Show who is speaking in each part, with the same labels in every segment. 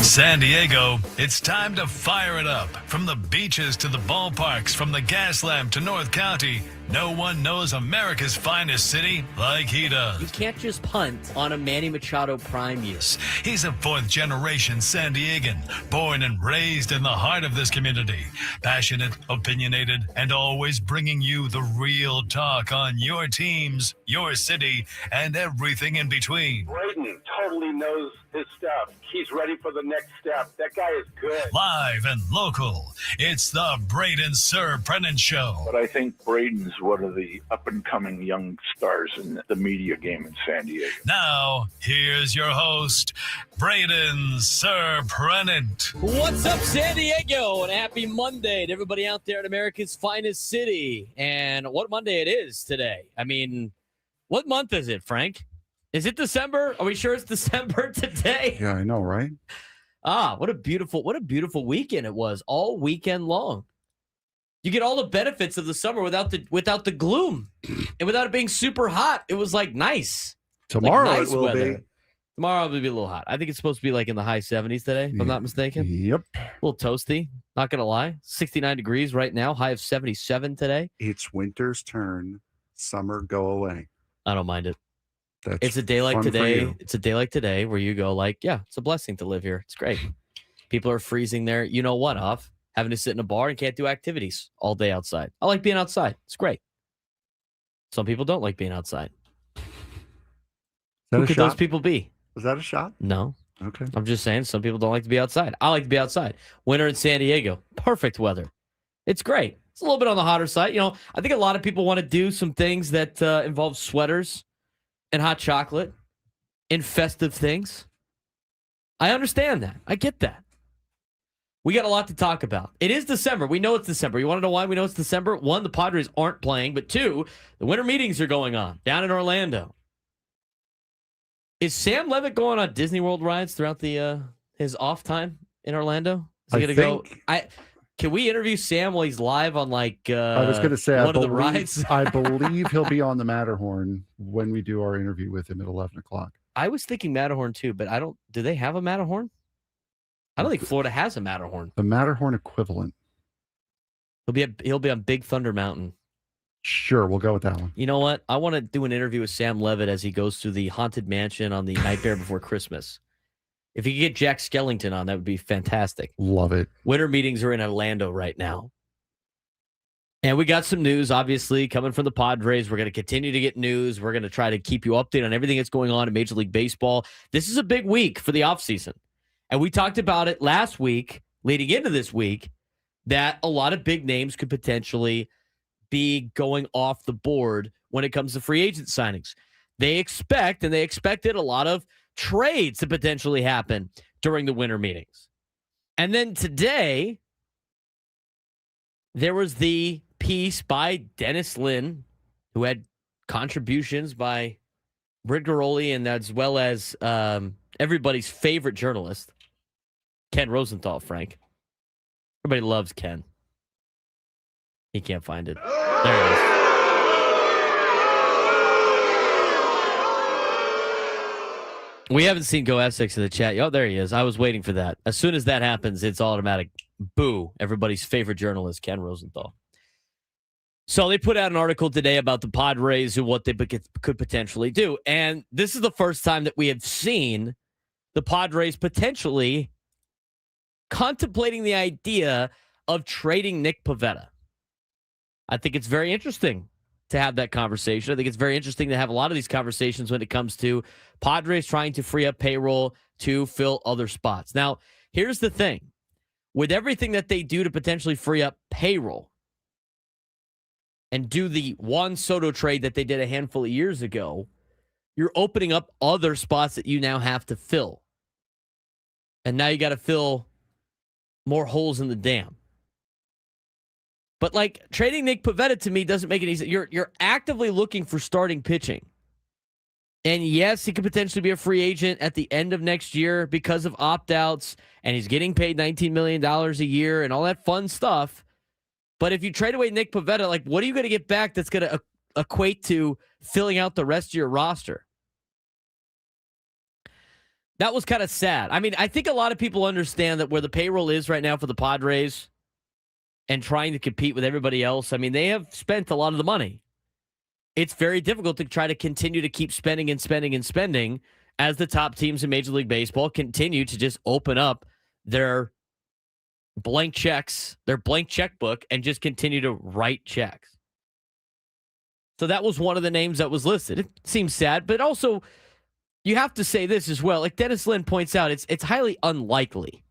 Speaker 1: San Diego, it's time to fire it up. From the beaches to the ballparks, from the Gaslamp to North County, no one knows America's finest city like he does.
Speaker 2: You can't just punt on a Manny Machado prime year.
Speaker 1: He's a fourth-generation San Diegan, born and raised in the heart of this community. Passionate, opinionated, and always bringing you the real talk on your teams, your city, and everything in between.
Speaker 3: Braden totally knows his stuff. He's ready for the next step. That guy is good.
Speaker 1: Live and local, it's the Braden Surprenant Show.
Speaker 4: But I think Braden's one of the up-and-coming young stars in the media game in San Diego.
Speaker 1: Now, here's your host, Braden Surprenant.
Speaker 2: What's up, San Diego? And happy Monday to everybody out there in America's finest city. And what Monday it is today. I mean, what month is it, Frank? Is it December? Are we sure it's December today?
Speaker 5: Yeah, I know, right?
Speaker 2: What a beautiful weekend it was, all weekend long. You get all the benefits of the summer without the gloom and without it being super hot. It was like nice.
Speaker 5: Tomorrow
Speaker 2: like nice
Speaker 5: it will
Speaker 2: weather.
Speaker 5: be.
Speaker 2: Tomorrow it will be a little hot. I think it's supposed to be like in the high 70s today, if I'm not mistaken.
Speaker 5: Yep.
Speaker 2: A little toasty, not going to lie. 69 degrees right now, high of 77 today.
Speaker 5: It's winter's turn. Summer, go away.
Speaker 2: I don't mind it.
Speaker 5: That's
Speaker 2: It's a day like
Speaker 5: fun for
Speaker 2: today.
Speaker 5: you.
Speaker 2: It's a day like today where you go like, yeah, it's a blessing to live here. It's great. People are freezing there. You know what, Huff? Having to sit in a bar and can't do activities all day outside. I like being outside. It's great. Some people don't like being outside.
Speaker 5: Is that
Speaker 2: Who
Speaker 5: a
Speaker 2: could
Speaker 5: shot?
Speaker 2: those people be?
Speaker 5: Was that a shot?
Speaker 2: No.
Speaker 5: Okay.
Speaker 2: I'm just saying some people don't like to be outside. I like to be outside. Winter in San Diego. Perfect weather. It's great. It's a little bit on the hotter side. You know, I think a lot of people want to do some things that involve sweaters and hot chocolate and festive things. I understand that. I get that. We got a lot to talk about. It is December. We know it's December. You want to know why we know it's December? One, the Padres aren't playing, but two, the winter meetings are going on down in Orlando. Is Sam Levitt going on Disney World rides throughout the his off time in Orlando? Is he going to go? Can we interview Sam while he's live on like
Speaker 5: I was going to say,
Speaker 2: one of the rides?
Speaker 5: I believe he'll be on the Matterhorn when we do our interview with him at 11 o'clock.
Speaker 2: I was thinking Matterhorn too, but I don't. Do they have a Matterhorn? I don't think Florida has a Matterhorn.
Speaker 5: The Matterhorn equivalent.
Speaker 2: He'll be on Big Thunder Mountain.
Speaker 5: Sure, we'll go with that one.
Speaker 2: You know what? I want to do an interview with Sam Levitt as he goes through the Haunted Mansion on the Nightmare Before Christmas. If you could get Jack Skellington on, that would be fantastic.
Speaker 5: Love it.
Speaker 2: Winter meetings are in Orlando right now. And we got some news, obviously, coming from the Padres. We're going to continue to get news. We're going to try to keep you updated on everything that's going on in Major League Baseball. This is a big week for the offseason. And we talked about it last week, leading into this week, that a lot of big names could potentially be going off the board when it comes to free agent signings. They expected a lot of trades to potentially happen during the winter meetings. And then today, there was the piece by Dennis Lin, who had contributions by Britt Garoli and as well as everybody's favorite journalist, Ken Rosenthal, Frank. Everybody loves Ken. He can't find it. There it is. We haven't seen Go Essex in the chat. Oh, there he is. I was waiting for that. As soon as that happens, it's automatic. Boo. Everybody's favorite journalist, Ken Rosenthal. So they put out an article today about the Padres and what they could potentially do. And this is the first time that we have seen the Padres potentially contemplating the idea of trading Nick Pivetta. I think it's very interesting to have that conversation. I think it's very interesting to have a lot of these conversations when it comes to Padres trying to free up payroll to fill other spots. Now, here's the thing. With everything that they do to potentially free up payroll and do the Juan Soto trade that they did a handful of years ago, you're opening up other spots that you now have to fill. And now you got to fill more holes in the dam. But like trading Nick Pivetta to me doesn't make it easy. You're actively looking for starting pitching. And yes, he could potentially be a free agent at the end of next year because of opt-outs, and he's getting paid $19 million a year and all that fun stuff. But if you trade away Nick Pivetta, like what are you going to get back that's going to equate to filling out the rest of your roster? That was kind of sad. I mean, I think a lot of people understand that where the payroll is right now for the Padres and trying to compete with everybody else, I mean, they have spent a lot of the money. It's very difficult to try to continue to keep spending and spending and spending as the top teams in Major League Baseball continue to just open up their blank checks, their blank checkbook, and just continue to write checks. So that was one of the names that was listed. It seems sad, but also you have to say this as well. Like Dennis Lin points out, it's highly unlikely.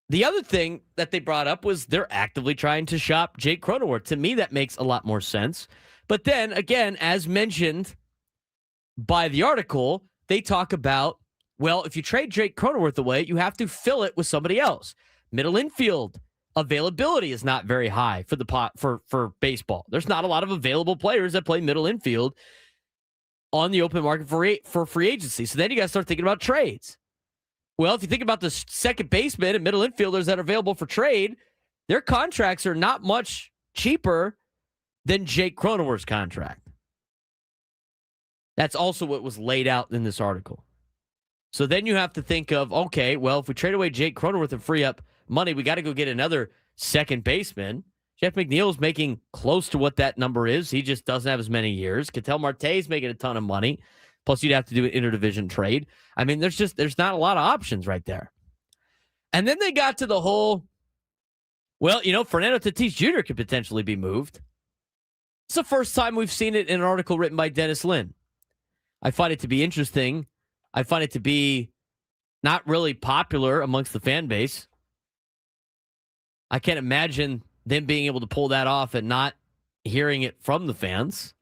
Speaker 2: The other thing that they brought up was they're actively trying to shop Jake Cronenworth. To me, that makes a lot more sense. But then, again, as mentioned by the article, they talk about, well, if you trade Jake Cronenworth away, you have to fill it with somebody else. Middle infield availability is not very high for baseball. There's not a lot of available players that play middle infield on the open market for free agency. So then you got to start thinking about trades. Well, if you think about the second baseman and middle infielders that are available for trade, their contracts are not much cheaper than Jake Cronenworth's contract. That's also what was laid out in this article. So then you have to think of, okay, well, if we trade away Jake Cronenworth and free up money, we got to go get another second baseman. Jeff McNeil's making close to what that number is. He just doesn't have as many years. Ketel Marte's making a ton of money. Plus, you'd have to do an interdivision trade. I mean, there's not a lot of options right there. And then they got to the whole, well, Fernando Tatis Jr. could potentially be moved. It's the first time we've seen it in an article written by Dennis Lin. I find it to be interesting. I find it to be not really popular amongst the fan base. I can't imagine them being able to pull that off and not hearing it from the fans.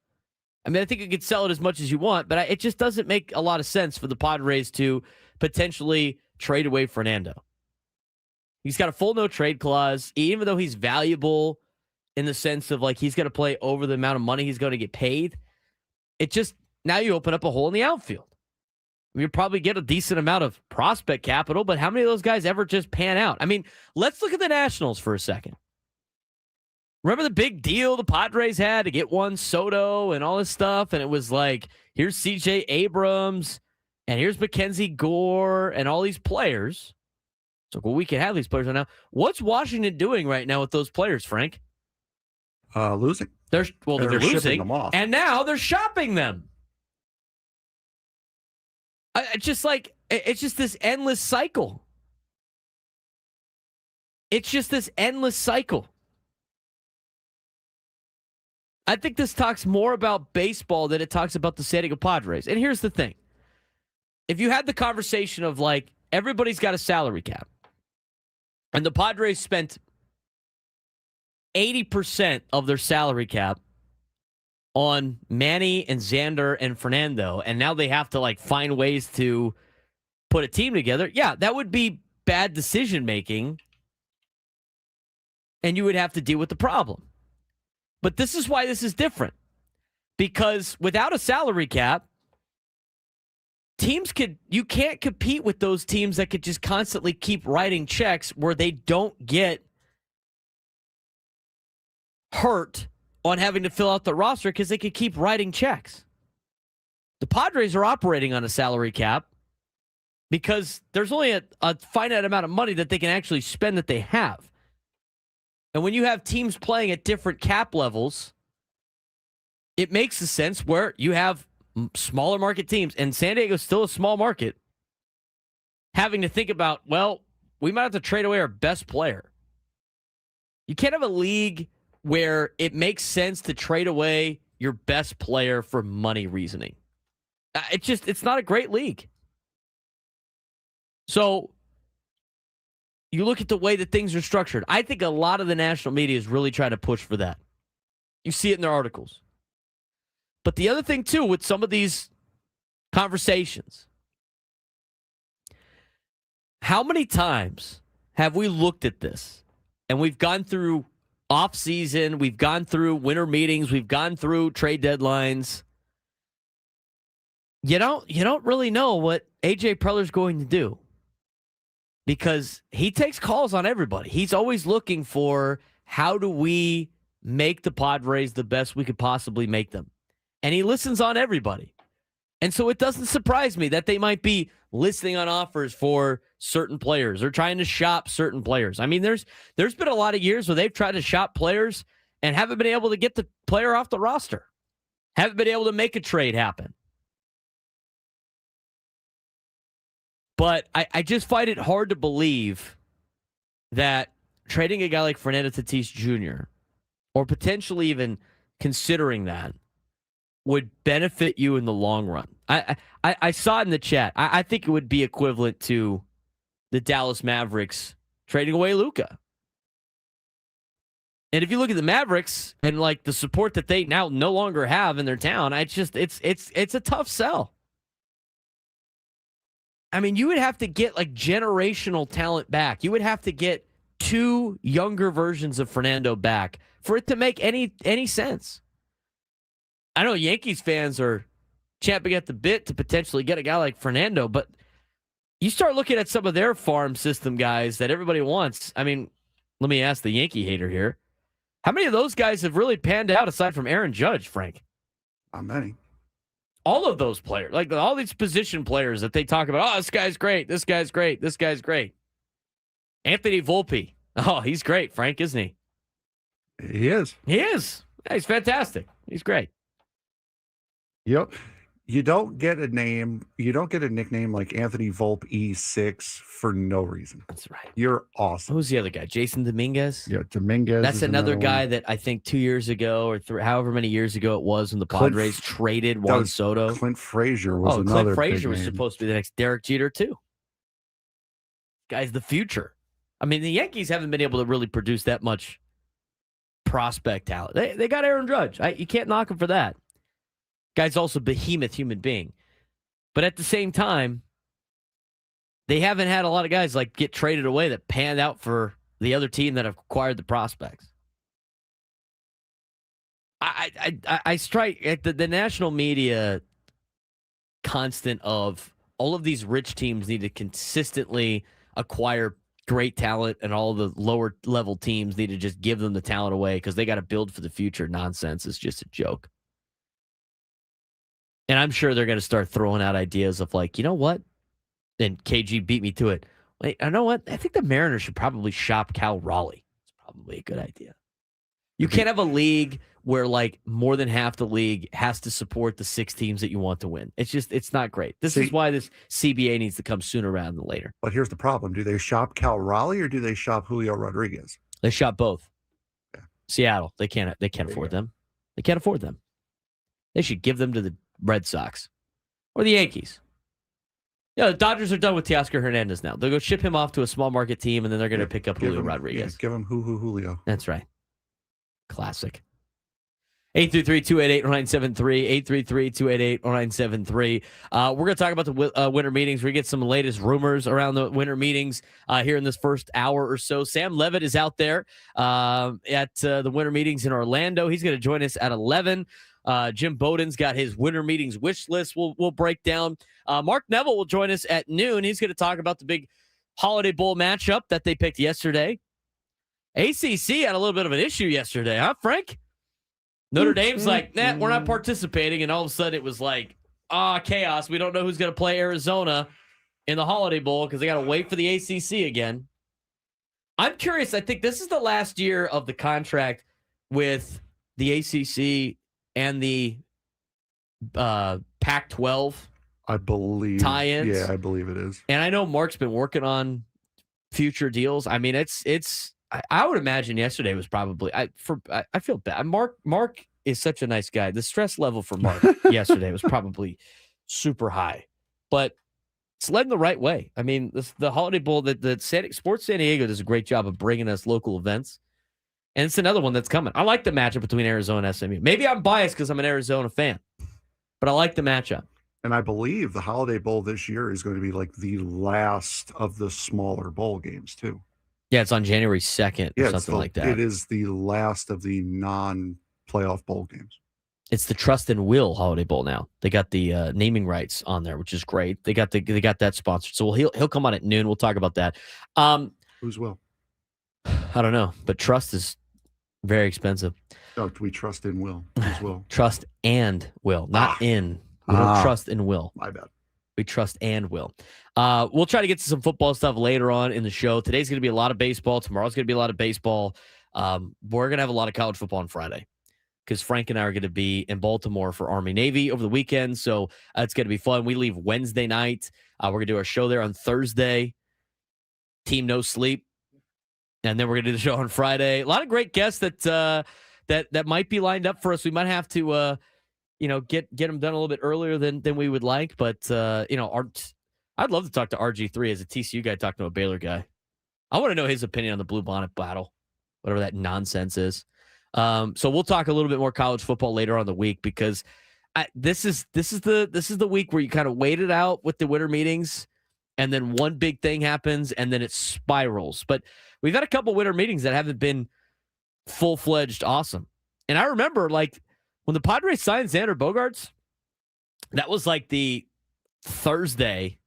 Speaker 2: I mean, I think you could sell it as much as you want, but it just doesn't make a lot of sense for the Padres to potentially trade away Fernando. He's got a full no-trade clause, even though he's valuable in the sense of, like, he's going to play over the amount of money he's going to get paid. It just, now you open up a hole in the outfield. I mean, you'll probably get a decent amount of prospect capital, but how many of those guys ever just pan out? I mean, let's look at the Nationals for a second. Remember the big deal the Padres had to get Juan Soto and all this stuff? And it was like, here's C.J. Abrams and here's Mackenzie Gore and all these players. So, well, we can have these players right now. What's Washington doing right now with those players, Frank?
Speaker 5: Losing.
Speaker 2: They're
Speaker 5: shipping
Speaker 2: losing
Speaker 5: them off.
Speaker 2: And now they're shopping them. It's just this endless cycle. It's just this endless cycle. I think this talks more about baseball than it talks about the San Diego Padres. And here's the thing. If you had the conversation of, like, everybody's got a salary cap, and the Padres spent 80% of their salary cap on Manny and Xander and Fernando, and now they have to, like, find ways to put a team together, yeah, that would be bad decision-making, and you would have to deal with the problem. But this is why this is different. Because without a salary cap, you can't compete with those teams that could just constantly keep writing checks where they don't get hurt on having to fill out the roster because they could keep writing checks. The Padres are operating on a salary cap because there's only a finite amount of money that they can actually spend that they have. And when you have teams playing at different cap levels, it makes a sense where you have smaller market teams, and San Diego's still a small market, having to think about, well, we might have to trade away our best player. You can't have a league where it makes sense to trade away your best player for money reasoning. It's not a great league. So you look at the way that things are structured. I think a lot of the national media is really trying to push for that. You see it in their articles. But the other thing, too, with some of these conversations, how many times have we looked at this and we've gone through offseason, we've gone through winter meetings, we've gone through trade deadlines. You don't really know what AJ Preller's going to do because he takes calls on everybody. He's always looking for, how do we make the Padres the best we could possibly make them? And he listens on everybody. And so it doesn't surprise me that they might be listening on offers for certain players or trying to shop certain players. I mean, there's been a lot of years where they've tried to shop players and haven't been able to get the player off the roster, haven't been able to make a trade happen. But I just find it hard to believe that trading a guy like Fernando Tatis Jr. or potentially even considering that would benefit you in the long run. I saw it in the chat. I think it would be equivalent to the Dallas Mavericks trading away Luka. And if you look at the Mavericks and like the support that they now no longer have in their town, it's a tough sell. I mean, you would have to get like generational talent back. You would have to get 2 younger versions of Fernando back for it to make any sense. I know Yankees fans are champing at the bit to potentially get a guy like Fernando, but you start looking at some of their farm system guys that everybody wants. I mean, let me ask the Yankee hater here. How many of those guys have really panned out aside from Aaron Judge, Frank?
Speaker 5: Not many.
Speaker 2: All of those players, like all these position players that they talk about, oh, this guy's great, this guy's great, this guy's great. Anthony Volpe. Oh, he's great, Frank, isn't he?
Speaker 5: He is.
Speaker 2: He is. Yeah, he's fantastic. He's great.
Speaker 5: Yep. You don't get a nickname like Anthony Volpe E6 for no reason.
Speaker 2: That's right.
Speaker 5: You're awesome.
Speaker 2: Who's the other guy? Jason Dominguez?
Speaker 5: Yeah, Dominguez.
Speaker 2: That's
Speaker 5: is
Speaker 2: another guy
Speaker 5: one.
Speaker 2: that I think 2 years ago or however many years ago it was when the Padres traded Juan Soto.
Speaker 5: Clint Frazier was another
Speaker 2: Clint Frazier was
Speaker 5: big name.
Speaker 2: supposed to be the next Derek Jeter too. Guy's the future. I mean, the Yankees haven't been able to really produce that much prospect talent. They got Aaron Judge. You can't knock him for that. Guy's also a behemoth human being. But at the same time, they haven't had a lot of guys like get traded away that panned out for the other team that acquired the prospects. I strike at the national media constant of all of these rich teams need to consistently acquire great talent and all the lower level teams need to just give them the talent away because they got to build for the future. Nonsense is just a joke. And I'm sure they're going to start throwing out ideas of like, you know what? And KG beat me to it. Wait, you know what? I think the Mariners should probably shop Cal Raleigh. It's probably a good idea. You can't have a league where like more than half the league has to support the 6 teams that you want to win. It's not great. This is why this CBA needs to come sooner rather than later.
Speaker 5: But here's the problem. Do they shop Cal Raleigh or do they shop Julio Rodriguez?
Speaker 2: They shop both.
Speaker 5: Yeah.
Speaker 2: Seattle. They can't afford them. They can't afford them. They should give them to the Red Sox or the Yankees. Yeah, the Dodgers are done with Teoscar Hernandez now. They'll go ship him off to a small market team, and then they're going to pick up Julio Rodriguez.
Speaker 5: Yeah, give him Julio.
Speaker 2: That's right. Classic. 833-288-0973, 833-288-0973. We're going to talk about the winter meetings. We're going to get some latest rumors around the winter meetings here in this first hour or so. Sam Levitt is out there at the winter meetings in Orlando. He's going to join us at 11. Jim Bowden's got his winter meetings wish list we'll break down. Mark Neville will join us at noon. He's going to talk about the big Holiday Bowl matchup that they picked yesterday. ACC had a little bit of an issue yesterday, huh, Frank? Notre Dame's like, nah, we're not participating. And all of a sudden it was like, chaos. We don't know who's going to play Arizona in the Holiday Bowl because they got to wait for the ACC again. I'm curious. I think this is the last year of the contract with the ACC and the Pac-12.
Speaker 5: I believe.
Speaker 2: Tie-ins.
Speaker 5: Yeah, I believe it is.
Speaker 2: And I know Mark's been working on future deals. I mean, I would imagine yesterday was probably I feel bad. Mark is such a nice guy. The stress level for Mark yesterday was probably super high, but it's led in the right way. I mean, the Holiday Bowl, the Sports San Diego does a great job of bringing us local events, and it's another one that's coming. I like the matchup between Arizona and SMU. Maybe I'm biased because I'm an Arizona fan, but I like the matchup.
Speaker 5: And I believe the Holiday Bowl this year is going to be like the last of the smaller bowl games too.
Speaker 2: Yeah, it's on January 2nd or something like that.
Speaker 5: It is the last of the non-playoff bowl games.
Speaker 2: It's the Trust and Will Holiday Bowl now. They got the naming rights on there, which is great. They got that sponsored. So he'll come on at noon. We'll talk about that.
Speaker 5: Who's Will?
Speaker 2: I don't know, but Trust is very expensive.
Speaker 5: No, we trust in Will. Who's Will?
Speaker 2: Trust and Will, not in. We don't trust and will.
Speaker 5: My bad.
Speaker 2: We trust and will. We'll try to get to some football stuff later on in the show. Today's going to be a lot of baseball. Tomorrow's going to be a lot of baseball. We're going to have a lot of college football on Friday because Frank and I are going to be in Baltimore for Army-Navy over the weekend. So it's going to be fun. We leave Wednesday night. We're going to do our show there on Thursday. Team No Sleep. And then we're going to do the show on Friday. A lot of great guests that might be lined up for us. We might have to get them done a little bit earlier than we would like. But, I'd love to talk to RG3 as a TCU guy talking to a Baylor guy. I want to know his opinion on the Blue Bonnet battle, whatever that nonsense is. So we'll talk a little bit more college football later on in the week because this is the week where you kind of wait it out with the winter meetings, and then one big thing happens, and then it spirals. But we've had a couple winter meetings that haven't been full-fledged awesome. And I remember, like, when the Padres signed Xander Bogaerts, that was like the Thursday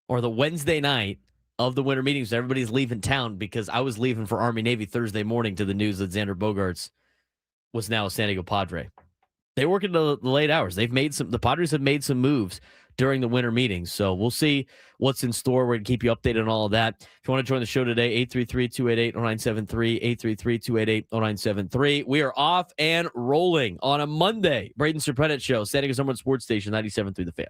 Speaker 2: or the Wednesday night of the winter meetings. Everybody's leaving town because I was leaving for Army-Navy Thursday morning to the news that Xander Bogaerts was now a San Diego Padre. They work into the late hours. The Padres have made some moves during the winter meetings. So we'll see what's in store. We're going to keep you updated on all of that. If you want to join the show today, 833-288-0973, 833-288-0973. We are off and rolling on a Monday. Braden Surprenant Show, San Diego's #1 sports station, 97.3 The Fan.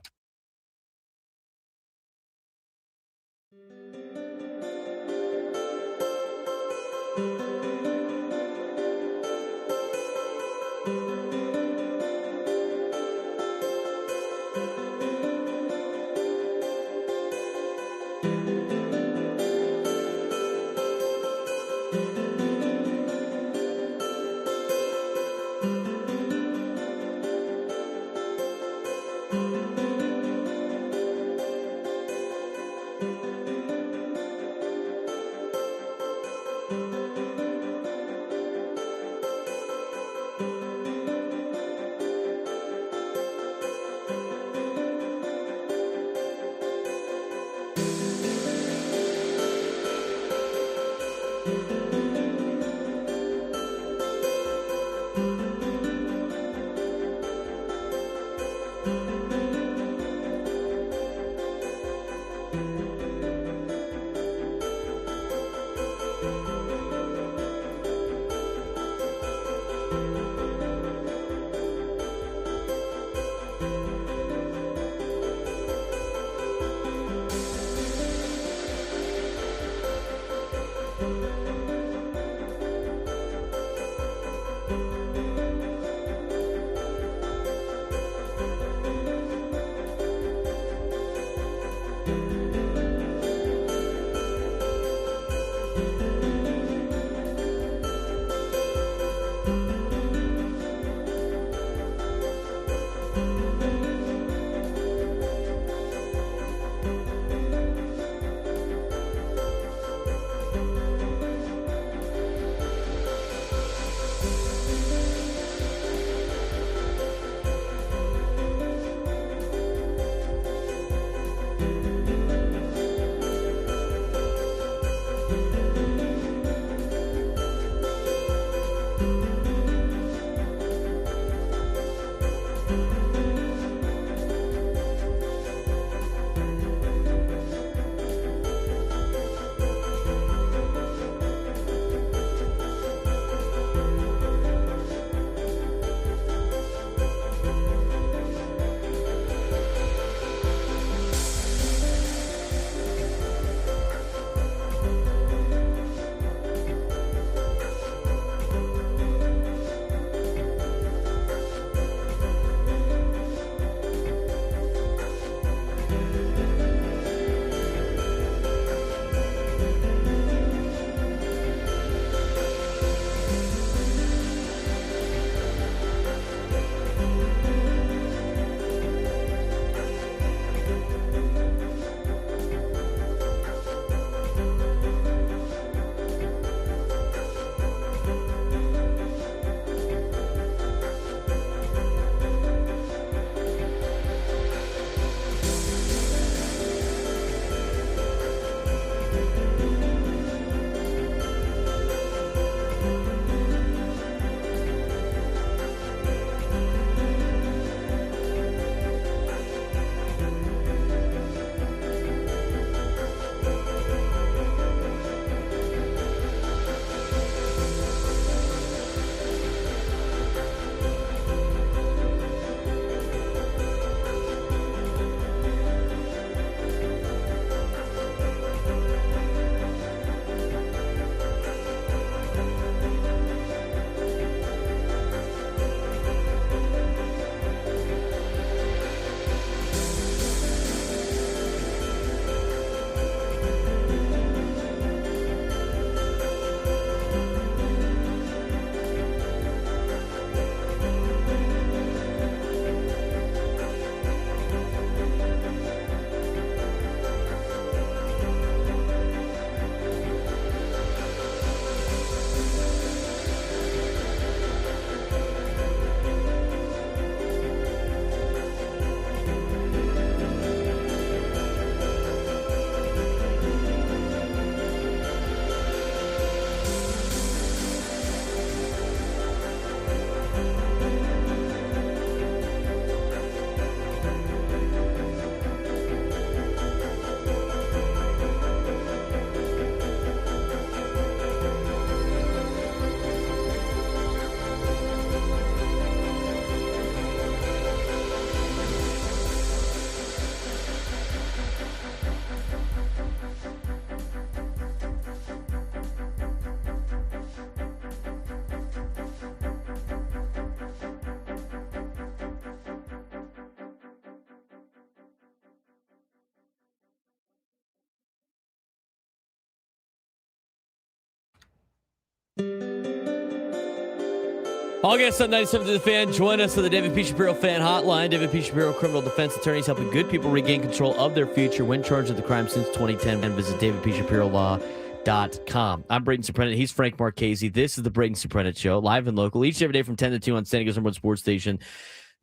Speaker 2: All guests on 97 to the Fan, join us on the David P. Shapiro Fan Hotline. David P. Shapiro, criminal defense attorneys helping good people regain control of their future when charged with the crime since 2010. And visit davidpshapirolaw.com. I'm Braden Surprenant. He's Frank Marchese. This is the Braden Surprenant Show, live and local, each and every day from 10 to 2 on San Diego's number one sports station,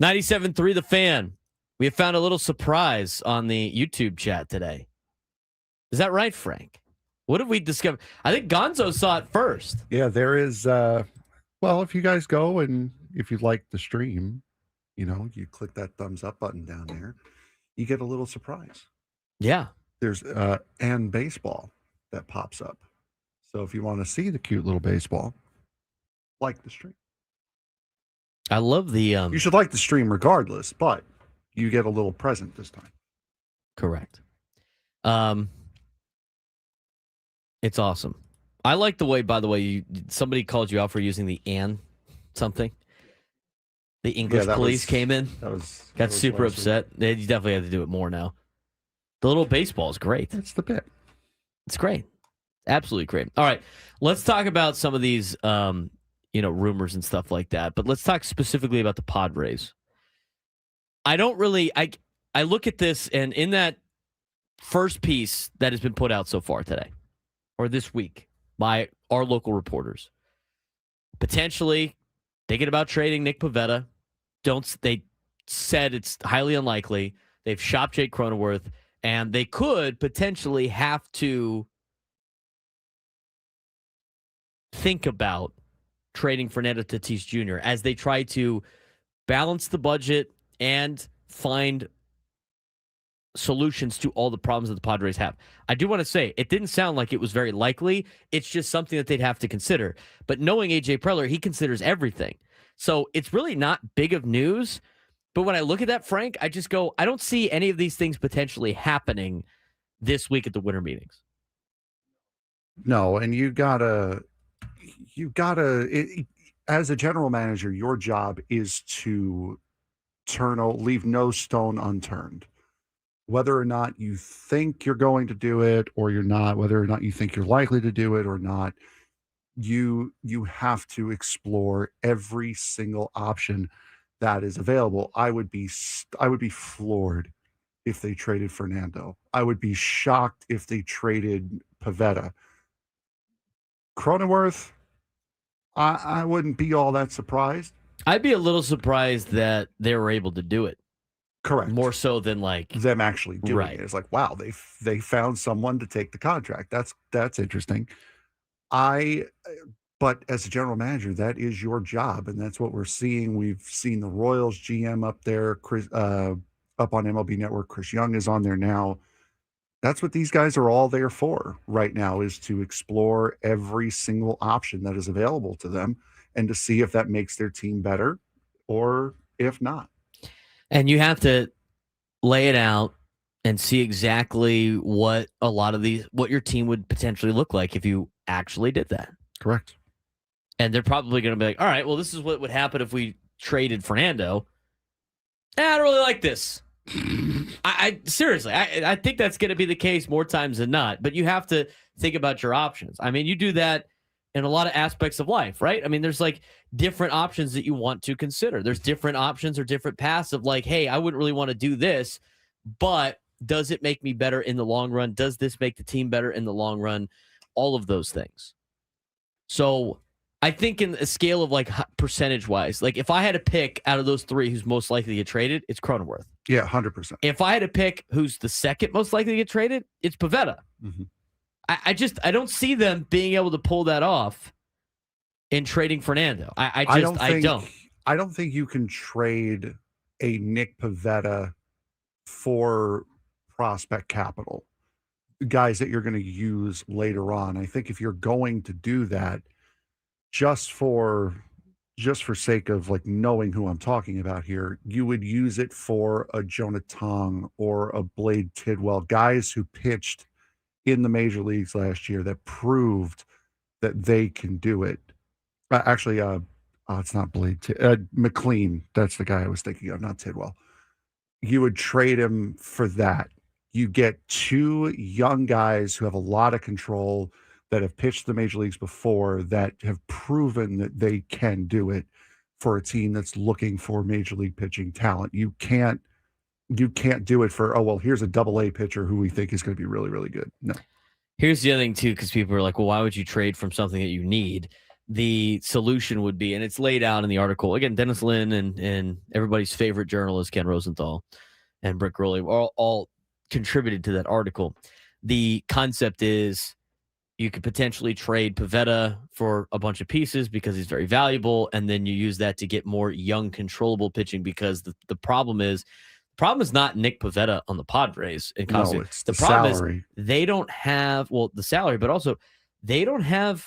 Speaker 2: 97.3 The Fan. We have found a little surprise on the YouTube chat today. Is that right, Frank? What have we discovered? I think Gonzo saw it first.
Speaker 5: Yeah, there is. Well, if you guys go and if you like the stream, you click that thumbs up button down there, you get a little surprise.
Speaker 2: Yeah.
Speaker 5: There's and baseball that pops up. So if you want to see the cute little baseball, like the stream.
Speaker 2: I love the.
Speaker 5: You should like the stream regardless, but you get a little present this time.
Speaker 2: Correct. It's awesome. I like the way, by the way, somebody called you out for using the "and" something. The English police came in. Got super upset. You definitely have to do it more now. The little baseball is great.
Speaker 5: That's the bit.
Speaker 2: It's great. Absolutely great. All right. Let's talk about some of these rumors and stuff like that. But let's talk specifically about the Padres. I look at this, and in that first piece that has been put out so far today, or this week, by our local reporters, potentially thinking about trading Nick Pivetta. They said it's highly unlikely. They've shopped Jake Cronenworth, and they could potentially have to think about trading Fernando Tatis Jr. as they try to balance the budget and find solutions to all the problems that the Padres have. I do want to say, it didn't sound like it was very likely. It's just something that they'd have to consider. But knowing AJ Preller, he considers everything. So it's really not big of news. But when I look at that, Frank, I just go, I don't see any of these things potentially happening this week at the winter meetings.
Speaker 5: No, and you gotta, as a general manager, your job is to leave no stone unturned. Whether or not you think you're going to do it or you're not, whether or not you think you're likely to do it or not, you have to explore every single option that is available. I would be floored if they traded Fernando. I would be shocked if they traded Pivetta. Cronenworth, I wouldn't be all that surprised.
Speaker 2: I'd be a little surprised that they were able to do it.
Speaker 5: Correct.
Speaker 2: More so than like
Speaker 5: them actually doing it. It's like, wow, they found someone to take the contract. That's interesting. But as a general manager, that is your job, and that's what we're seeing. We've seen the Royals GM up there, Chris, up on MLB Network. Chris Young is on there now. That's what these guys are all there for right now, is to explore every single option that is available to them and to see if that makes their team better or if not.
Speaker 2: And you have to lay it out and see exactly what what your team would potentially look like if you actually did that.
Speaker 5: Correct.
Speaker 2: And they're probably going to be like, all right, well, this is what would happen if we traded Fernando. I don't really like this. I seriously, I think that's going to be the case more times than not. But you have to think about your options. I mean, you do that in a lot of aspects of life, right? I mean, there's like different options that you want to consider. There's different options or different paths of like, hey, I wouldn't really want to do this, but does it make me better in the long run? Does this make the team better in the long run? All of those things. So I think in a scale of like percentage wise, like if I had to pick out of those three who's most likely to get traded, it's Cronenworth.
Speaker 5: Yeah, 100%.
Speaker 2: If I had to pick who's the second most likely to get traded, it's Pivetta.
Speaker 5: Mm-hmm.
Speaker 2: I don't see them being able to pull that off in trading Fernando. I don't
Speaker 5: think you can trade a Nick Pivetta for prospect capital, guys that you're going to use later on. I think if you're going to do that, just for sake of like knowing who I'm talking about here, you would use it for a Jonah Tong or a Blade Tidwell, guys who pitched in the major leagues last year that proved that they can do it. It's not Blade. McLean. That's the guy I was thinking of, not Tidwell. You would trade him for that. You get two young guys who have a lot of control, that have pitched the major leagues before, that have proven that they can do it for a team that's looking for major league pitching talent. You can't do it for, oh, well, here's a double-A pitcher who we think is going to be really, really good. No.
Speaker 2: Here's the other thing, too, because people are like, well, why would you trade from something that you need? The solution would be, and it's laid out in the article. Again, Dennis Lin and everybody's favorite journalist, Ken Rosenthal, and Brick Rowley all contributed to that article. The concept is you could potentially trade Pivetta for a bunch of pieces because he's very valuable, and then you use that to get more young, controllable pitching because the problem is not Nick Pivetta on the Padres.
Speaker 5: No, it's
Speaker 2: the problem
Speaker 5: salary.
Speaker 2: is they don't have, the salary, but also they don't have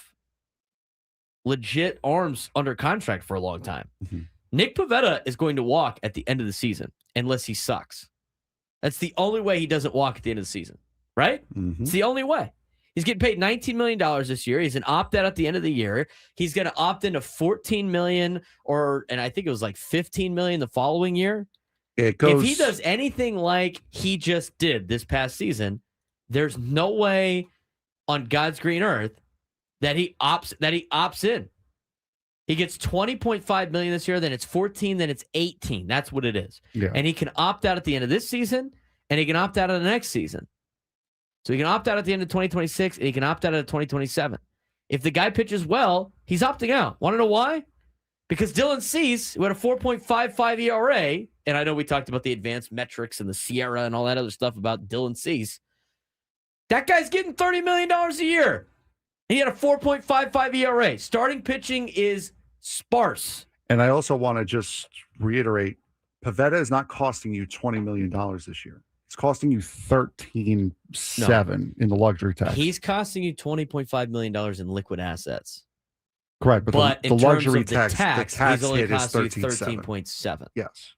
Speaker 2: legit arms under contract for a long time.
Speaker 5: Mm-hmm.
Speaker 2: Nick Pivetta is going to walk at the end of the season unless he sucks. That's the only way he doesn't walk at the end of the season, right?
Speaker 5: Mm-hmm.
Speaker 2: It's the only way. He's getting paid $19 million this year. He's an opt-out at the end of the year. He's going to opt into $14 million and I think it was like $15 million the following year.
Speaker 5: It goes,
Speaker 2: if he does anything like he just did this past season, there's no way on God's green earth that he opts in. He gets $20.5 million this year, then it's 14, then it's 18. That's what it is.
Speaker 5: Yeah.
Speaker 2: And he can opt out at the end of this season, and he can opt out of the next season. So he can opt out at the end of 2026, and he can opt out of 2027. If the guy pitches well, he's opting out. Want to know why? Because Dylan Cease, who had a 4.55 ERA, and I know we talked about the advanced metrics and the Sierra and all that other stuff about Dylan Cease, that guy's getting $30 million a year. He had a 4.55 ERA. Starting pitching is sparse.
Speaker 5: And I also want to just reiterate, Pivetta is not costing you $20 million this year. It's costing you $13.7 in the luxury tax.
Speaker 2: He's costing you $20.5 million in liquid assets.
Speaker 5: Correct, but the luxury
Speaker 2: in terms of
Speaker 5: tax
Speaker 2: he's only
Speaker 5: hit is
Speaker 2: costing you
Speaker 5: 13.7.
Speaker 2: 13.7.
Speaker 5: Yes.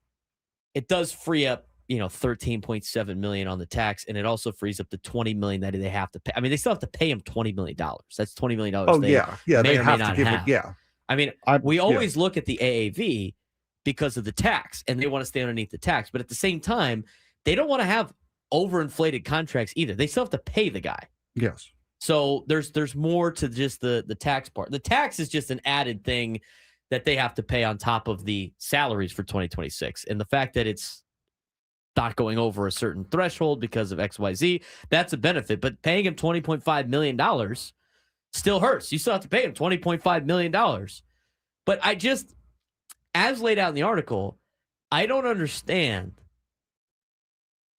Speaker 2: It does free up, $13.7 million on the tax, and it also frees up the $20 million that they have to pay. I mean, they still have to pay him $20 million. That's $20 million.
Speaker 5: Oh, yeah.
Speaker 2: May
Speaker 5: They
Speaker 2: or
Speaker 5: have
Speaker 2: may
Speaker 5: to
Speaker 2: not
Speaker 5: give
Speaker 2: have.
Speaker 5: it. Yeah.
Speaker 2: I mean, we always look at the AAV because of the tax, and they want to stay underneath the tax. But at the same time, they don't want to have overinflated contracts either. They still have to pay the guy.
Speaker 5: Yes.
Speaker 2: So there's more to just the tax part. The tax is just an added thing that they have to pay on top of the salaries for 2026. And the fact that it's not going over a certain threshold because of XYZ, that's a benefit. But paying him $20.5 million still hurts. You still have to pay him $20.5 million. But I just, as laid out in the article, I don't understand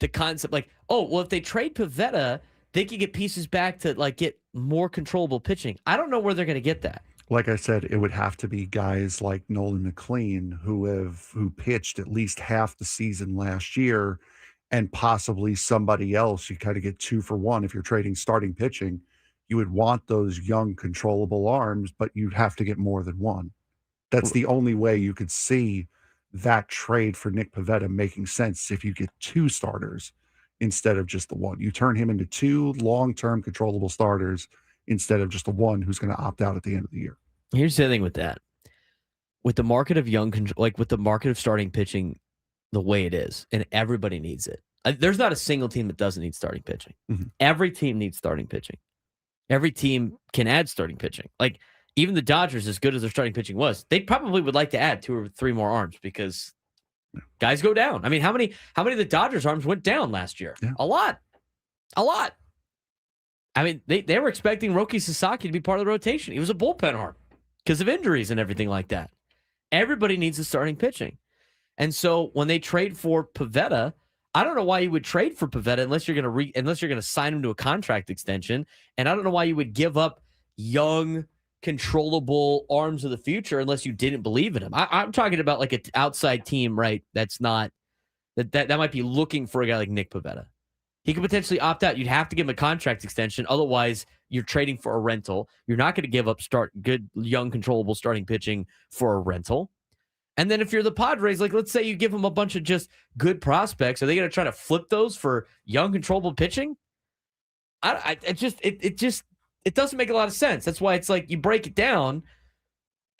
Speaker 2: the concept. Like, oh, well, if they trade Pivetta, they could get pieces back to get more controllable pitching. I don't know where they're going to get that.
Speaker 5: Like I said, it would have to be guys like Nolan McLean who pitched at least half the season last year, and possibly somebody else. You kind of get 2 for 1 if you're trading starting pitching. You would want those young, controllable arms, but you'd have to get more than one. That's the only way you could see that trade for Nick Pivetta making sense, if you get 2 starters instead of just the one. You turn him into 2 long-term controllable starters instead of just the one who's going to opt out at the end of the year.
Speaker 2: Here's the thing with that. With the market of with the market of starting pitching the way it is, and everybody needs it. There's not a single team that doesn't need starting pitching.
Speaker 5: Mm-hmm.
Speaker 2: Every team needs starting pitching. Every team can add starting pitching. Like, even the Dodgers, as good as their starting pitching was, they probably would like to add 2 or 3 more arms because guys go down. I mean, how many of the Dodgers arms went down last year?
Speaker 5: Yeah.
Speaker 2: A lot. I mean, they were expecting Roki Sasaki to be part of the rotation. He was a bullpen arm because of injuries and everything like that. Everybody needs a starting pitching. And so when they trade for Pivetta, I don't know why you would trade for Pivetta unless you're going to sign him to a contract extension. And I don't know why you would give up young, controllable arms of the future unless you didn't believe in him. I'm talking about like an outside team, right? That's not that might be looking for a guy like Nick Pivetta. He could potentially opt out. You'd have to give him a contract extension. Otherwise, you're trading for a rental. You're not going to give up good, young, controllable starting pitching for a rental. And then if you're the Padres, like, let's say you give them a bunch of just good prospects, are they going to try to flip those for young, controllable pitching? It doesn't make a lot of sense. That's why it's like you break it down,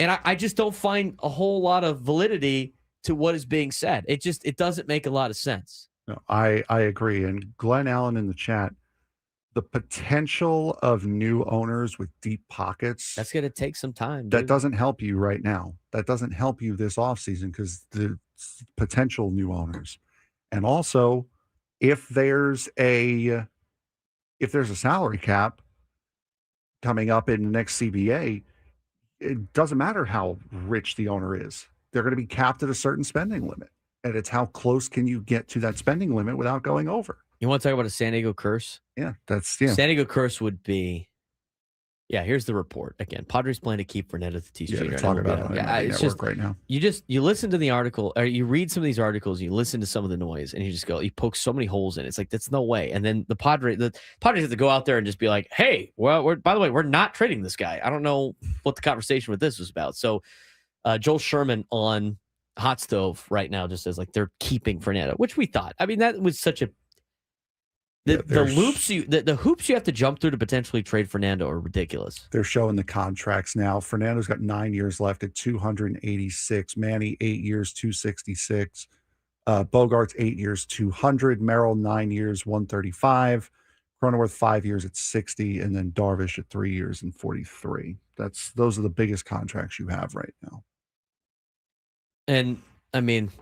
Speaker 2: and I just don't find a whole lot of validity to what is being said. It doesn't make a lot of sense.
Speaker 5: No, I agree. And Glenn Allen in the chat, the potential of new owners with deep pockets,
Speaker 2: That's going to take some time.
Speaker 5: that
Speaker 2: dude.
Speaker 5: doesn't help you right now. That doesn't help you this offseason because the potential new owners. And also, if there's a salary cap coming up in the next CBA, it doesn't matter how rich the owner is. They're going to be capped at a certain spending limit. And it's how close can you get to that spending limit without going over.
Speaker 2: You want to talk about a San Diego curse?
Speaker 5: Yeah,
Speaker 2: San Diego curse would be, here's the report. Again, Padres plan to keep Fernando Tatis Jr.
Speaker 5: They're talking about it on MLB
Speaker 2: it's
Speaker 5: Network
Speaker 2: just
Speaker 5: right now.
Speaker 2: You listen to the article, or you read some of these articles, you listen to some of the noise, and you poke so many holes in it. It's like, that's no way. And then the Padres have to go out there and just be like, hey, well, by the way, we're not trading this guy. I don't know what the conversation with this was about. So Joel Sherman on Hot Stove right now just says, like, they're keeping Fernando, which we thought. I mean, that was such a the hoops you have to jump through to potentially trade Fernando are ridiculous.
Speaker 5: They're showing the contracts now. Fernando's got 9 years left at 286. Manny, 8 years, 266. Bogart's 8 years, 200. Merrill, 9 years, 135. Cronenworth, 5 years at 60. And then Darvish at 3 years and 43. Those are the biggest contracts you have right now.
Speaker 2: And I mean,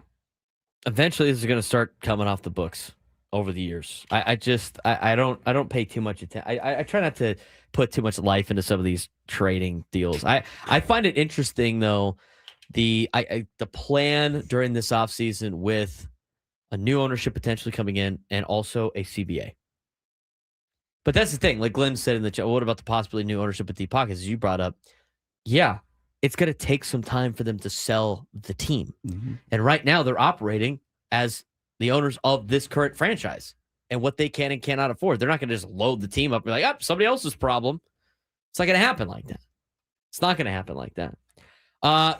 Speaker 2: eventually this is going to start coming off the books over the years. I don't pay too much attention. I try not to put too much life into some of these trading deals. I find it interesting though, the plan during this offseason with a new ownership potentially coming in and also a CBA. But that's the thing, like Glenn said in the chat, what about the possibility of new ownership with deep pockets, as you brought up? Yeah, it's going to take some time for them to sell the team. Mm-hmm. And right now they're operating as the owners of this current franchise and what they can and cannot afford. They're not going to just load the team up and be like, somebody else's problem. It's not going to happen like that. It's not going to happen like that.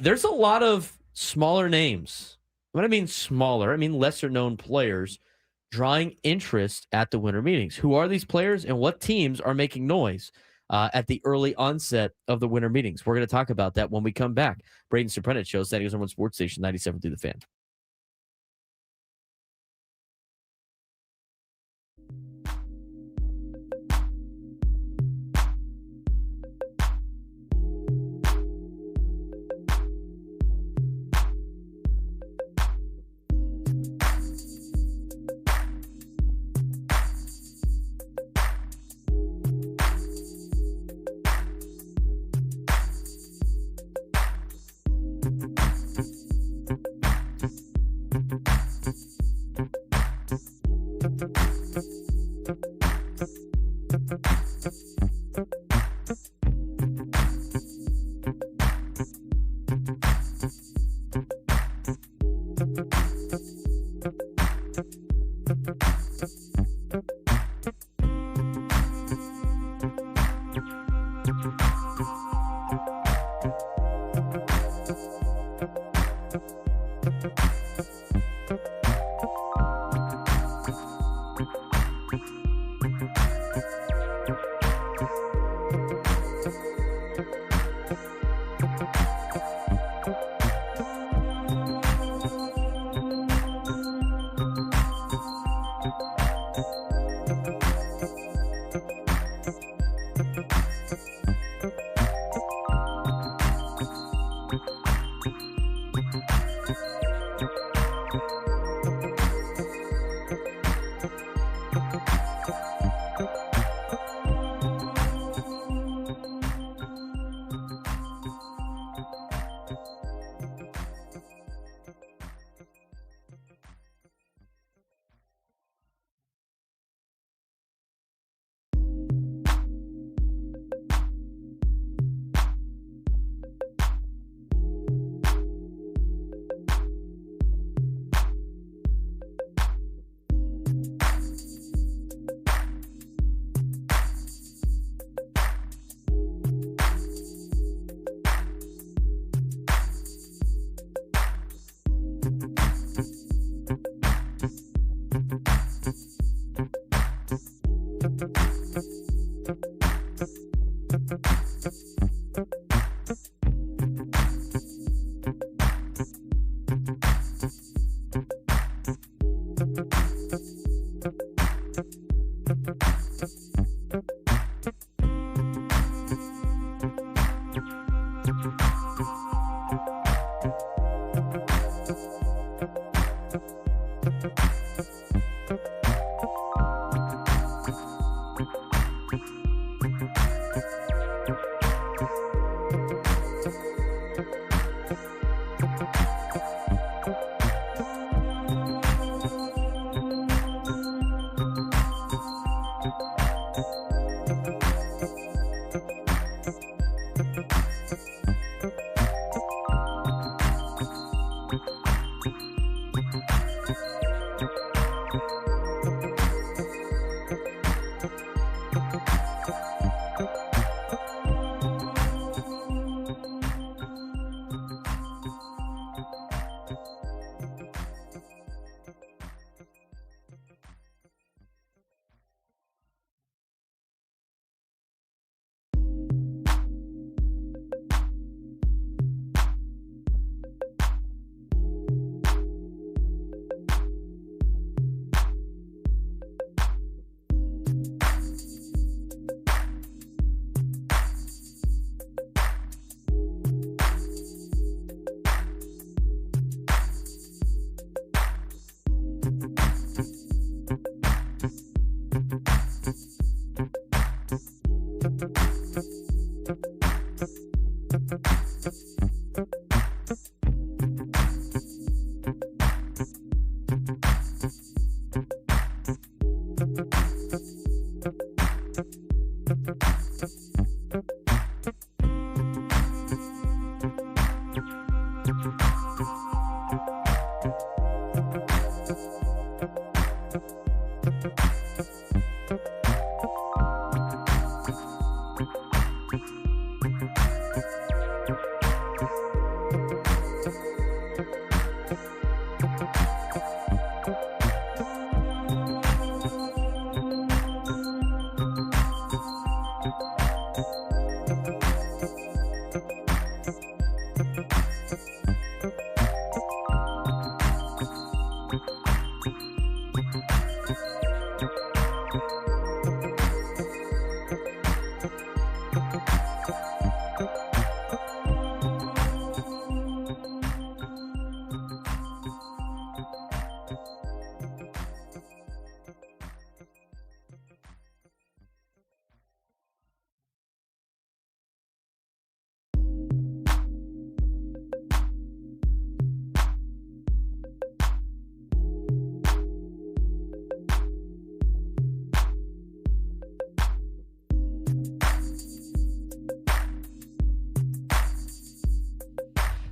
Speaker 2: There's a lot of smaller names. When I mean smaller, I mean lesser known players drawing interest at the winter meetings. Who are these players and what teams are making noise at the early onset of the winter meetings? We're going to talk about that when we come back. Braden Surprenant shows San Diego's number one sports station, 97 through the Fan.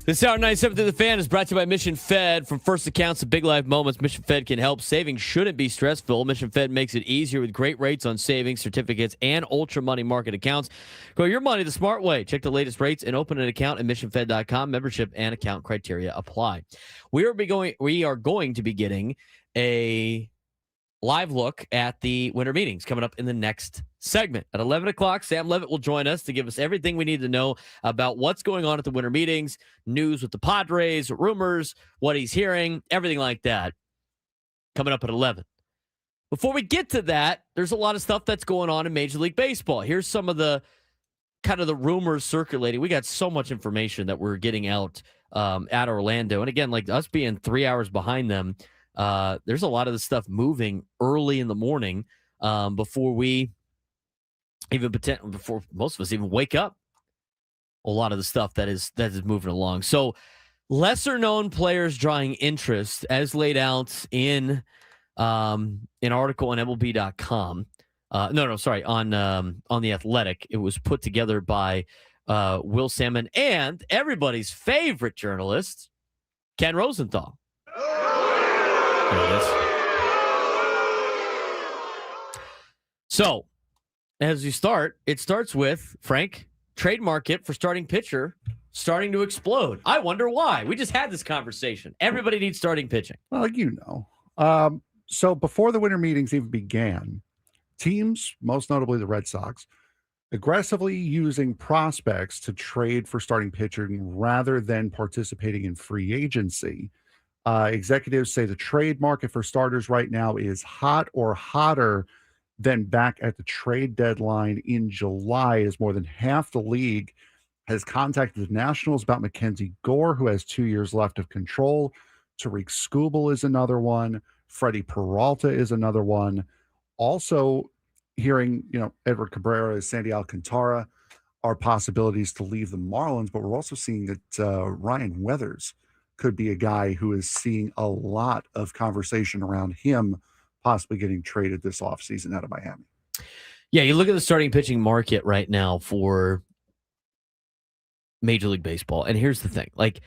Speaker 2: This hour 97 to the Fan is brought to you by Mission Fed. From first accounts to big life moments, Mission Fed can help. Savings shouldn't be stressful. Mission Fed makes it easier with great rates on savings, certificates, and ultra money market accounts. Grow your money the smart way. Check the latest rates and open an account at missionfed.com. Membership and account criteria apply. We are going to be getting a live look at the winter meetings coming up in the next segment. At 11 o'clock, Sam Levitt will join us to give us everything we need to know about what's going on at the winter meetings, news with the Padres, rumors, what he's hearing, everything like that. Coming up at 11. Before we get to that, there's a lot of stuff that's going on in Major League Baseball. Here's some of the kind of the rumors circulating. We got so much information that we're getting out at Orlando. And again, like us being 3 hours behind them, there's a lot of the stuff moving early in the morning before most of us even wake up. A lot of the stuff that is moving along. So lesser known players drawing interest as laid out in an article on MLB.com. On The Athletic. It was put together by Will Salmon and everybody's favorite journalist, Ken Rosenthal. There it is. So, as you start, it starts with, Frank, trade market for starting pitcher starting to explode. I wonder why. We just had this conversation. Everybody needs starting pitching.
Speaker 5: Well, so before the winter meetings even began, teams, most notably the Red Sox, aggressively using prospects to trade for starting pitching rather than participating in free agency. Executives say the trade market for starters right now is hot or hotter than back at the trade deadline in July, as more than half the league has contacted the Nationals about Mackenzie Gore, who has 2 years left of control. Tariq Skubal is another one. Freddie Peralta is another one. Also, hearing, Edward Cabrera, Sandy Alcantara are possibilities to leave the Marlins, but we're also seeing that Ryan Weathers could be a guy who is seeing a lot of conversation around him possibly getting traded this offseason out of Miami.
Speaker 2: Yeah, you look at the starting pitching market right now for Major League Baseball, and here's the thing. Like,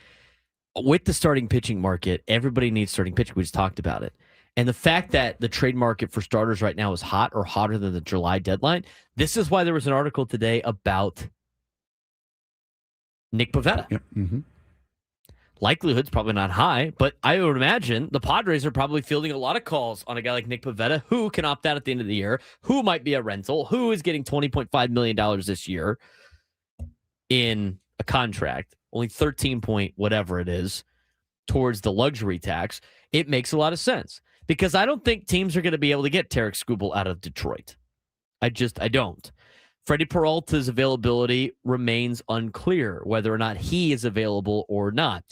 Speaker 2: with the starting pitching market, everybody needs starting pitching. We just talked about it. And the fact that the trade market for starters right now is hot or hotter than the July deadline, this is why there was an article today about Nick Pivetta.
Speaker 5: Yep. Mm-hmm.
Speaker 2: Likelihood's probably not high, but I would imagine the Padres are probably fielding a lot of calls on a guy like Nick Pivetta, who can opt out at the end of the year, who might be a rental, who is getting $20.5 million this year in a contract, only 13 point whatever it is towards the luxury tax. It makes a lot of sense because I don't think teams are going to be able to get Tarek Skubal out of Detroit. I don't. Freddie Peralta's availability remains unclear whether or not he is available or not.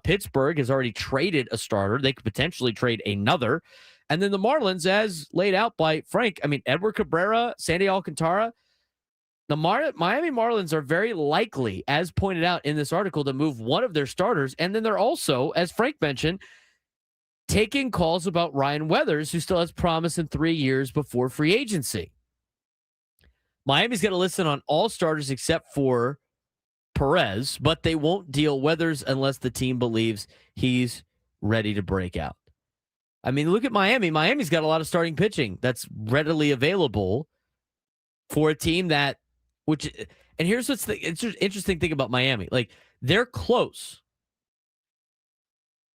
Speaker 2: Pittsburgh has already traded a starter. They could potentially trade another. And then the Marlins, as laid out by Frank, Edward Cabrera, Sandy Alcantara, the Miami Marlins are very likely, as pointed out in this article, to move one of their starters. And then they're also, as Frank mentioned, taking calls about Ryan Weathers, who still has promise in 3 years before free agency. Miami's going to listen on all starters except for Perez, but they won't deal Weathers unless the team believes he's ready to break out. Look at Miami. Miami's got a lot of starting pitching that's readily available for a team that, and here's what's the interesting thing about Miami. Like, they're close.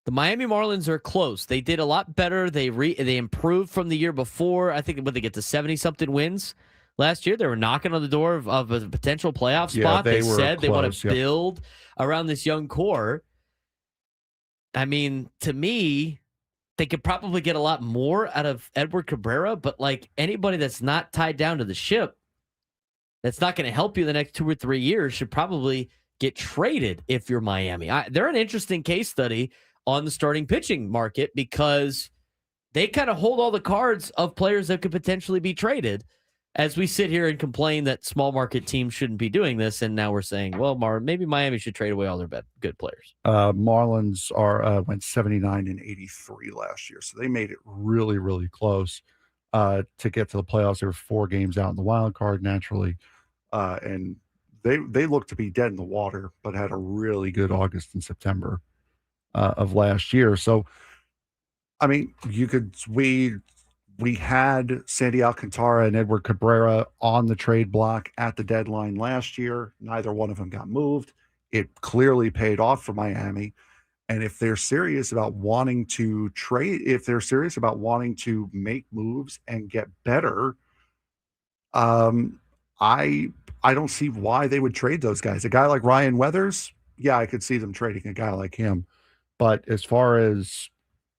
Speaker 2: The Miami Marlins are close. They did a lot better. They improved from the year before. I think when they get to 70-something wins last year, they were knocking on the door of a potential playoff spot.
Speaker 5: They
Speaker 2: said they want to
Speaker 5: yep.
Speaker 2: build around this young core. To me, they could probably get a lot more out of Edward Cabrera, but like anybody that's not tied down to the ship, that's not going to help you the next 2 or 3 years, should probably get traded if you're Miami. They're an interesting case study on the starting pitching market because they kind of hold all the cards of players that could potentially be traded. As we sit here and complain that small market teams shouldn't be doing this, and now we're saying, well, maybe Miami should trade away all their good players.
Speaker 5: Marlins went 79 and 83 last year, so they made it really, really close to get to the playoffs. They were 4 games out in the wild card naturally, and they looked to be dead in the water, but had a really good August and September of last year. So, we had Sandy Alcantara and Edward Cabrera on the trade block at the deadline last year. Neither one of them got moved. It clearly paid off for Miami. And if they're serious about wanting to trade, if they're serious about wanting to make moves and get better, I don't see why they would trade those guys. A guy like Ryan Weathers, yeah, I could see them trading a guy like him. But as far as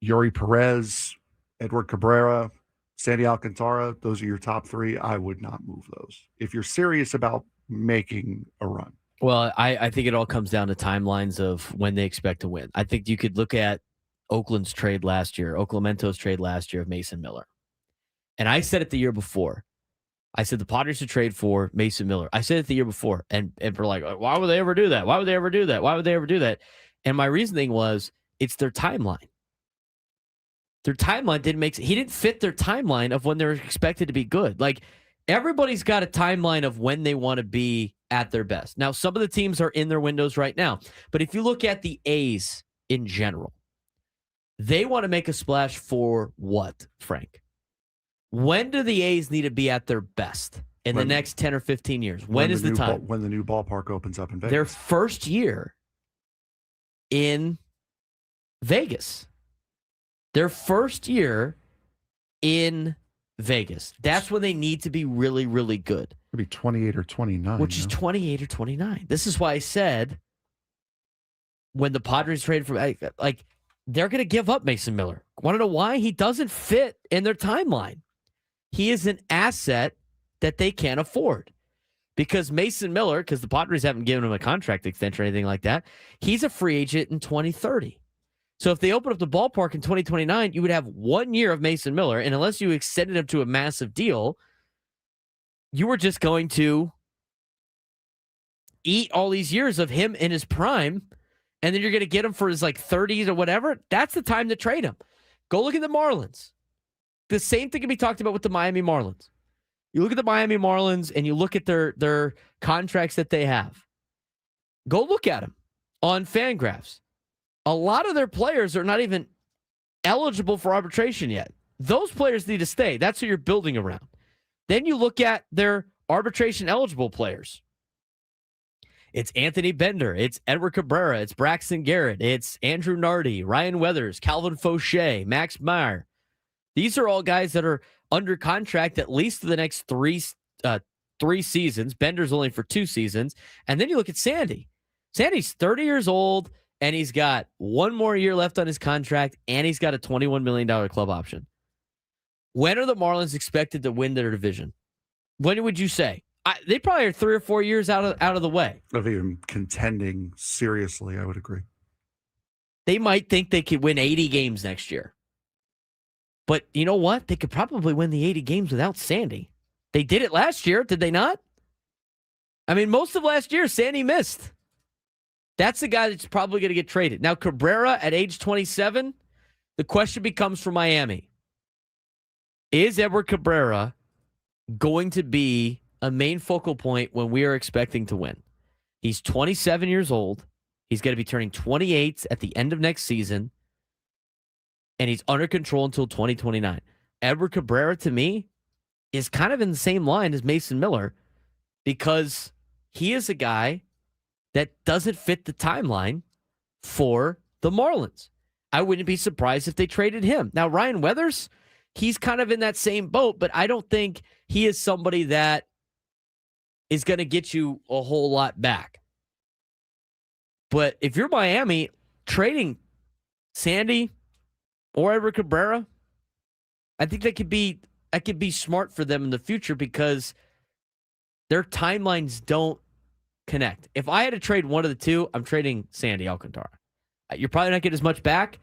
Speaker 5: Yuri Perez, Edward Cabrera, Sandy Alcantara, those are your top 3. I would not move those if you're serious about making a run.
Speaker 2: Well, I think it all comes down to timelines of when they expect to win. I think you could look at Oakland's trade last year, Oklamento's trade last year of Mason Miller. And I said it the year before. I said the Padres should trade for Mason Miller. I said it the year before. And we're like, why would they ever do that? Why would they ever do that? Why would they ever do that? And my reasoning was, it's their timeline. Their timeline didn't make sense. He didn't fit their timeline of when they're expected to be good. Like, everybody's got a timeline of when they want to be at their best. Now, some of the teams are in their windows right now. But if you look at the A's in general, they want to make a splash for what, Frank? When do the A's need to be at their best in the next 10 or 15 years? When is the time?
Speaker 5: When the new ballpark opens up in Vegas.
Speaker 2: Their first year in Vegas. Their first year in Vegas. That's when they need to be really, really good.
Speaker 5: It'll be 28 or 29.
Speaker 2: Which is 28 or 29. This is why I said when the Padres traded for, like, they're going to give up Mason Miller. Want to know why? He doesn't fit in their timeline. He is an asset that they can't afford. Because Mason Miller, because the Padres haven't given him a contract extension or anything like that, he's a free agent in 2030. So if they open up the ballpark in 2029, you would have 1 year of Mason Miller. And unless you extended him to a massive deal, you were just going to eat all these years of him in his prime. And then you're going to get him for his 30s or whatever. That's the time to trade him. Go look at the Marlins. The same thing can be talked about with the Miami Marlins. You look at the Miami Marlins and you look at their contracts that they have. Go look at them on Fangraphs. A lot of their players are not even eligible for arbitration yet. Those players need to stay. That's who you're building around. Then you look at their arbitration eligible players. It's Anthony Bender. It's Edward Cabrera. It's Braxton Garrett. It's Andrew Nardi, Ryan Weathers, Calvin Fauché, Max Meyer. These are all guys that are under contract at least for the next three seasons. Bender's only for 2 seasons. And then you look at Sandy. Sandy's 30 years old, and he's got 1 more year left on his contract, and he's got a $21 million club option. When are the Marlins expected to win their division? When would you say? They probably are 3 or 4 years out of the way.
Speaker 5: Of even contending seriously, I would agree.
Speaker 2: They might think they could win 80 games next year. But you know what? They could probably win the 80 games without Sandy. They did it last year, did they not? I mean, most of last year, Sandy missed. That's the guy that's probably going to get traded. Now, Cabrera at age 27, the question becomes for Miami. Is Edward Cabrera going to be a main focal point when we are expecting to win? He's 27 years old. He's going to be turning 28 at the end of next season. And he's under control until 2029. Edward Cabrera, to me, is kind of in the same line as Mason Miller because he is a guy that doesn't fit the timeline for the Marlins. I wouldn't be surprised if they traded him. Now, Ryan Weathers, he's kind of in that same boat, but I don't think he is somebody that is going to get you a whole lot back. But if you're Miami, trading Sandy or Edward Cabrera, I think that could be smart for them in the future because their timelines don't connect. If I had to trade one of the two, I'm trading Sandy Alcantara. You're probably not getting as much back,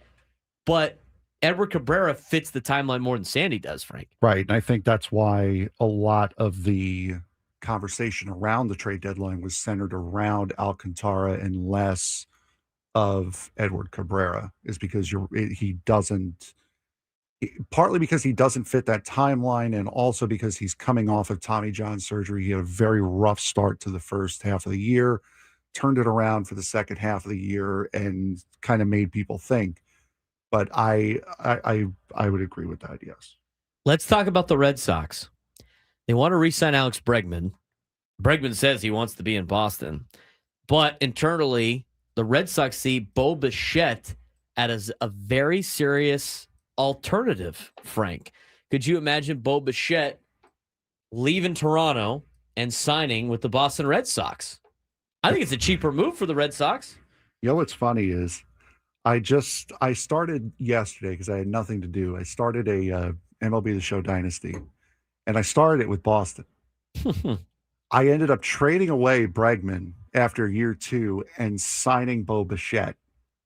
Speaker 2: but Edward Cabrera fits the timeline more than Sandy does, Frank.
Speaker 5: Right. And I think that's why a lot of the conversation around the trade deadline was centered around Alcantara and less of Edward Cabrera, is because partly because he doesn't fit that timeline, and also because he's coming off of Tommy John surgery. He had a very rough start to the first half of the year, turned it around for the second half of the year, and kind of made people think. But I would agree with that, yes.
Speaker 2: Let's talk about the Red Sox. They want to re-sign Alex Bregman. Bregman says he wants to be in Boston. But internally, the Red Sox see Bo Bichette as a very serious alternative, Frank. Could you imagine Bo Bichette leaving Toronto and signing with the Boston Red Sox? I think it's a cheaper move for the Red Sox.
Speaker 5: You know what's funny is I started yesterday because I had nothing to do. I started a MLB The Show Dynasty, and I started it with Boston. I ended up trading away Bregman after year 2 and signing Bo Bichette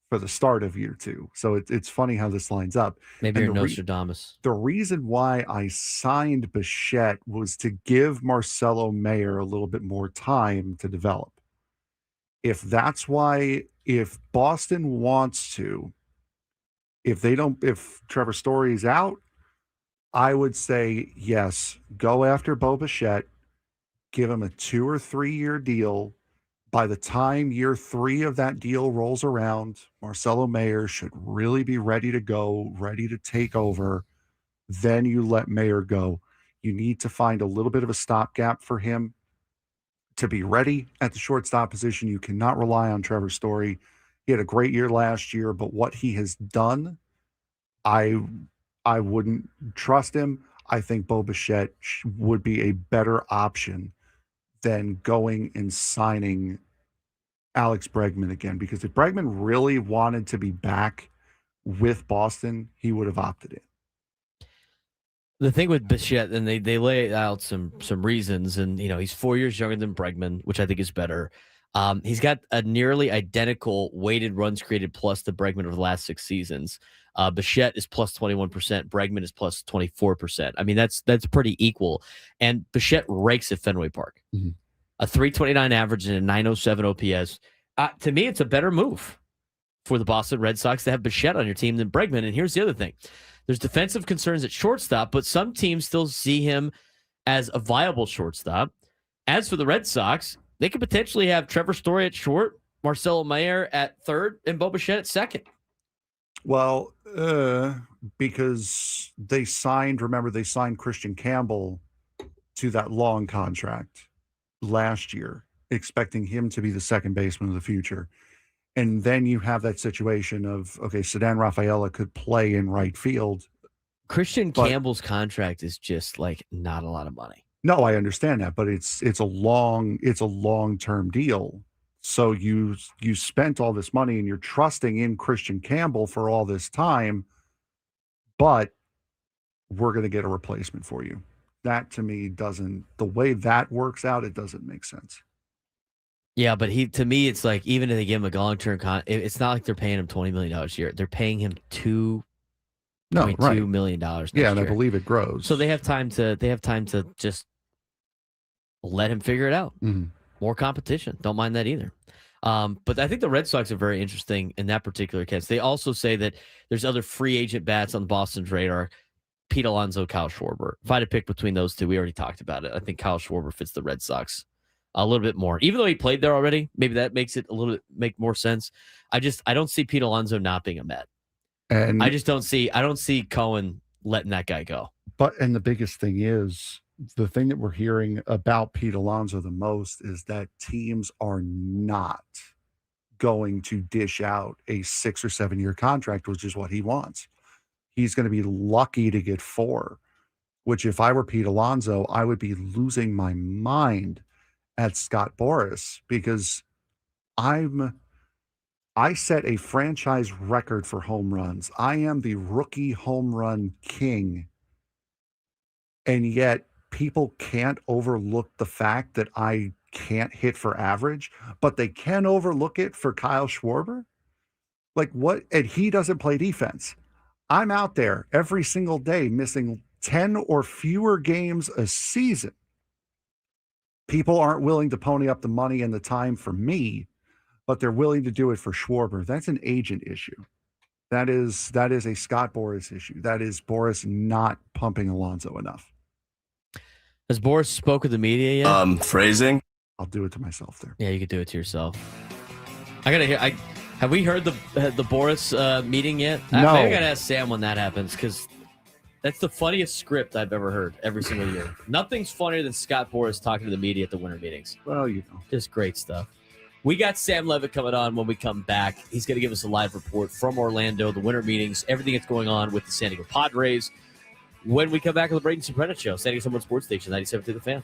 Speaker 5: for the start of year 2. So it's funny how this lines up.
Speaker 2: Maybe you're Nostradamus.
Speaker 5: The reason why I signed Bichette was to give Marcelo Mayer a little bit more time to develop. If Boston wants to, if Trevor Story is out, I would say, yes, go after Bo Bichette, give him a 2 or 3 year deal. By the time year 3 of that deal rolls around, Marcelo Mayer should really be ready to go, ready to take over. Then you let Mayer go. You need to find a little bit of a stopgap for him to be ready at the shortstop position. You cannot rely on Trevor Story. He had a great year last year, but what he has done, I wouldn't trust him. I think Bo Bichette would be a better option than going and signing Alex Bregman again, because if Bregman really wanted to be back with Boston, he would have opted in.
Speaker 2: The thing with Bichette, and they lay out some reasons, and he's 4 years younger than Bregman, which I think is better. He's got a nearly identical weighted runs created plus the Bregman over the last 6 seasons. Bichette is plus 21%. Bregman is plus 24%. I mean, that's pretty equal. And Bichette rakes at Fenway Park.
Speaker 5: Mhm.
Speaker 2: A 329 average and a 907 OPS. To me, it's a better move for the Boston Red Sox to have Bichette on your team than Bregman. And here's the other thing. There's defensive concerns at shortstop, but some teams still see him as a viable shortstop. As for the Red Sox, they could potentially have Trevor Story at short, Marcelo Mayer at third, and Bo Bichette at second.
Speaker 5: Well, because they signed Christian Campbell to that long contract last year, expecting him to be the second baseman of the future. And then you have that situation of, okay, Ceddanne Rafaela could play in right field.
Speaker 2: Christian Campbell's contract is just like not a lot of money.
Speaker 5: No, I understand that, but it's a long-term deal. So you spent all this money and you're trusting in Christian Campbell for all this time, but we're going to get a replacement for you. That to me the way that works out, it doesn't make sense.
Speaker 2: Yeah, but to me, it's like even if they give him a long-term it's not like they're paying him $20 million a year. They're paying him $2 million next
Speaker 5: year. And I
Speaker 2: year.
Speaker 5: believe it grows.
Speaker 2: So they have time to just let him figure it out.
Speaker 5: Mm-hmm.
Speaker 2: More competition. Don't mind that either. But I think the Red Sox are very interesting in that particular case. They also say that there's other free agent bats on Boston's radar. Pete Alonso, Kyle Schwarber. If I had to pick between those two, we already talked about it. I think Kyle Schwarber fits the Red Sox a little bit more. Even though he played there already, maybe that makes it make more sense. I don't see Pete Alonso not being a Met. And I don't see Cohen letting that guy go.
Speaker 5: And the biggest thing is, the thing that we're hearing about Pete Alonso the most is that teams are not going to dish out a 6 or 7 year contract, which is what he wants. He's going to be lucky to get 4, which if I were Pete Alonso, I would be losing my mind at Scott Boras, because I set a franchise record for home runs. I am the rookie home run king. And yet people can't overlook the fact that I can't hit for average, but they can overlook it for Kyle Schwarber. Like what? And he doesn't play defense. I'm out there every single day missing 10 or fewer games a season. People aren't willing to pony up the money and the time for me, but they're willing to do it for Schwarber. That's an agent issue. That is a Scott Boras issue. That is Boras not pumping Alonso enough.
Speaker 2: Has Boras spoke with the media yet?
Speaker 6: Phrasing.
Speaker 5: I'll do it to myself there.
Speaker 2: Yeah, you could do it to yourself. I gotta hear. Have we heard the Boras meeting yet?
Speaker 5: No.
Speaker 2: Maybe I gotta ask Sam when that happens, because that's the funniest script I've ever heard every single year. Nothing's funnier than Scott Boras talking to the media at the winter meetings.
Speaker 5: Well,
Speaker 2: just great stuff. We got Sam Levitt coming on when we come back. He's going to give us a live report from Orlando, the winter meetings, everything that's going on with the San Diego Padres. When we come back on the Braden Surprenant Show, San Diego Someone Sports Station, 97 to the Fan.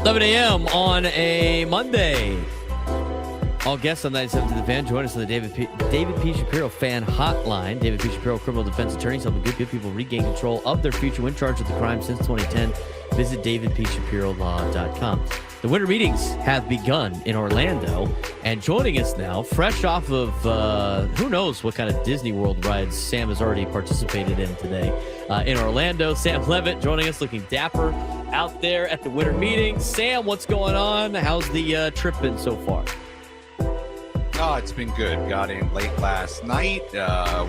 Speaker 2: 11 a.m. on a Monday. All guests on 97 to the Fan. Join us on the David P. Shapiro Fan Hotline. David P. Shapiro, criminal defense attorneys, helping good people regain control of their future when charged with the crime since 2010. Visit davidpshapirolaw.com. The winter meetings have begun in Orlando, and joining us now, fresh off of who knows what kind of Disney World rides Sam has already participated in today in Orlando. Sam Levitt joining us, looking dapper out there at the winter meetings. Sam, what's going on? How's the trip been so far?
Speaker 6: Oh, it's been good. Got in late last night.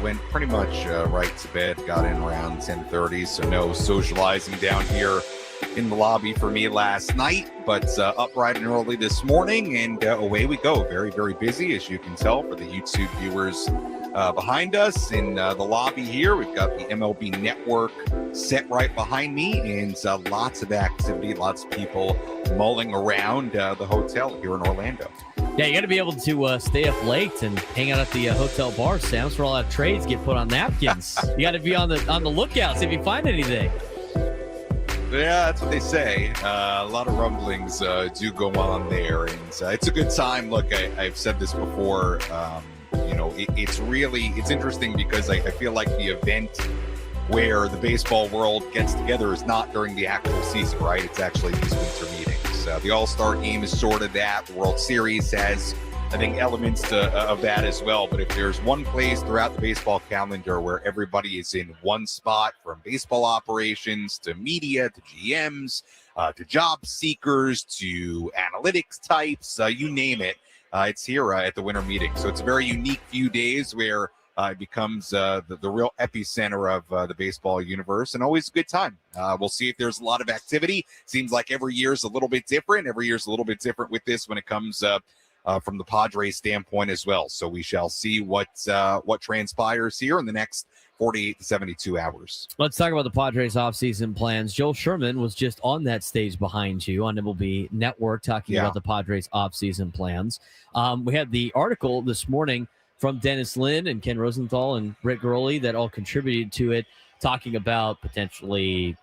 Speaker 6: Went pretty much right to bed. Got in around 10:30, so no socializing down here in the lobby for me last night, but up bright and early this morning, and away we go. Very, very busy, as you can tell, for the YouTube viewers behind us. In the lobby here, we've got the MLB Network set right behind me, and lots of activity, lots of people mulling around the hotel here in Orlando.
Speaker 2: Yeah, you got to be able to stay up late and hang out at the hotel bar, Sam, so all that trades get put on napkins. You got to be on the lookout, see if you find anything.
Speaker 6: Yeah, that's what they say. A lot of rumblings do go on there, and it's a good time. Look, I've said this before. It's interesting because I feel like the event where the baseball world gets together is not during the actual season, right? It's actually these winter meetings. The All-Star game is sort of that. The World Series has, I think, elements of that as well. But if there's one place throughout the baseball calendar where everybody is in one spot, from baseball operations to media to GMs to job seekers to analytics types, you name it, it's here at the winter meeting. So it's a very unique few days where it becomes the real epicenter of the baseball universe, and always a good time. We'll see if there's a lot of activity. Seems like every year is a little bit different. Every year is a little bit different with this when it comes from the Padres standpoint as well. So we shall see what transpires here in the next 48 to 72 hours. Let's
Speaker 2: talk about the Padres offseason plans. Joel Sherman was just on that stage behind you on MLB Network talking about the Padres offseason plans. We had the article this morning from Dennis Lin and Ken Rosenthal and Rick Garoli that all contributed to it, talking about potentially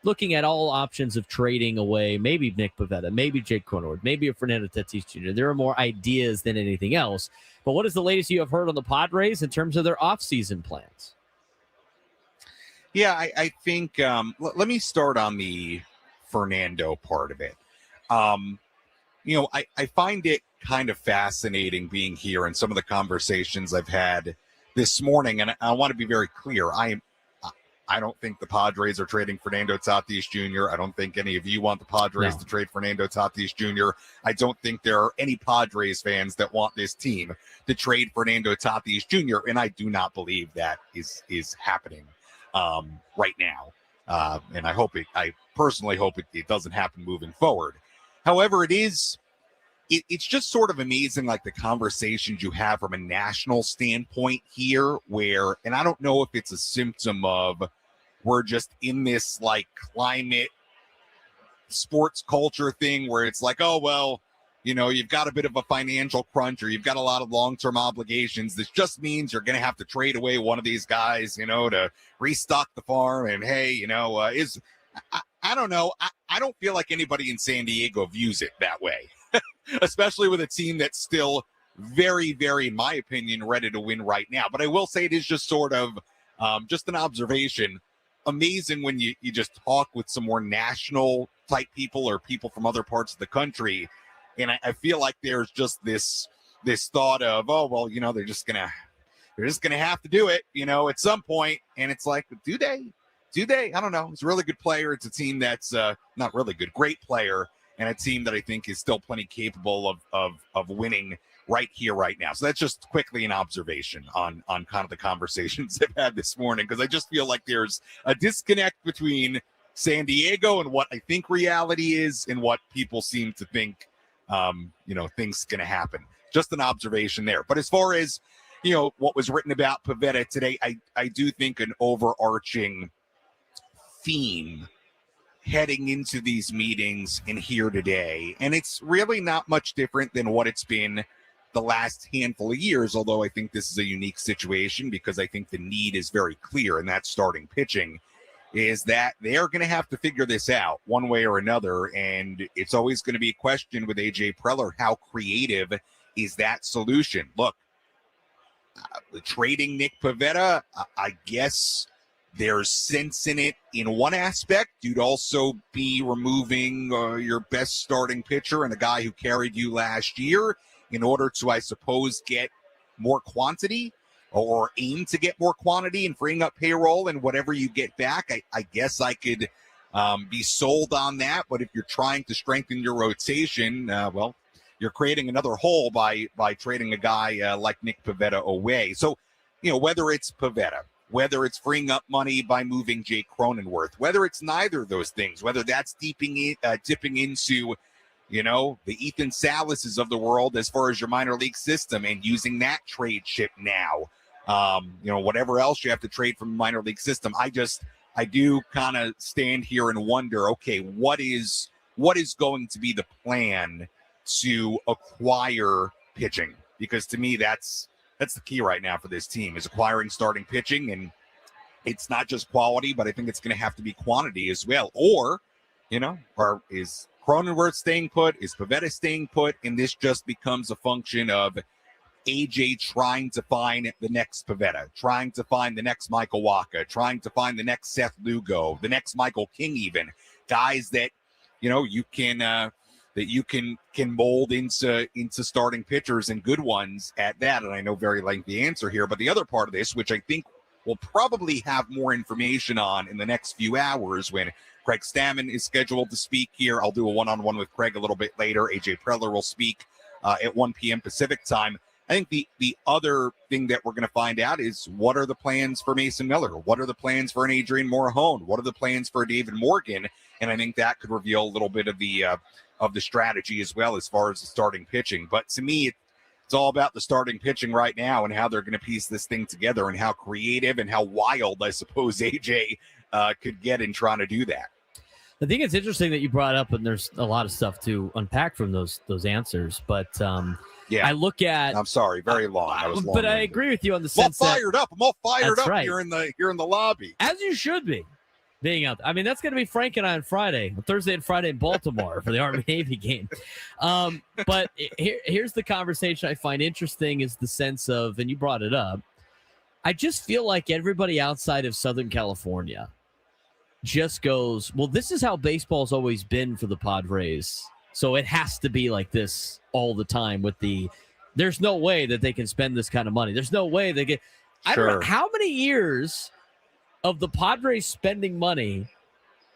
Speaker 2: looking at all options of trading away maybe Nick Pivetta, maybe Jake Cronenworth, maybe a Fernando Tatis Jr. There are more ideas than anything else. But what is the latest you have heard on the Padres in terms of their offseason plans?
Speaker 6: Yeah, I think let me start on the Fernando part of it. I find it kind of fascinating being here and some of the conversations I've had this morning. And I want to be very clear. I don't think the Padres are trading Fernando Tatis Jr. I don't think any of you want the Padres to trade Fernando Tatis Jr. I don't think there are any Padres fans that want this team to trade Fernando Tatis Jr. And I do not believe that is happening right now. And I personally hope it doesn't happen moving forward. However, it's just sort of amazing, like the conversations you have from a national standpoint here where, and I don't know if it's a symptom of we're just in this like climate sports culture thing where it's like, oh, well, you've got a bit of a financial crunch or you've got a lot of long-term obligations. This just means you're going to have to trade away one of these guys, to restock the farm. And hey, I don't know. I don't feel like anybody in San Diego views it that way, especially with a team that's still very, very, in my opinion, ready to win right now. But I will say it is just sort of just an observation. Amazing when you just talk with some more national type people or people from other parts of the country. And I feel like there's just this thought of, oh, well, they're just going to have to do it, at some point. And it's like, do they? I don't know. It's a really good player. It's a team that's not really good, great player, and a team that I think is still plenty capable of winning right here, right now. So that's just quickly an observation on kind of the conversations I've had this morning, because I just feel like there's a disconnect between San Diego and what I think reality is and what people seem to think, things going to happen. Just an observation there. But as far as, what was written about Pivetta today, I do think an overarching theme heading into these meetings and here today, and it's really not much different than what it's been the last handful of years, although I think this is a unique situation because I think the need is very clear, and that's starting pitching, is that they're going to have to figure this out one way or another. And it's always going to be a question with AJ Preller, how creative is that solution? Look, trading Nick Pivetta, I guess there's sense in it in one aspect. You'd also be removing your best starting pitcher and the guy who carried you last year in order to, I suppose, get more quantity or aim to get more quantity and freeing up payroll and whatever you get back. I guess I could be sold on that. But if you're trying to strengthen your rotation, well, you're creating another hole by trading a guy like Nick Pivetta away. So, whether it's Pivetta, whether it's freeing up money by moving Jake Cronenworth, whether it's neither of those things, whether that's dipping into, the Ethan Salases of the world as far as your minor league system and using that trade chip now, whatever else you have to trade from the minor league system. I do kind of stand here and wonder, okay, what is going to be the plan to acquire pitching? Because to me, that's the key right now for this team, is acquiring starting pitching. And it's not just quality, but I think it's going to have to be quantity as well. Or is Cronenworth staying put? Is Pivetta staying put? And this just becomes a function of AJ trying to find the next Pivetta, trying to find the next Michael Wacha, trying to find the next Seth Lugo, the next Michael King, even guys that you can mold into starting pitchers, and good ones at that. And I know very lengthy answer here, but the other part of this, which I think we'll probably have more information on in the next few hours when Craig Stammen is scheduled to speak here. I'll do a one-on-one with Craig a little bit later. AJ Preller will speak at 1 p.m. Pacific time. I think the other thing that we're going to find out is, what are the plans for Mason Miller? What are the plans for an Adrian Morejon? What are the plans for David Morgan? And I think that could reveal a little bit of the strategy as well as far as the starting pitching. But to me, it's all about the starting pitching right now and how they're going to piece this thing together and how creative and how wild, I suppose, AJ could get in trying to do that.
Speaker 2: I think it's interesting that you brought up, and there's a lot of stuff to unpack from those answers. But
Speaker 6: yeah,
Speaker 2: I look at.
Speaker 6: I'm sorry, very long.
Speaker 2: But I agree with you on the sense
Speaker 6: I'm all fired up
Speaker 2: right.
Speaker 6: here in the lobby,
Speaker 2: as you should be. Being out there. I mean, that's going to be Frank and I on Friday, Thursday and Friday in Baltimore for the Army-Navy game. But here's the conversation I find interesting, is the sense of, and you brought it up, I just feel like everybody outside of Southern California just goes, well, this is how baseball's always been for the Padres, so it has to be like this all the time there's no way that they can spend this kind of money. There's no way they get. I don't know how many years of the Padres spending money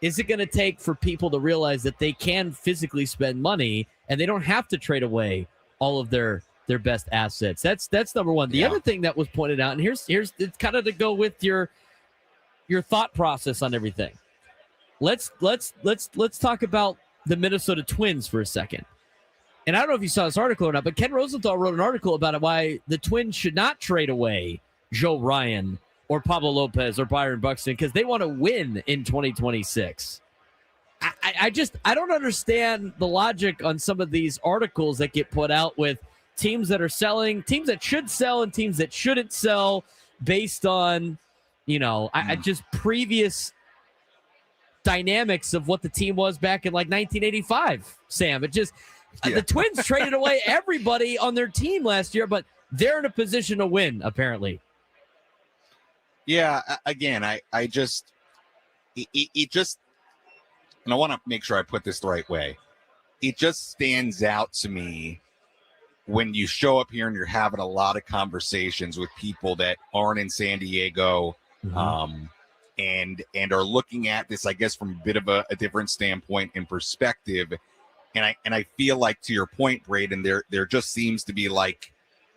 Speaker 2: is it going to take for people to realize that they can physically spend money and they don't have to trade away all of their best assets? That's number one. The other thing that was pointed out, and here's it's kind of to go with your thought process on everything. Let's talk about the Minnesota Twins for a second. And I don't know if you saw this article or not, but Ken Rosenthal wrote an article about why the Twins should not trade away Joe Ryan or Pablo Lopez or Byron Buxton, because they want to win in 2026. I don't understand the logic on some of these articles that get put out with teams that are selling, teams that should sell, and teams that shouldn't sell based on, I just previous dynamics of what the team was back in like 1985, Sam. It just, the Twins traded away everybody on their team last year, but they're in a position to win, apparently.
Speaker 6: Yeah, again, it just, and I want to make sure I put this the right way. It just stands out to me when you show up here and you're having a lot of conversations with people that aren't in San Diego, and are looking at this, I guess, from a bit of a different standpoint and perspective. And I feel like, to your point, Braden, there just seems to be like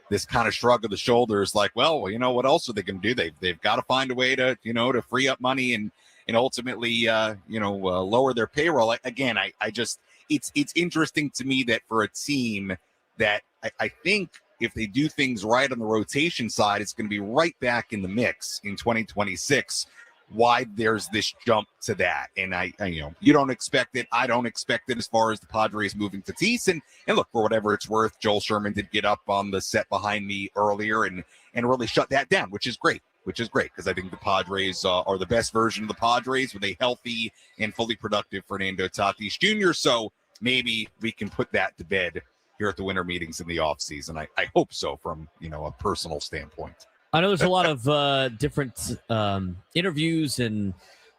Speaker 6: this kind of shrug of the shoulders, like, well, what else are they going to do? They've got to find a way to, to free up money and ultimately, lower their payroll. Again, I just, it's interesting to me that for a team that I think if they do things right on the rotation side, it's going to be right back in the mix in 2026. Why there's this jump to that. And I you don't expect it. I don't expect it as far as the Padres moving Tatis. And look, for whatever it's worth, Joel Sherman did get up on the set behind me earlier and really shut that down, which is great. which is great because I think the Padres are the best version of the Padres with a healthy and fully productive Fernando Tatis Jr. So maybe we can put that to bed here at the winter meetings in the offseason. I hope so from, a personal standpoint.
Speaker 2: I know there's a lot of different interviews and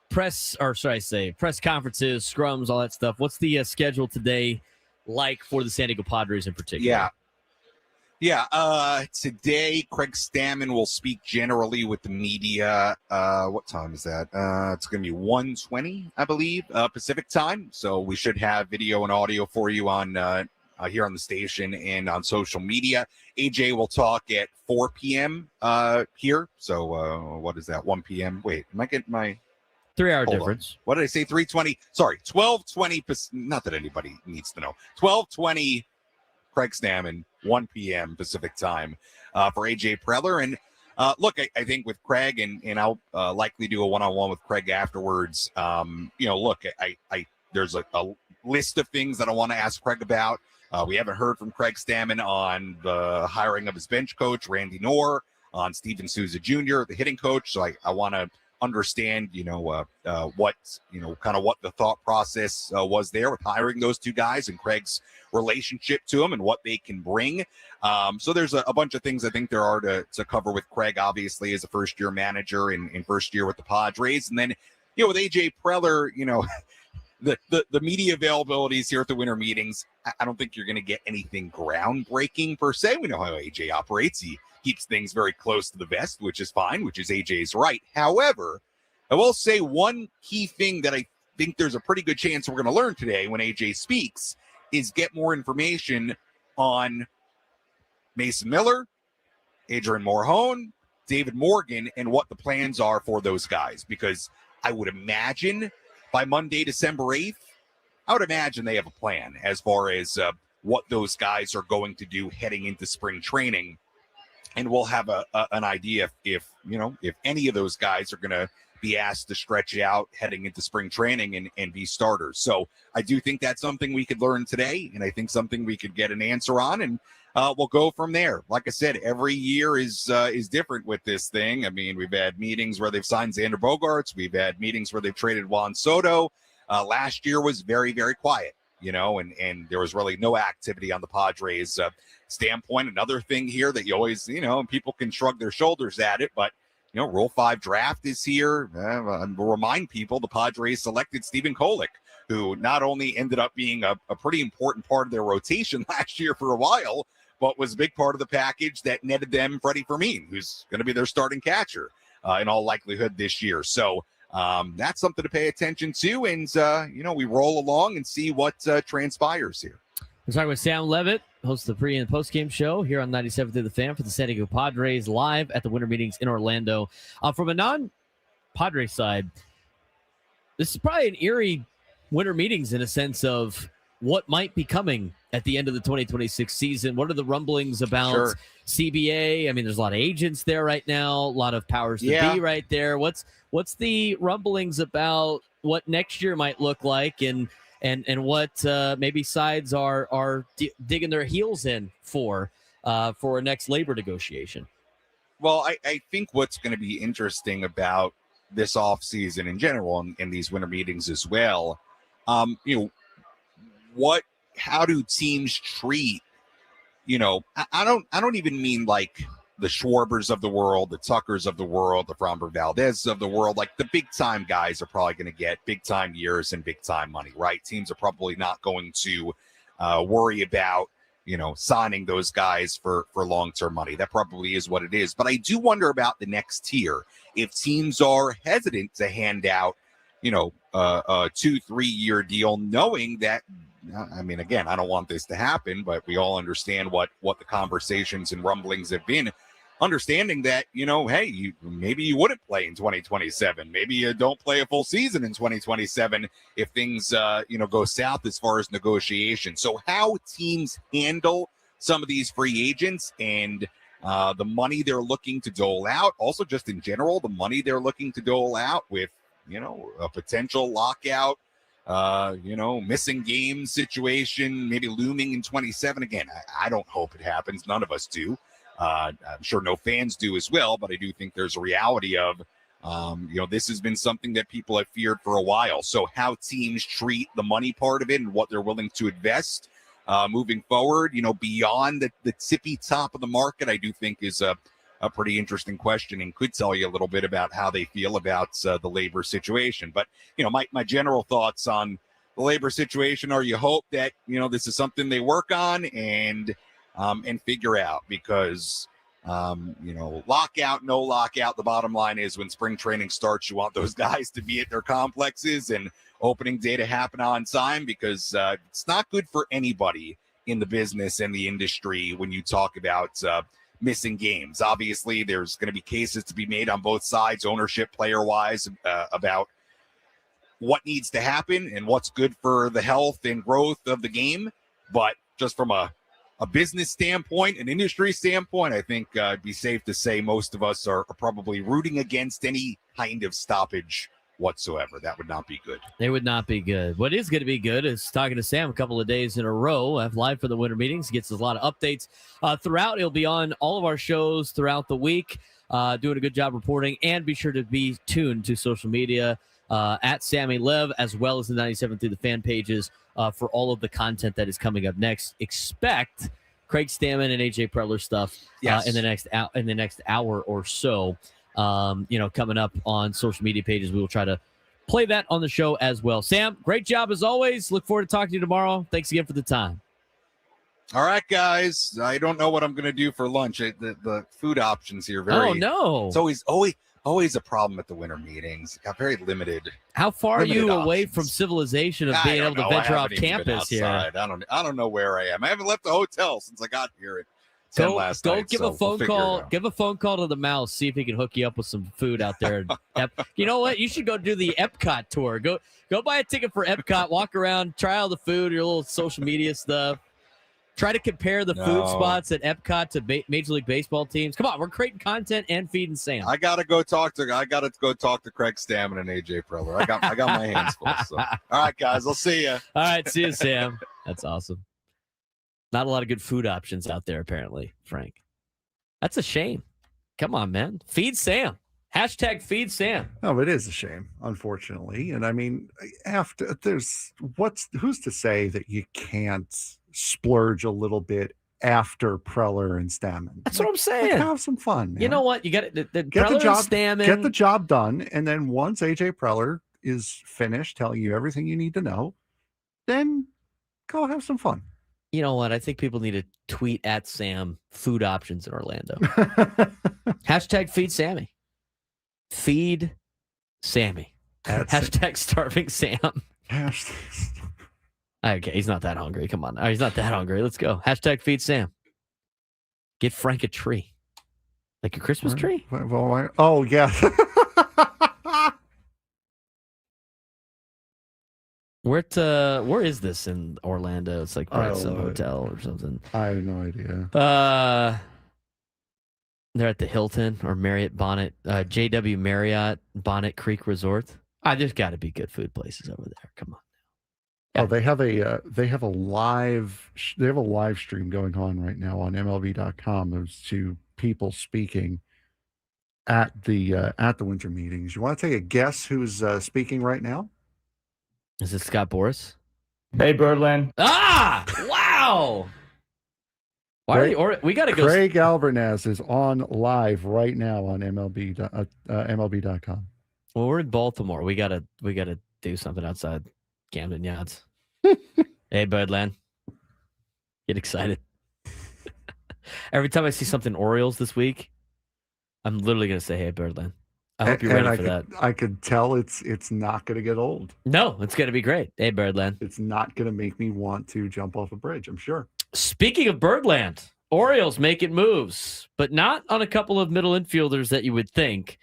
Speaker 2: press conferences, scrums, all that stuff. What's the schedule today like for the San Diego Padres in particular?
Speaker 6: Yeah. Today, Craig Stammen will speak generally with the media. What time is that? It's going to be 1:20, I believe, Pacific time. So we should have video and audio for you on here on the station and on social media. AJ will talk at 4 p.m. Here. So what is that? 1 p.m. Wait, am I getting my
Speaker 2: 3-hour difference?
Speaker 6: What did I say? 3:20. Sorry, 12:20. Not that anybody needs to know. 12:20. Craig Stammen, 1 p.m. Pacific time for AJ Preller. And look, I think with Craig, and I'll likely do a one-on-one with Craig afterwards. Look, I there's a list of things that I want to ask Craig about. We haven't heard from Craig Stammen on the hiring of his bench coach, Randy Knorr, on Steven Souza Jr., the hitting coach. So I want to understand, what the thought process was there with hiring those two guys and Craig's relationship to them and what they can bring. So there's a bunch of things I think there are to cover with Craig, obviously, as a first-year manager and first year with the Padres. And then, with AJ Preller, the media availabilities here at the winter meetings, I don't think you're going to get anything groundbreaking per se. We know how AJ operates. He keeps things very close to the vest, which is fine, which is AJ's right. However, I will say one key thing that I think there's a pretty good chance we're going to learn today when AJ speaks is get more information on Mason Miller, Adrian Morhone, David Morgan, and what the plans are for those guys. Because I would imagine by Monday, December 8th, I would imagine they have a plan as far as what those guys are going to do heading into spring training. And we'll have an idea if any of those guys are going to be asked to stretch out heading into spring training and be starters. So I do think that's something we could learn today, and I think something we could get an answer on, and we'll go from there. Like I said, every year is different with this thing. I mean, we've had meetings where they've signed Xander Bogaerts. We've had meetings where they've traded Juan Soto. Last year was very, very quiet, and there was really no activity on the Padres standpoint. Another thing here that you always, and people can shrug their shoulders at it, but Rule 5 draft is here. Remind people the Padres selected Stephen Kolek, who not only ended up being a pretty important part of their rotation last year for a while, but was a big part of the package that netted them Freddie Fermin, who's going to be their starting catcher in all likelihood this year. So that's something to pay attention to. And, we roll along and see what transpires here.
Speaker 2: We're talking with Sam Levitt, host of the pre- and post-game show here on 97 through the Fan for the San Diego Padres, live at the winter meetings in Orlando. From a non-Padres side, this is probably an eerie winter meetings in a sense of what might be coming at the end of the 2026 season. What are the rumblings about CBA? I mean, there's a lot of agents there right now, a lot of powers to be right there. What's the rumblings about what next year might look like and what maybe sides are digging their heels in for a next labor negotiation?
Speaker 6: Well, I think what's going to be interesting about this offseason in general and these winter meetings as well, how do teams treat, I don't even mean like the Schwarbers of the world, the Tuckers of the world, the Framber Valdez of the world. Like the big time guys are probably going to get big time years and big time money, right? Teams are probably not going to worry about, signing those guys for long-term money. That probably is what it is. But I do wonder about the next tier. If teams are hesitant to hand out, a 2-3 year deal, knowing that, I mean, again, I don't want this to happen, but we all understand what the conversations and rumblings have been. Understanding that, hey, maybe you wouldn't play in 2027. Maybe you don't play a full season in 2027 if things, go south as far as negotiations. So how teams handle some of these free agents and the money they're looking to dole out, also just in general, the money they're looking to dole out with, a potential lockout, missing games situation, maybe looming in 27. Again, I don't hope it happens. None of us do. I'm sure no fans do as well, but I do think there's a reality of, this has been something that people have feared for a while. So how teams treat the money part of it and what they're willing to invest moving forward, beyond the tippy top of the market, I do think is a pretty interesting question and could tell you a little bit about how they feel about the labor situation. But, my general thoughts on the labor situation are you hope that, this is something they work on and figure out because, lockout, no lockout. The bottom line is when spring training starts, you want those guys to be at their complexes and opening day to happen on time because it's not good for anybody in the business and the industry when you talk about missing games. Obviously, there's going to be cases to be made on both sides, ownership, player-wise, about what needs to happen and what's good for the health and growth of the game. But just from a business standpoint, an industry standpoint, I think it'd be safe to say most of us are probably rooting against any kind of stoppage whatsoever. That would not be good.
Speaker 2: It would not be good. What is going to be good is talking to Sam a couple of days in a row. I've live for the winter meetings. He gets us a lot of updates throughout. He'll be on all of our shows throughout the week, doing a good job reporting. And be sure to be tuned to social media at Sammy Lev, as well as the 97 through the fan pages for all of the content that is coming up next. Expect Craig Stammen and AJ Preller stuff in the next hour or so. Coming up on social media pages. We will try to play that on the show as well. Sam, great job as always. Look forward to talking to you tomorrow. Thanks again for the time.
Speaker 6: All right, guys. I don't know what I'm going to do for lunch. The food options here
Speaker 2: Oh no,
Speaker 6: it's always a problem at the winter meetings. It got very limited.
Speaker 2: How far are you away
Speaker 6: options.
Speaker 2: from civilization of being able to venture off campus here?
Speaker 6: I don't know where I am. I haven't left the hotel since I got here.
Speaker 2: Go give a phone call. Give a phone call to the mouse. See if he can hook you up with some food out there. You know what? You should go do the Epcot tour. Go buy a ticket for Epcot. Walk around, try all the food, your little social media stuff. Try to compare the food spots at Epcot to Major League Baseball teams. Come on, we're creating content and feeding Sam.
Speaker 6: I gotta go talk to Craig Stammen and AJ Preller. I got my hands full. So. All right, guys, I'll see you.
Speaker 2: All right, see you, Sam. That's awesome. Not a lot of good food options out there, apparently, Frank. That's a shame. Come on, man. Feed Sam. Hashtag feed Sam.
Speaker 5: No, it is a shame, unfortunately. And I mean, who's to say that you can't splurge a little bit after Preller and Stammen?
Speaker 2: That's what I'm saying.
Speaker 5: Have some fun, man.
Speaker 2: You know what? You got
Speaker 5: get the job done, and then once AJ Preller is finished telling you everything you need to know, then go have some fun.
Speaker 2: You know what? I think people need to tweet at Sam food options in Orlando. Hashtag feed Sammy. Feed Sammy. Hashtag starving Sam. Okay, he's not that hungry. Come on. He's not that hungry. Let's go. Hashtag feed Sam. Get Frank a tree. Like a Christmas tree?
Speaker 5: Oh, yeah.
Speaker 2: Where is this in Orlando? It's like Brightside Hotel or something.
Speaker 5: I have no idea.
Speaker 2: They're at the Hilton or Marriott Bonnet, JW Marriott Bonnet Creek Resort. There's got to be good food places over there. Come on.
Speaker 5: Oh, they have a live stream going on right now on MLB.com. There's two people speaking at the winter meetings. You want to take a guess who's speaking right now?
Speaker 2: Is it Scott Boras?
Speaker 7: Hey, Birdland.
Speaker 2: Wow. We got to go.
Speaker 5: Craig Alvarez is on live right now on MLB.com.
Speaker 2: Well, we're in Baltimore. We gotta do something outside Camden Yards. Hey, Birdland. Get excited. Every time I see something Orioles this week, I'm literally gonna say, "Hey, Birdland." I hope you're ready for that.
Speaker 5: I could tell it's not going to get old.
Speaker 2: No, it's going to be great. Hey, Birdland.
Speaker 5: It's not going to make me want to jump off a bridge, I'm sure.
Speaker 2: Speaking of Birdland, Orioles making moves, but not on a couple of middle infielders that you would think.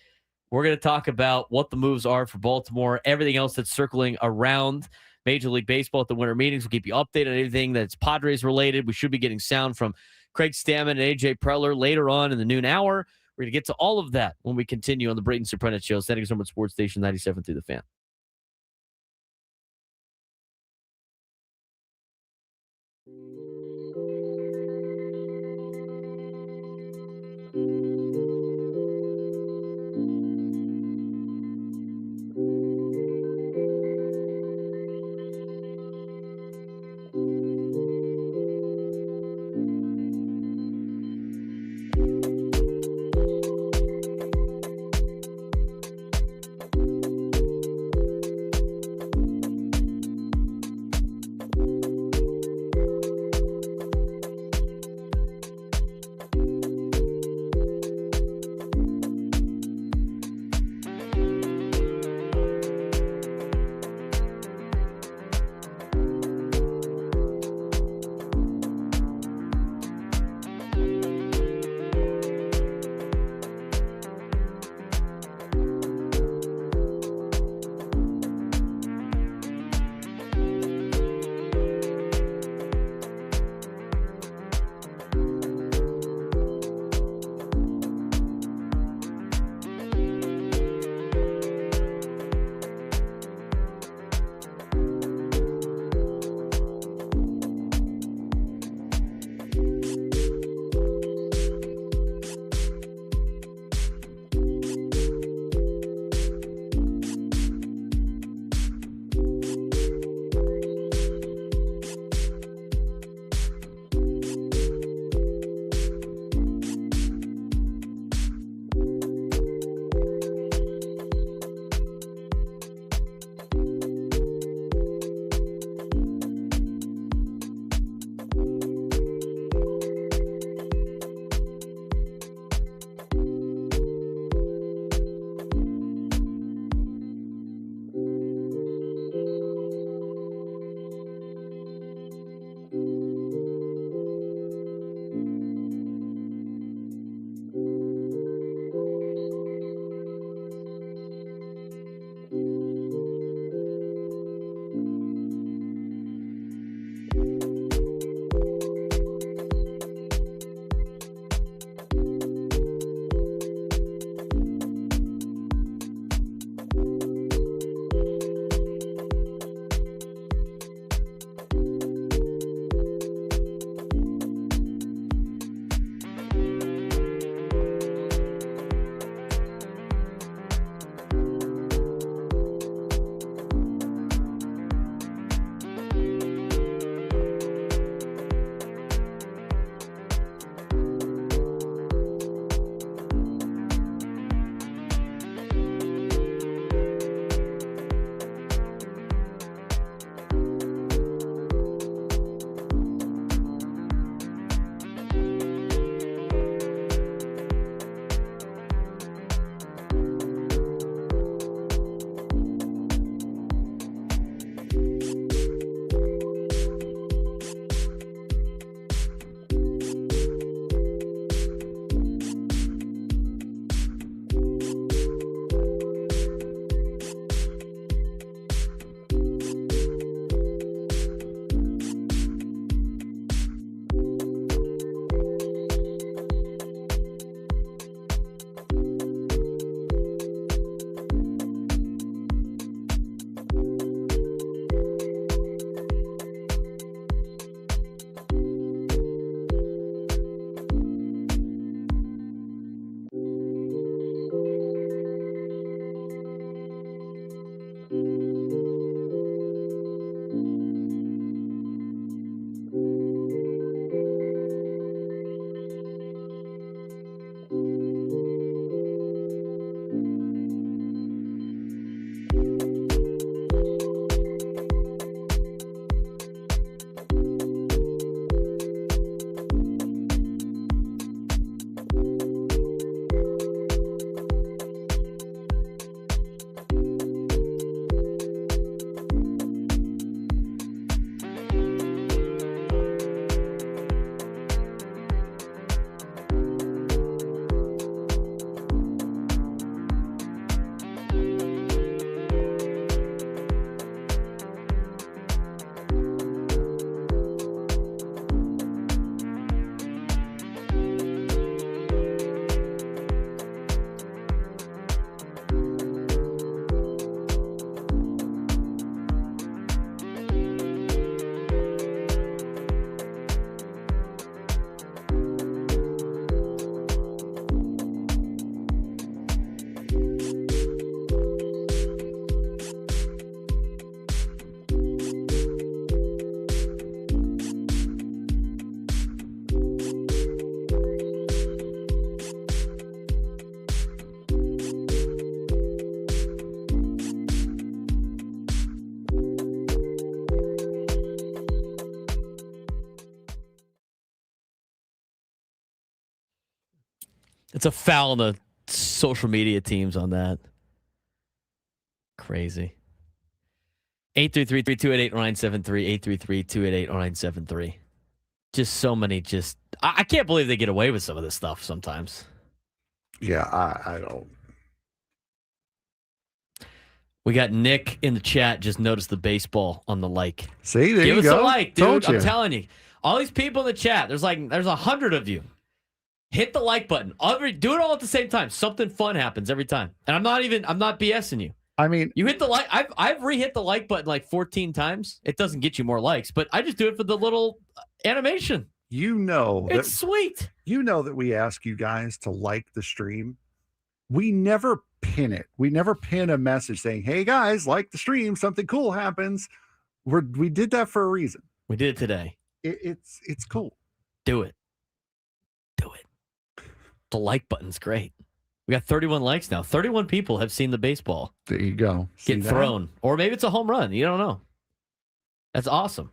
Speaker 2: We're going to talk about what the moves are for Baltimore, everything else that's circling around Major League Baseball at the winter meetings. We'll keep you updated on anything that's Padres related. We should be getting sound from Craig Stammen and AJ Preller later on in the noon hour. We're going to get to all of that when we continue on the Braden Surprenant Show, San Diego Sports Station 97 through the Fan. It's a foul on the social media teams on that. Crazy. 833-288-0973, 833-288-0973. Just so many I can't believe they get away with some of this stuff sometimes.
Speaker 5: Yeah, I don't.
Speaker 2: We got Nick in the chat. Just noticed the baseball on the like.
Speaker 5: See, there
Speaker 2: Give
Speaker 5: you
Speaker 2: us
Speaker 5: go.
Speaker 2: a like,
Speaker 5: Told
Speaker 2: dude. I'm
Speaker 5: you.
Speaker 2: telling you. All these people in the chat, there's 100 of you. Hit the like button. Do it all at the same time. Something fun happens every time. And I'm not BSing you.
Speaker 5: I mean,
Speaker 2: You hit the like. I've re-hit the like button like 14 times. It doesn't get you more likes, but I just do it for the little animation.
Speaker 5: it's
Speaker 2: Sweet.
Speaker 5: You know that we ask you guys to like the stream. We never pin it. We never pin a message saying, "Hey guys, like the stream. Something cool happens." We did that for a reason.
Speaker 2: We did it today.
Speaker 5: It's cool.
Speaker 2: Do it. The like button's great. We got 31 likes now. 31 people have seen the baseball
Speaker 5: There you go. See
Speaker 2: get
Speaker 5: that?
Speaker 2: thrown. Or maybe it's a home run. You don't know. That's awesome.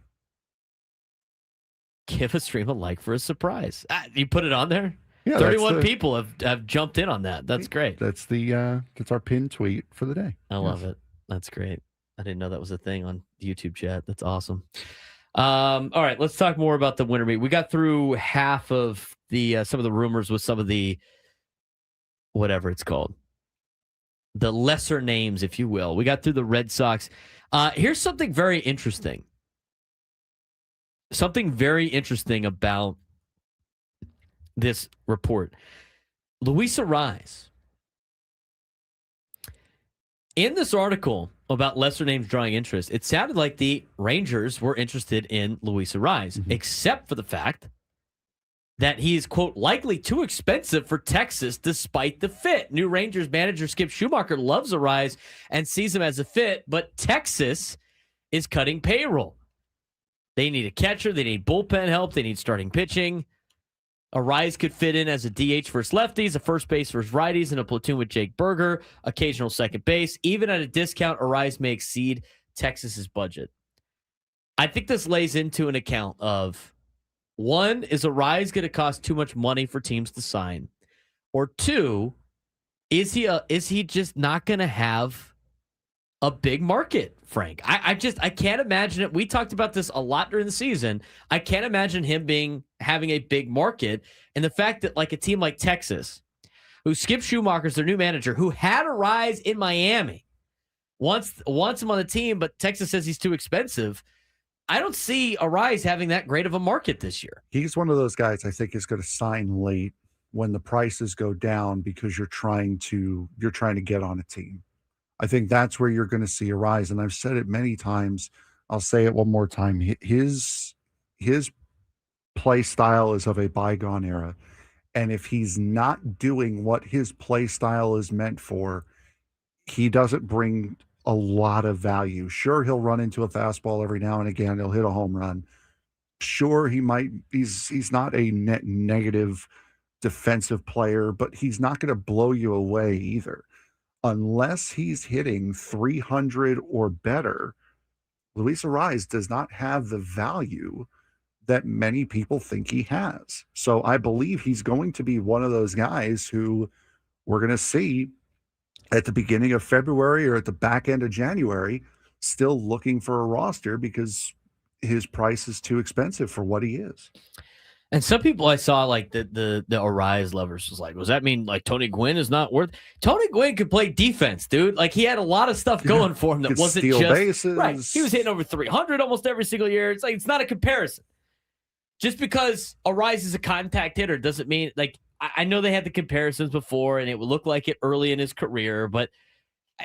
Speaker 2: Give a stream a like for a surprise. You put it on there?
Speaker 5: Yeah,
Speaker 2: 31 people have jumped in on that. That's great.
Speaker 5: That's our pin tweet for the day.
Speaker 2: I love it. That's great. I didn't know that was a thing on YouTube chat. That's awesome. All right, let's talk more about the winter meet. We got through half of the some of the rumors with some of the whatever it's called, the lesser names, if you will. We got through the Red Sox. Here's something very interesting. Something very interesting about this report. Luis Arraez. In this article about lesser names drawing interest, it sounded like the Rangers were interested in Luis Arraez, except for the fact that he is, quote, likely too expensive for Texas despite the fit. New Rangers manager Skip Schumacher loves Arraez and sees him as a fit, but Texas is cutting payroll. They need a catcher. They need bullpen help. They need starting pitching. Arraez could fit in as a DH versus lefties, a first base versus righties, and a platoon with Jake Berger, occasional second base. Even at a discount, Arraez may exceed Texas's budget. I think this lays into an account of, one, is Arraez going to cost too much money for teams to sign? Or two, is he just not going to have a big market, Frank? I can't imagine it. We talked about this a lot during the season. I can't imagine him having a big market. And the fact that like a team like Texas, who Skip Schumacher's their new manager, who had Arraez in Miami, wants him on the team, but Texas says he's too expensive. I don't see Arraez having that great of a market this year.
Speaker 5: He's one of those guys I think is going to sign late when the prices go down because you're trying to get on a team. I think that's where you're going to see Arraez. And I've said it many times. I'll say it one more time. His play style is of a bygone era. And if he's not doing what his play style is meant for, he doesn't bring a lot of value. Sure, he'll run into a fastball every now and again. He'll hit a home run. Sure, he's not a net negative defensive player, but he's not going to blow you away either. Unless he's hitting 300 or better, Luis Arraez does not have the value that many people think he has. So I believe he's going to be one of those guys who we're going to see at the beginning of February or at the back end of January, still looking for a roster because his price is too expensive for what he is.
Speaker 2: And some people I saw like the Arraez lovers was like, does that mean like Tony Gwynn is not worth? Tony Gwynn could play defense, dude. Like he had a lot of stuff going for him that wasn't
Speaker 5: steal
Speaker 2: just
Speaker 5: bases.
Speaker 2: Right. He was hitting over 300 almost every single year. It's like it's not a comparison. Just because Arraez is a contact hitter doesn't mean like I know they had the comparisons before and it would look like it early in his career, but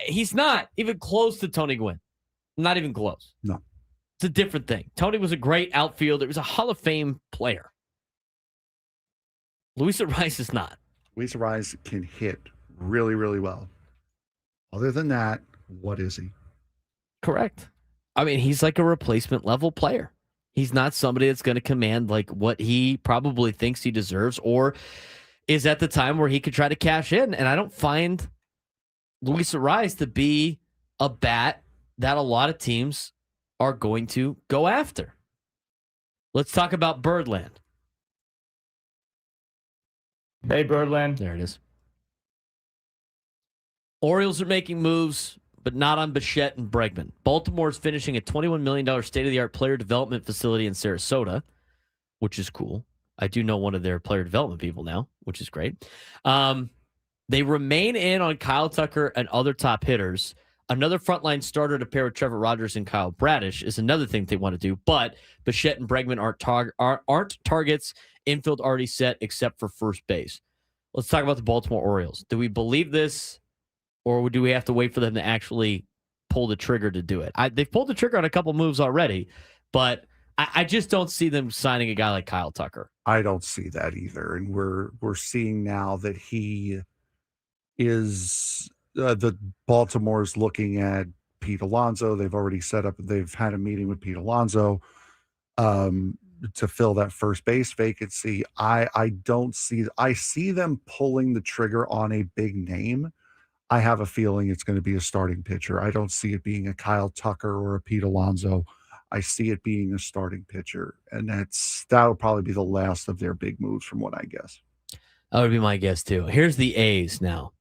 Speaker 2: he's not even close to Tony Gwynn. Not even close.
Speaker 5: No.
Speaker 2: It's a different thing. Tony was a great outfielder. He was a Hall of Fame player. Luis Arraez is not.
Speaker 5: Luis Arraez can hit really, really well. Other than that, what is he?
Speaker 2: Correct. I mean, he's like a replacement level player. He's not somebody that's going to command like what he probably thinks he deserves or is at the time where he could try to cash in. And I don't find Luis Arraez to be a bat that a lot of teams are going to go after. Let's talk about Birdland.
Speaker 7: Hey, Birdland.
Speaker 2: There it is. Orioles are making moves, but not on Bichette and Bregman. Baltimore is finishing a $21 million state-of-the-art player development facility in Sarasota, which is cool. I do know one of their player development people now, which is great. They remain in on Kyle Tucker and other top hitters. Another frontline starter to pair with Trevor Rogers and Kyle Bradish is another thing they want to do, but Bichette and Bregman aren't targets. Infield already set except for first base. Let's talk about the Baltimore Orioles. Do we believe this, or do we have to wait for them to actually pull the trigger to do it? They've pulled the trigger on a couple moves already, but I just don't see them signing a guy like Kyle Tucker.
Speaker 5: I don't see that either. And we're seeing now that he is the Baltimore's looking at Pete Alonso. They've already they've had a meeting with Pete Alonso to fill that first base vacancy. I see them pulling the trigger on a big name. I have a feeling it's going to be a starting pitcher. I don't see it being a Kyle Tucker or a Pete Alonso. I see it being a starting pitcher, and that'll probably be the last of their big moves from what I guess.
Speaker 2: That would be my guess too. Here's the A's now.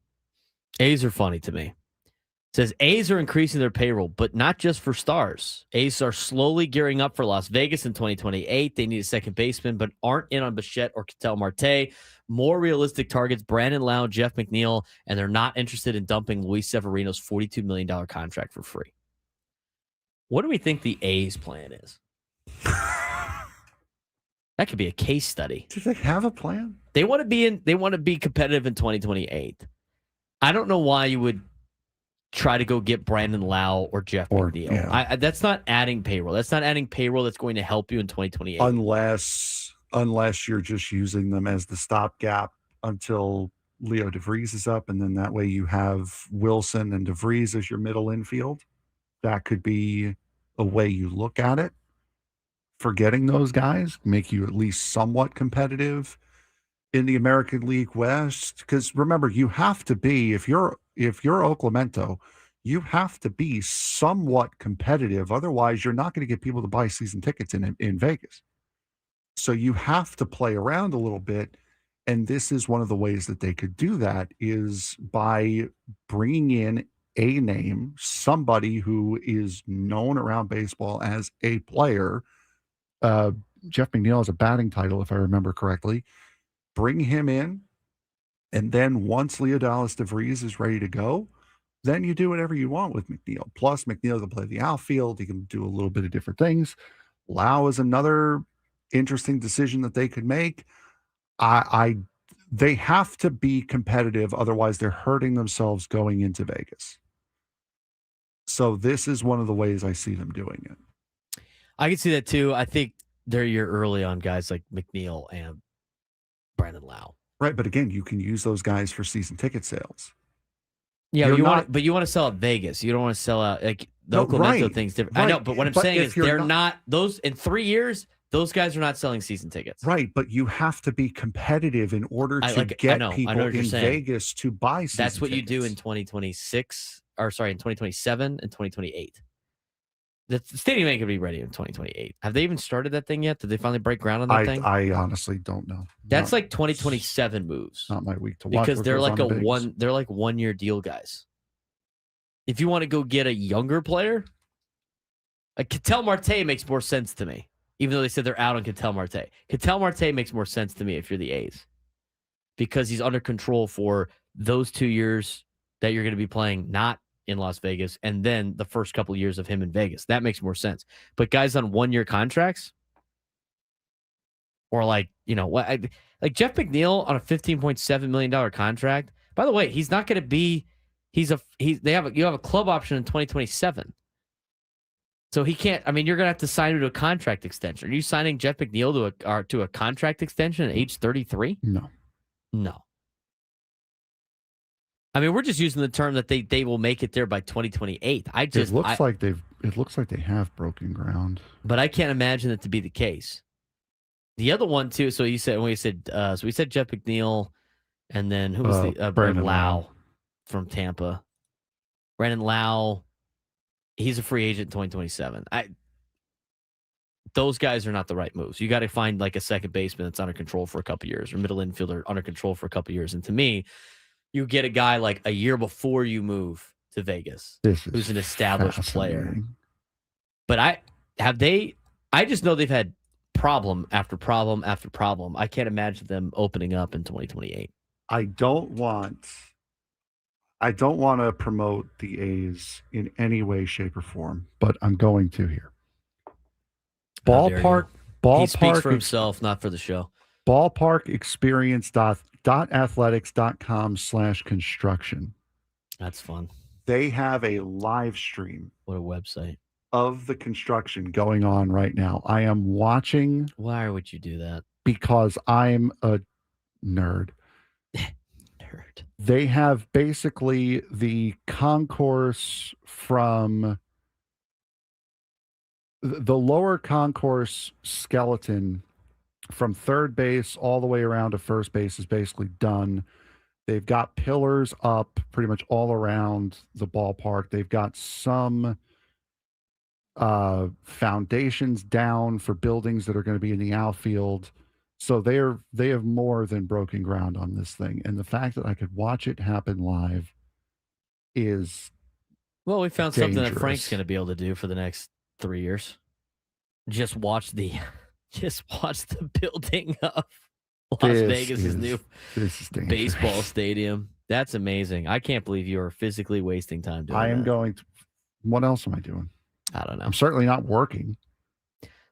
Speaker 2: A's are funny to me. It says A's are increasing their payroll, but not just for stars. A's are slowly gearing up for Las Vegas in 2028. They need a second baseman, but aren't in on Bichette or Ketel Marte. More realistic targets, Brandon Lau, Jeff McNeil, and they're not interested in dumping Luis Severino's $42 million contract for free. What do we think the A's plan is? That could be a case study.
Speaker 5: Do they have a plan?
Speaker 2: They want to be competitive in 2028. I don't know why you would try to go get Brandon Lau or Jeff McNeil.
Speaker 5: Yeah.
Speaker 2: That's not adding payroll. That's not adding payroll that's going to help you in 2028.
Speaker 5: Unless you're just using them as the stopgap until Leo DeVries is up, and then that way you have Wilson and DeVries as your middle infield. That could be a way you look at it. Forgetting those guys, make you at least somewhat competitive in the American League West. Because remember, you have to be, if you're Oaklamento, you have to be somewhat competitive. Otherwise, you're not going to get people to buy season tickets in Vegas. So you have to play around a little bit. And this is one of the ways that they could do that, is by bringing in a name, somebody who is known around baseball as a player. Jeff McNeil has a batting title, if I remember correctly. Bring him in, and then once Leodalis DeVries is ready to go, then you do whatever you want with McNeil. Plus, McNeil can play the outfield. He can do a little bit of different things. Lau is another interesting decision that they could make. They have to be competitive, otherwise they're hurting themselves going into Vegas. So this is one of the ways I see them doing it.
Speaker 2: I can see that too. I think they're a year early on guys like McNeil and Brandon Lau.
Speaker 5: Right, but again, you can use those guys for season ticket sales.
Speaker 2: Yeah, you want to sell at Vegas. You don't want to sell out like the Oaklamento thing's different. Right. I know, but what I'm saying is they're not those in 3 years. Those guys are not selling season tickets.
Speaker 5: Right, but you have to be competitive in order to get people in Vegas to buy season
Speaker 2: That's what
Speaker 5: tickets.
Speaker 2: You do in 2026, or sorry, in 2027 and 2028. The stadium ain't going to be ready in 2028. Have they even started that thing yet? Did they finally break ground on that thing?
Speaker 5: I honestly don't know.
Speaker 2: That's like 2027 moves.
Speaker 5: Not my week to watch.
Speaker 2: Because they're like they're like 1 year deal guys. If you want to go get a younger player, like Ketel Marte makes more sense to me. Even though they said they're out on Ketel Marte. Ketel Marte makes more sense to me if you're the A's. Because he's under control for those 2 years that you're going to be playing not in Las Vegas, and then the first couple of years of him in Vegas. That makes more sense. But guys on 1 year contracts, or like Jeff McNeil on a $15.7 million contract. By the way, he's not going to be. You have a club option in 2027. So he can't. I mean, you're going to have to sign him to a contract extension. Are you signing Jeff McNeil to a contract extension at age 33? No. I mean, we're just using the term that they will make it there by 2028. It looks like
Speaker 5: they have broken ground.
Speaker 2: But I can't imagine it to be the case. The other one too. So we said Jeff McNeil, and then who was the Brandon Lau from Tampa. Brandon Lau, he's a free agent in 2027. those guys are not the right moves. You got to find like a second baseman that's under control for a couple years, or middle infielder under control for a couple years. And to me, you get a guy like a year before you move to Vegas, who's an established player. But I just know they've had problem after problem after problem. I can't imagine them opening up in 2028.
Speaker 5: I don't want to promote the A's in any way, shape, or form, but I'm going to here. Ballpark.
Speaker 2: He speaks for himself, not for the show.
Speaker 5: Ballparkexperience.athletics.com/construction.
Speaker 2: That's fun.
Speaker 5: They have a live stream.
Speaker 2: What a website.
Speaker 5: Of the construction going on right now. I am watching.
Speaker 2: Why would you do that?
Speaker 5: Because I'm a nerd.
Speaker 2: Nerd.
Speaker 5: They have basically the concourse from the lower concourse skeleton from third base all the way around to first base is basically done. They've got pillars up pretty much all around the ballpark. They've got some foundations down for buildings that are going to be in the outfield. So they have more than broken ground on this thing. And the fact that I could watch it happen live is
Speaker 2: well, we found
Speaker 5: dangerous.
Speaker 2: Something that Frank's going to be able to do for the next 3 years. Just watch the building of Las Vegas' new baseball stadium. That's amazing. I can't believe you are physically wasting time doing that.
Speaker 5: I am going to. What else am I doing?
Speaker 2: I don't know.
Speaker 5: I'm certainly not working.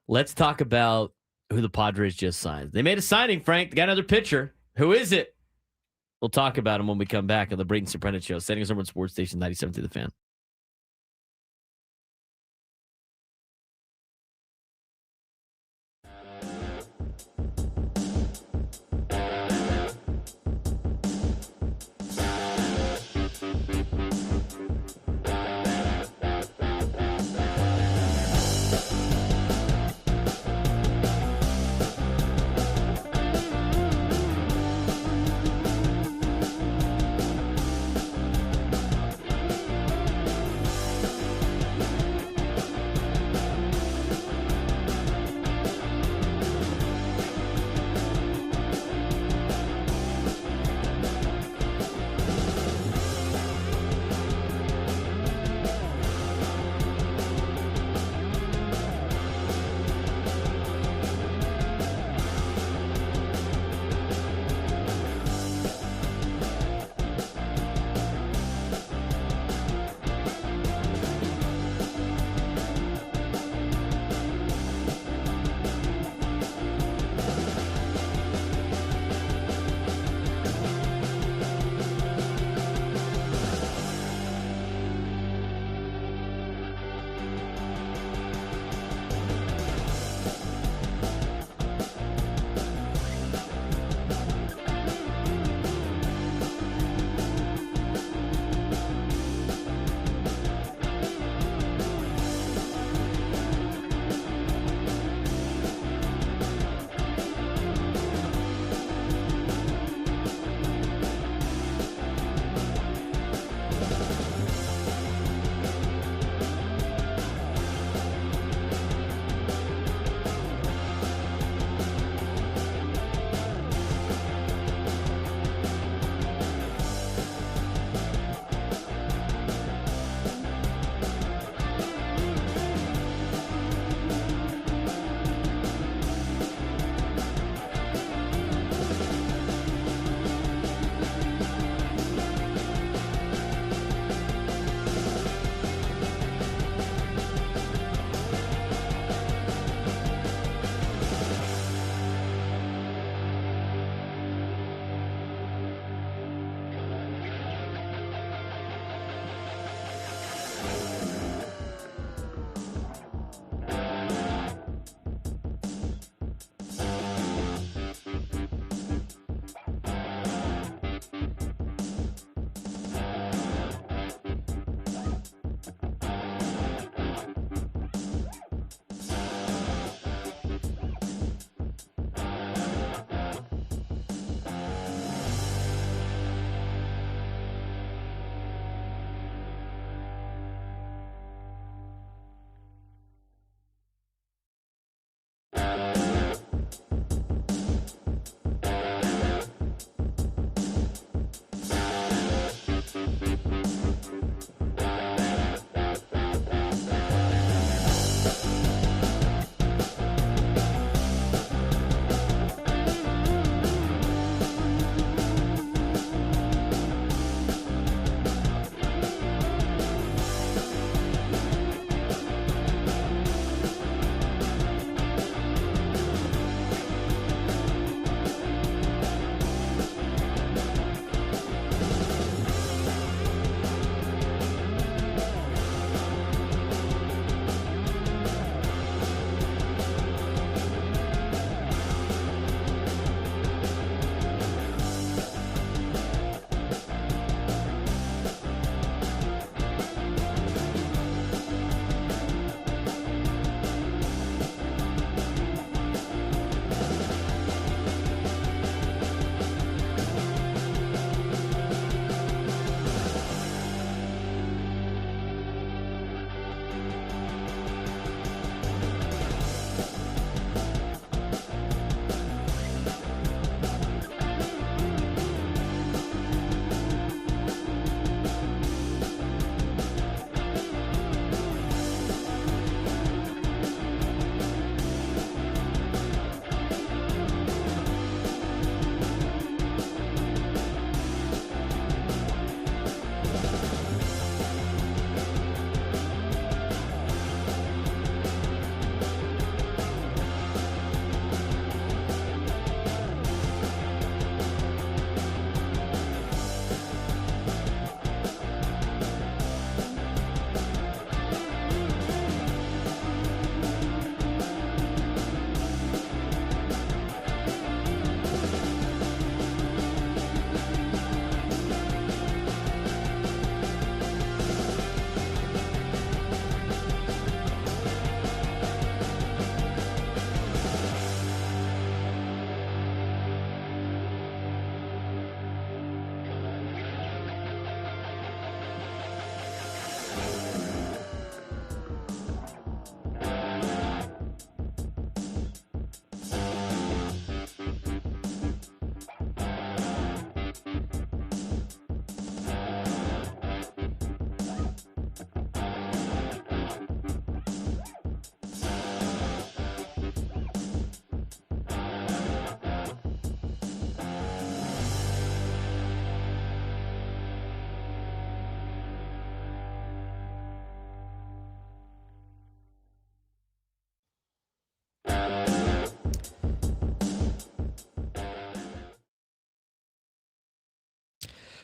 Speaker 2: Let's talk about who the Padres just signed. They made a signing, Frank. They got another pitcher. Who is it? We'll talk about him when we come back on the Braden Surprenant Show. Standing us over on Sports Station 97 through the Fan.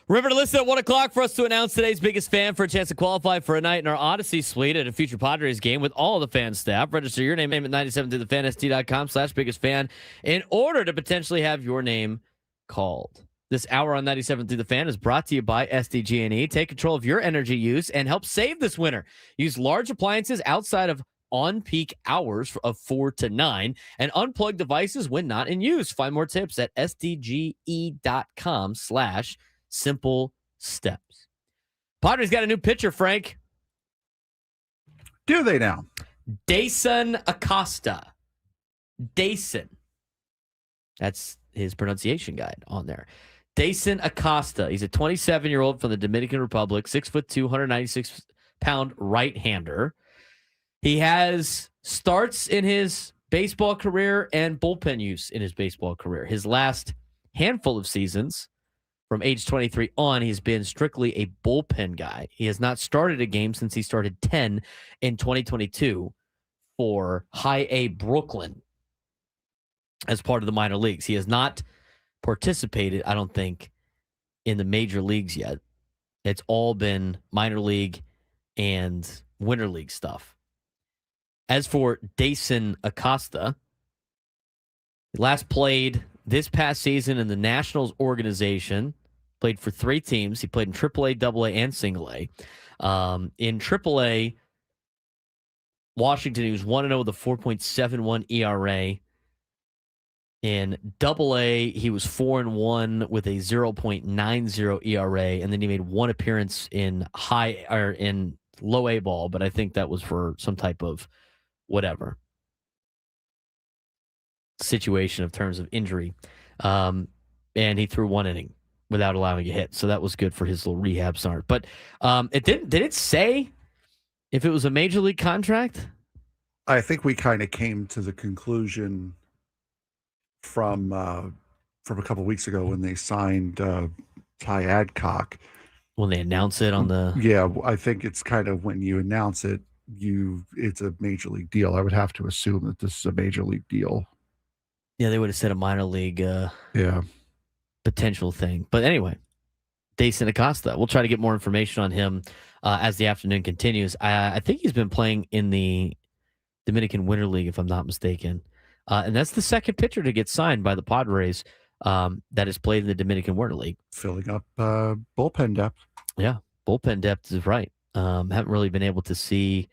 Speaker 2: Remember to listen at 1 o'clock for us to announce today's biggest fan for a chance to qualify for a night in our Odyssey suite at a future Padres game with all of the fan staff. Register your name at 97throughthefanst.com/biggest fan in order to potentially have your name called. This hour on 97 Through the Fan is brought to you by SDG&E. Take control of your energy use and help save this winter. Use large appliances outside of on-peak hours of 4 to 9 and unplug devices when not in use. Find more tips at sdge.com/simple steps. Padres got a new pitcher, Frank.
Speaker 5: Do they now?
Speaker 2: Dason Acosta. Dason. That's his pronunciation guide on there. Dason Acosta. He's a 27-year-old from the Dominican Republic, 6'2", 196-pound right-hander. He has starts in his baseball career and bullpen use in his baseball career. His last handful of seasons, from age 23 on, he's been strictly a bullpen guy. He has not started a game since he started 10 in 2022 for High A Brooklyn as part of the minor leagues. He has not participated, I don't think, in the major leagues yet. It's all been minor league and winter league stuff. As for Dason Acosta, he last played this past season in the Nationals organization, played for 3 teams. He played in AAA, AA, and Single A. In AAA, Washington, he was 1-0 with a 4.71 ERA. In AA, he was 4-1 with a 0.90 ERA, and then he made one appearance in low A ball, but I think that was for some type of whatever. situation of terms of injury. And he threw 1 inning without allowing a hit. So that was good for his little rehab start. But did it say if it was a major league contract?
Speaker 5: I think we kind of came to the conclusion from a couple of weeks ago when they signed Ty Adcock.
Speaker 2: When they announce it on the...
Speaker 5: Yeah, I think it's kind of when you announce it, it's a major league deal. I would have to assume that this is a major league deal.
Speaker 2: Yeah, they would have said a minor league potential thing. But anyway, Dayson Acosta. We'll try to get more information on him as the afternoon continues. I think he's been playing in the Dominican Winter League, if I'm not mistaken. And that's the second pitcher to get signed by the Padres that has played in the Dominican Winter League.
Speaker 5: Filling up bullpen depth.
Speaker 2: Yeah, bullpen depth is right. Haven't really been able to see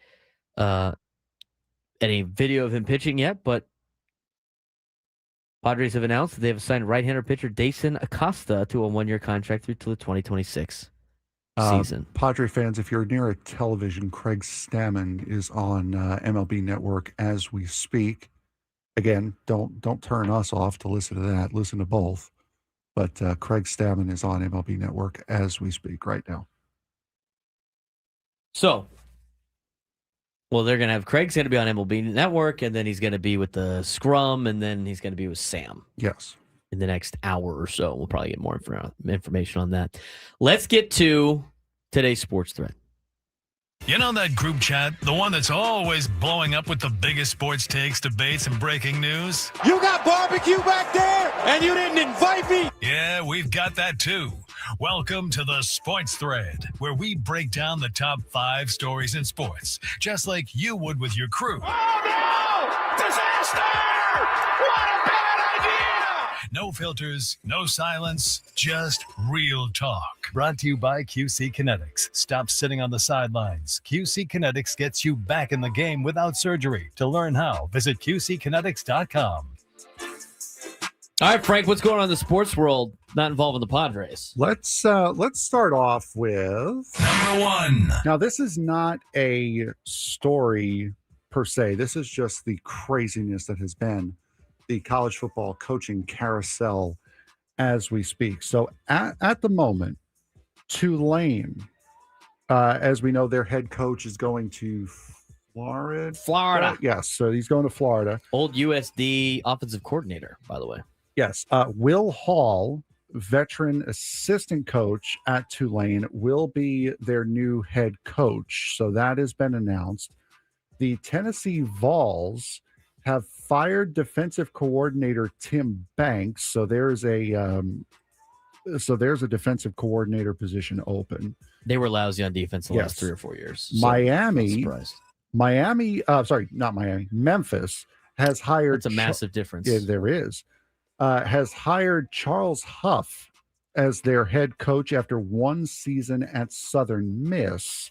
Speaker 2: any video of him pitching yet, but Padres have announced that they have signed right-hander pitcher Dayson Acosta to a 1-year contract through to the 2026 season.
Speaker 5: Padre fans, if you're near a television, Craig Stammen is on MLB Network as we speak. Again, don't turn us off to listen to that. Listen to both. But Craig Stammen is on MLB Network as we speak right now.
Speaker 2: So, well, they're going to have Craig's going to be on MLB Network, and then he's going to be with the Scrum, and then he's going to be with Sam.
Speaker 5: Yes.
Speaker 2: In the next hour or so. We'll probably get more information on that. Let's get to today's sports thread.
Speaker 1: You know that group chat? The one that's always blowing up with the biggest sports takes, debates, and breaking news?
Speaker 7: You got barbecue back there, and you didn't invite me?
Speaker 1: Yeah, we've got that too. Welcome to the Sports Thread, where we break down the top 5 stories in sports, just like you would with your crew.
Speaker 7: Oh, no! Disaster! What a bad idea!
Speaker 1: No filters, no silence, just real talk. Brought to you by QC Kinetics. Stop sitting on the sidelines. QC Kinetics gets you back in the game without surgery. To learn how, visit QCkinetics.com.
Speaker 2: All right, Frank, what's going on in the sports world not involving the Padres?
Speaker 5: Let's start off with
Speaker 1: Number 1.
Speaker 5: Now, this is not a story per se. This is just the craziness that has been the college football coaching carousel as we speak. So at the moment, Tulane, as we know, their head coach is going to Florida. Yes, so he's going to Florida.
Speaker 2: Old USD offensive coordinator, by the way.
Speaker 5: Yes. Will Hall, veteran assistant coach at Tulane, will be their new head coach. So that has been announced. The Tennessee Vols have fired defensive coordinator Tim Banks. So there's a defensive coordinator position open.
Speaker 2: They were lousy on defense the last 3 or 4 years.
Speaker 5: So Memphis has hired.
Speaker 2: That's a massive difference.
Speaker 5: Yeah, there is. Has hired Charles Huff as their head coach after 1 season at Southern Miss.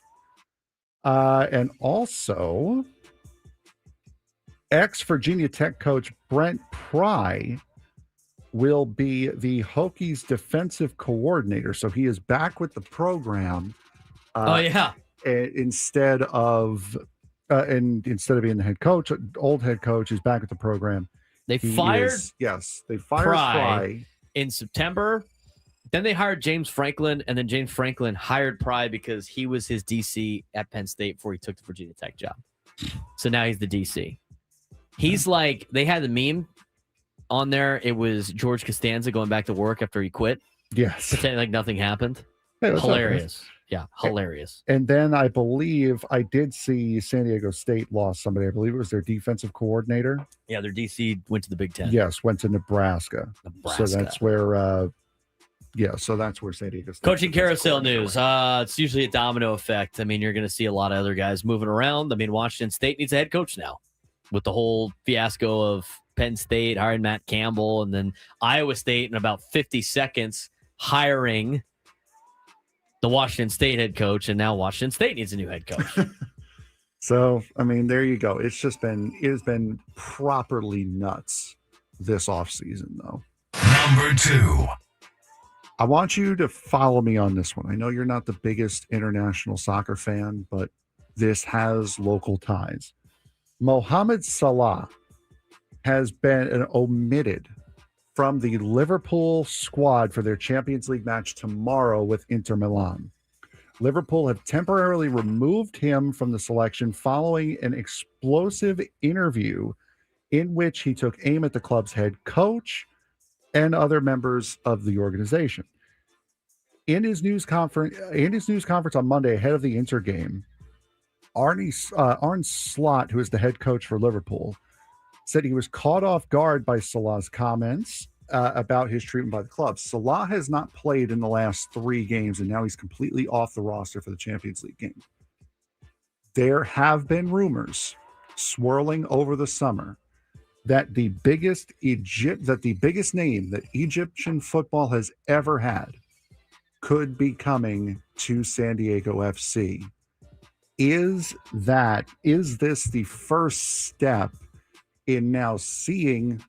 Speaker 5: And also, ex-Virginia Tech coach Brent Pry will be the Hokies defensive coordinator. So he is back with the program. Instead of being the head coach, old head coach is back at the program.
Speaker 2: They fired
Speaker 5: Pry
Speaker 2: in September. Then they hired James Franklin, and then James Franklin hired Pry because he was his DC at Penn State before he took the Virginia Tech job. So now he's the DC. He's like, they had the meme on there. It was George Costanza going back to work after he quit.
Speaker 5: Yes.
Speaker 2: Pretending like nothing happened.
Speaker 5: Hey,
Speaker 2: hilarious. Yeah, hilarious.
Speaker 5: And then I believe I did see San Diego State lost somebody. I believe it was their defensive coordinator.
Speaker 2: Yeah, their DC went to the Big Ten.
Speaker 5: Yes, went to Nebraska. So that's where so that's where San Diego State.
Speaker 2: Coaching carousel news. It's usually a domino effect. I mean, you're going to see a lot of other guys moving around. I mean, Washington State needs a head coach now with the whole fiasco of Penn State hiring Matt Campbell, and then Iowa State in about 50 seconds hiring the Washington State head coach, and now Washington State needs a new head coach.
Speaker 5: So, I mean, there you go. It has been properly nuts this offseason, though.
Speaker 1: Number 2.
Speaker 5: I want you to follow me on this one. I know you're not the biggest international soccer fan, but this has local ties. Mohamed Salah has been omitted from the Liverpool squad for their Champions League match tomorrow with Inter Milan. Liverpool have temporarily removed him from the selection following an explosive interview in which he took aim at the club's head coach and other members of the organization. In his news conference on Monday ahead of the Inter game, Arne Slot, who is the head coach for Liverpool, said he was caught off guard by Salah's comments about his treatment by the club. Salah has not played in the last 3 games, and now he's completely off the roster for the Champions League game. There have been rumors swirling over the summer that the biggest name that Egyptian football has ever had could be coming to San Diego FC. Is this the first step in now seeing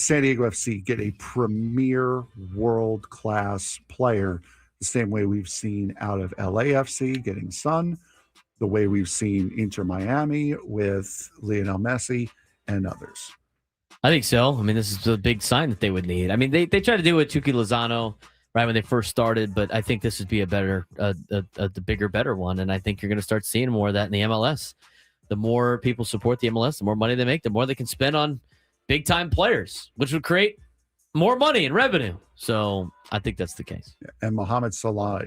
Speaker 5: San Diego FC get a premier world-class player the same way we've seen out of LAFC getting Son, the way we've seen Inter Miami with Lionel Messi and others?
Speaker 2: I think so. I mean, this is a big sign that they would need. I mean, they tried to do it with Tuki Lozano right when they first started, but I think this would be the bigger, better one. And I think you're going to start seeing more of that in the MLS. The more people support the MLS, the more money they make, the more they can spend on big-time players, which would create more money and revenue. So I think that's the case.
Speaker 5: And Mohamed Salah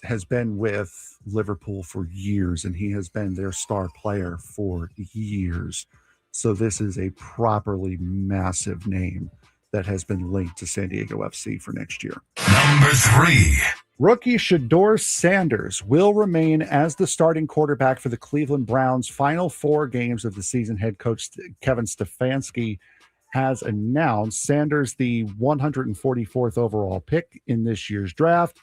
Speaker 5: has been with Liverpool for years, and he has been their star player for years. So this is a properly massive name that has been linked to San Diego FC for next year.
Speaker 1: Number 3.
Speaker 5: Rookie Shedeur Sanders will remain as the starting quarterback for the Cleveland Browns' final 4 games of the season. Head coach Kevin Stefanski has announced Sanders, the 144th overall pick in this year's draft,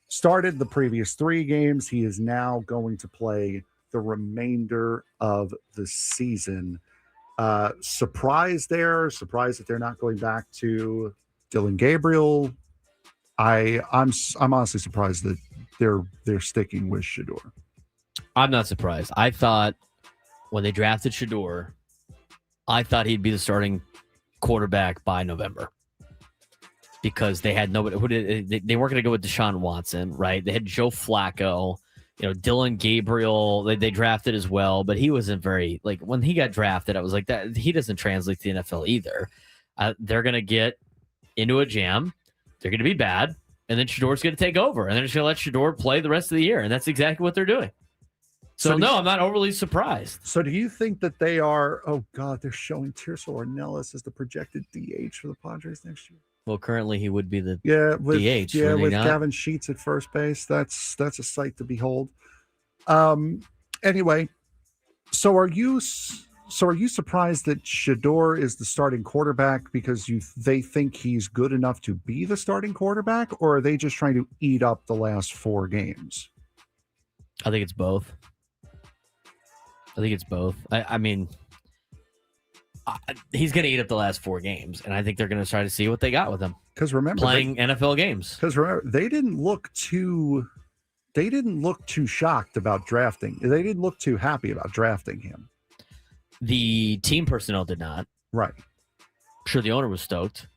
Speaker 5: started the previous 3 games. He is now going to play the remainder of the season. Surprised that they're not going back to Dylan Gabriel. I'm honestly surprised that they're sticking with Shedeur.
Speaker 2: I'm not surprised. I thought when they drafted Shedeur, I thought he'd be the starting quarterback by November because they had nobody. They weren't going to go with Deshaun Watson, right? They had Joe Flacco, Dylan Gabriel. They drafted as well, but he wasn't very when he got drafted. I was like, that he doesn't translate to the NFL either. They're going to get into a jam. They're going to be bad, and then Shedeur's going to take over, and they're just going to let Shedeur play the rest of the year, and that's exactly what they're doing. So no, I'm not overly surprised.
Speaker 5: So do you think that they are, oh God, they're showing Tirso Ornelas as the projected DH for the Padres next year?
Speaker 2: Well, currently he would be the
Speaker 5: DH. Yeah, with Gavin Sheets at first base. That's a sight to behold. Anyway, so are you surprised that Shedeur is the starting quarterback because they think he's good enough to be the starting quarterback, or are they just trying to eat up the last 4 games?
Speaker 2: I think it's both. I mean, he's going to eat up the last 4 games, and I think they're going to try to see what they got with him.
Speaker 5: Because remember,
Speaker 2: playing NFL games.
Speaker 5: Because remember, they didn't look too shocked about drafting. They didn't look too happy about drafting him.
Speaker 2: The team personnel did not.
Speaker 5: Right.
Speaker 2: I'm sure the owner was stoked.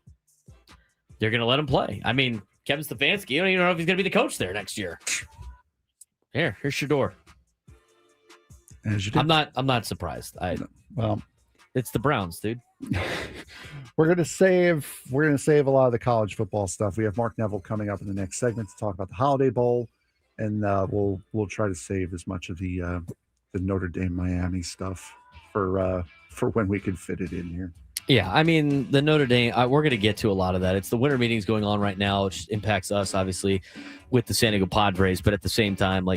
Speaker 2: They're going to let him play. I mean, Kevin Stefanski, you don't even know if he's going to be the coach there next year. Here's Shedeur. I'm not surprised.
Speaker 5: Well,
Speaker 2: it's the Browns, dude.
Speaker 5: We're gonna save a lot of the college football stuff. We have Mark Neville coming up in the next segment to talk about the Holiday Bowl, and we'll try to save as much of the Notre Dame Miami stuff for when we can fit it in here.
Speaker 2: Yeah, I mean, the Notre Dame, we're going to get to a lot of that. It's the winter meetings going on right now, which impacts us, obviously, with the San Diego Padres. But at the same time,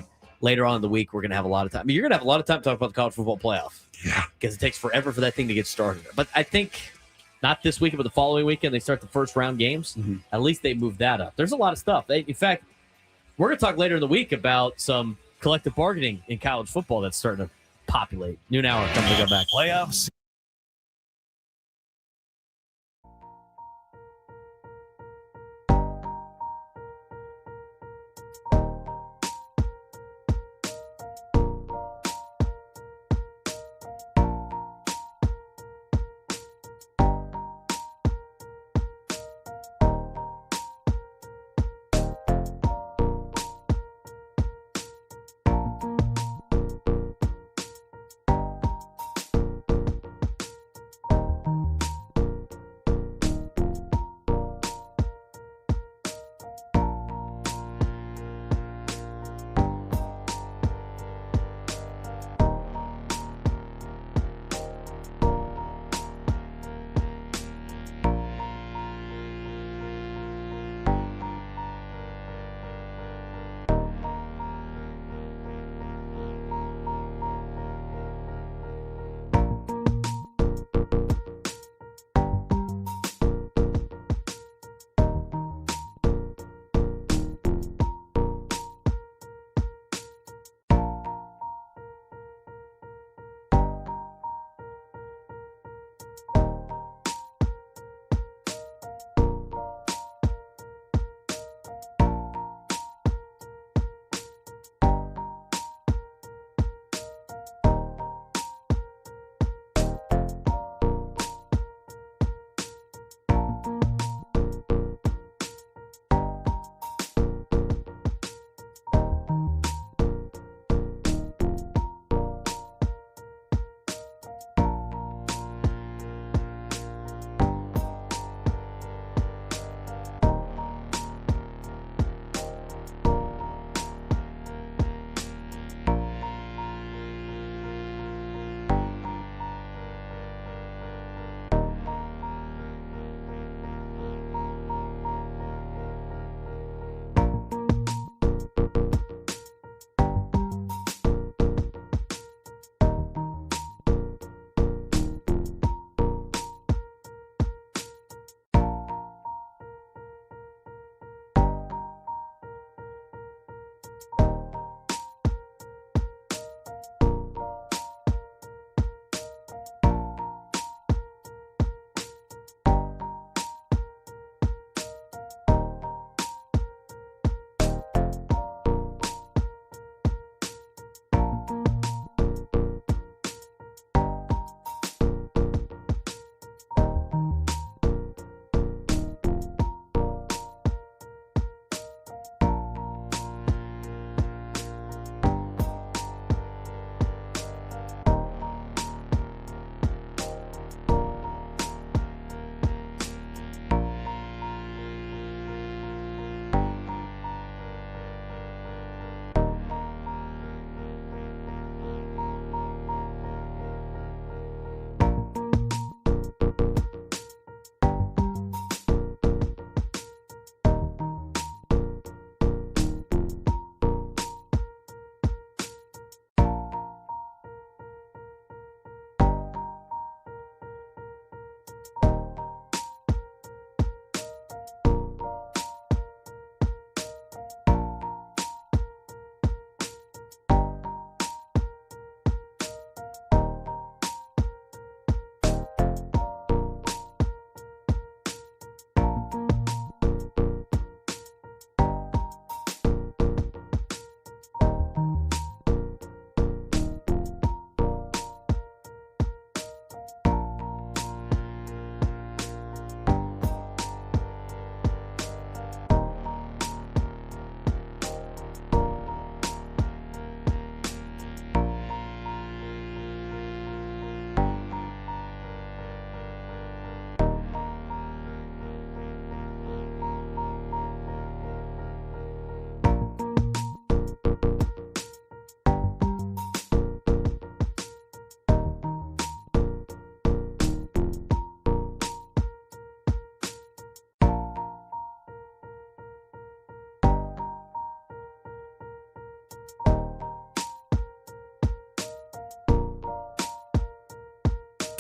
Speaker 2: later on in the week, we're going to have a lot of time. I mean, you're going to have a lot of time to talk about the college football playoff.
Speaker 5: Yeah.
Speaker 2: Because it takes forever for that thing to get started. But I think not this weekend, but the following weekend, they start the first round games. Mm-hmm. At least they moved that up. There's a lot of stuff. In fact, we're going to talk later in the week about some collective bargaining in college football that's starting to populate. Noon hour comes to go back.
Speaker 1: Playoffs.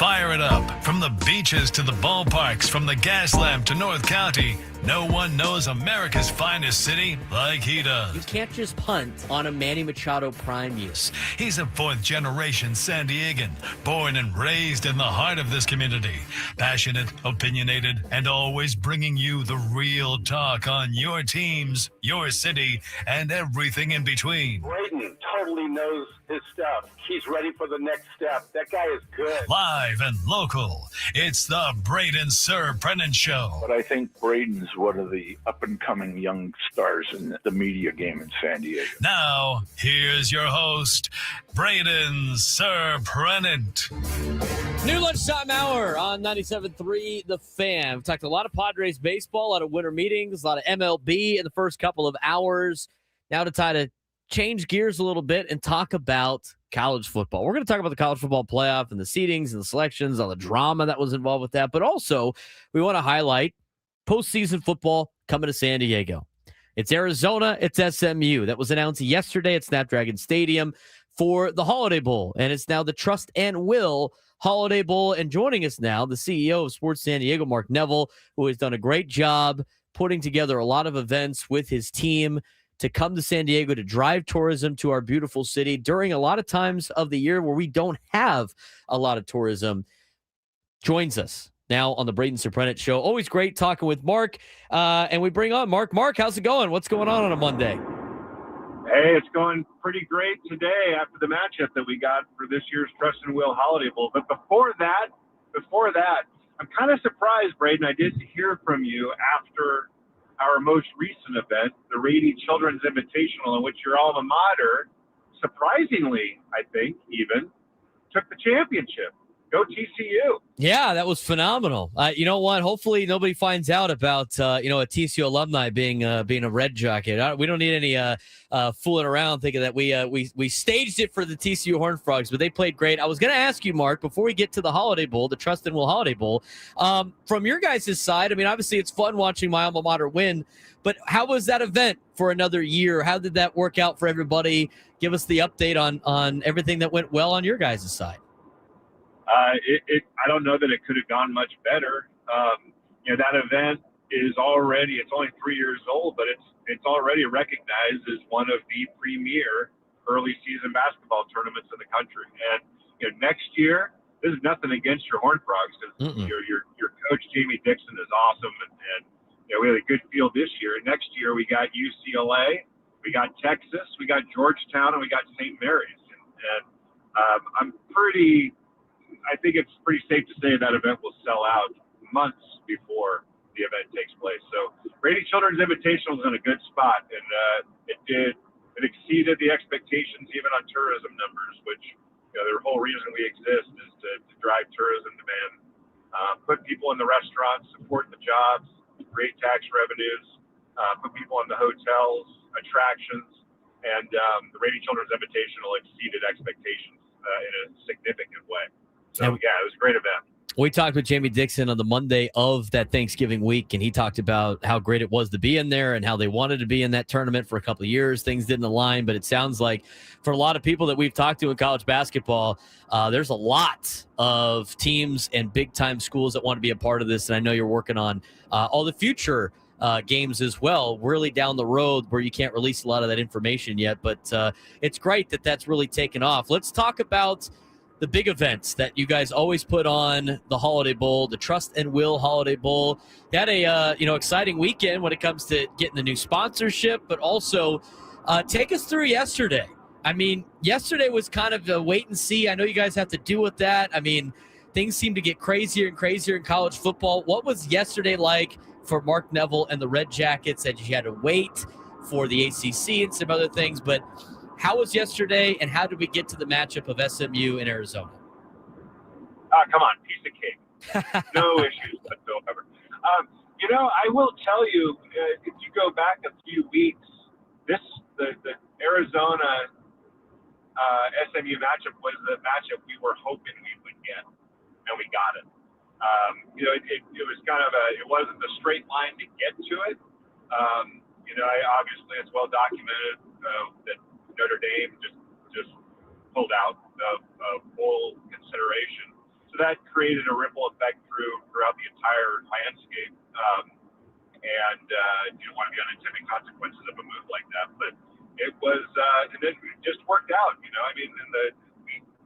Speaker 1: Fire it up. From the beaches to the ballparks, from the gas lamp to North County, no one knows America's finest city like he does.
Speaker 2: You can't just punt on a Manny Machado prime year.
Speaker 1: He's a fourth-generation San Diegan, born and raised in the heart of this community. Passionate, opinionated, and always bringing you the real talk on your teams, your city, and everything in between.
Speaker 3: Braden totally knows his stuff. He's ready for the next step. That guy is good.
Speaker 1: Live and local, it's the Braden Surprenant Show.
Speaker 4: But I think Braden's one of the up-and-coming young stars in the media game in San Diego.
Speaker 1: Now, here's your host, Braden Surprenant.
Speaker 2: New lunchtime hour on 97.3 The Fan. We've talked a lot of Padres baseball, a lot of winter meetings, a lot of MLB in the first couple of hours. Now to try to change gears a little bit and talk about college football. We're going to talk about the college football playoff and the seedings and the selections, all the drama that was involved with that. But also, we want to highlight postseason football coming to San Diego. It's Arizona. It's SMU. That was announced yesterday at Snapdragon Stadium for the Holiday Bowl. And it's now the Trust and Will Holiday Bowl. And joining us now, the CEO of Sports San Diego, Mark Neville, who has done a great job putting together a lot of events with his team to come to San Diego to drive tourism to our beautiful city during a lot of times of the year where we don't have a lot of tourism. Joins us now on the Braden Surprenant Show. Always great talking with Mark. And we bring on Mark. Mark, how's it going? What's going on a Monday?
Speaker 8: Hey, it's going pretty great today after the matchup that we got for this year's Trust and Will Holiday Bowl. But before that, I'm kind of surprised, Braden. I did hear from you after our most recent event, the Rady Children's Invitational, in which your alma mater, surprisingly, I think, even, took the championship. Go TCU. Yeah,
Speaker 2: that was phenomenal. You know what? Hopefully nobody finds out about, a TCU alumni being a red jacket. We don't need any fooling around thinking that we staged it for the TCU Horned Frogs, but they played great. I was going to ask you, Mark, before we get to the Holiday Bowl, the Trust and Will Holiday Bowl, from your guys' side, I mean, obviously it's fun watching my alma mater win, but how was that event for another year? How did that work out for everybody? Give us the update on everything that went well on your guys' side.
Speaker 8: I don't know that it could have gone much better. That event is already, it's only 3 years old, but it's already recognized as one of the premier early season basketball tournaments in the country. And, next year, this is nothing against your Horned Frogs, because your coach, Jamie Dixon, is awesome. And we had a good field this year. Next year, we got UCLA, we got Texas, we got Georgetown, and we got St. Mary's. And I think it's pretty safe to say that event will sell out months before the event takes place. So Rady Children's Invitational is in a good spot, and it exceeded the expectations even on tourism numbers, which the whole reason we exist is to drive tourism demand, put people in the restaurants, support the jobs, create tax revenues, put people in the hotels, attractions, and the Rady Children's Invitational exceeded expectations in a significant way. So, it was a great event.
Speaker 2: We talked with Jamie Dixon on the Monday of that Thanksgiving week, and he talked about how great it was to be in there and how they wanted to be in that tournament for a couple of years. Things didn't align, but it sounds like for a lot of people that we've talked to in college basketball, there's a lot of teams and big-time schools that want to be a part of this, and I know you're working on all the future games as well, really down the road where you can't release a lot of that information yet, but it's great that that's really taken off. Let's talk about the big events that you guys always put on the Holiday Bowl, the Trust and Will Holiday Bowl. You had a exciting weekend when it comes to getting the new sponsorship, but also take us through yesterday. I mean, yesterday was kind of a wait and see. I know you guys have to deal with that. I mean, things seem to get crazier and crazier in college football. What was yesterday like for Mark Neville and the Red Jackets that you had to wait for the ACC and some other things, but how was yesterday, and how did we get to the matchup of SMU and Arizona?
Speaker 8: Come on, piece of cake. No issues whatsoever. I will tell you, if you go back a few weeks, the Arizona SMU matchup was the matchup we were hoping we would get, and we got it. It was kind of it wasn't a straight line to get to it. Obviously it's well documented that Notre Dame just pulled out of full consideration. So that created a ripple effect throughout the entire landscape. And you don't want to be unintended consequences of a move like that. But it was, and then it just worked out. I mean,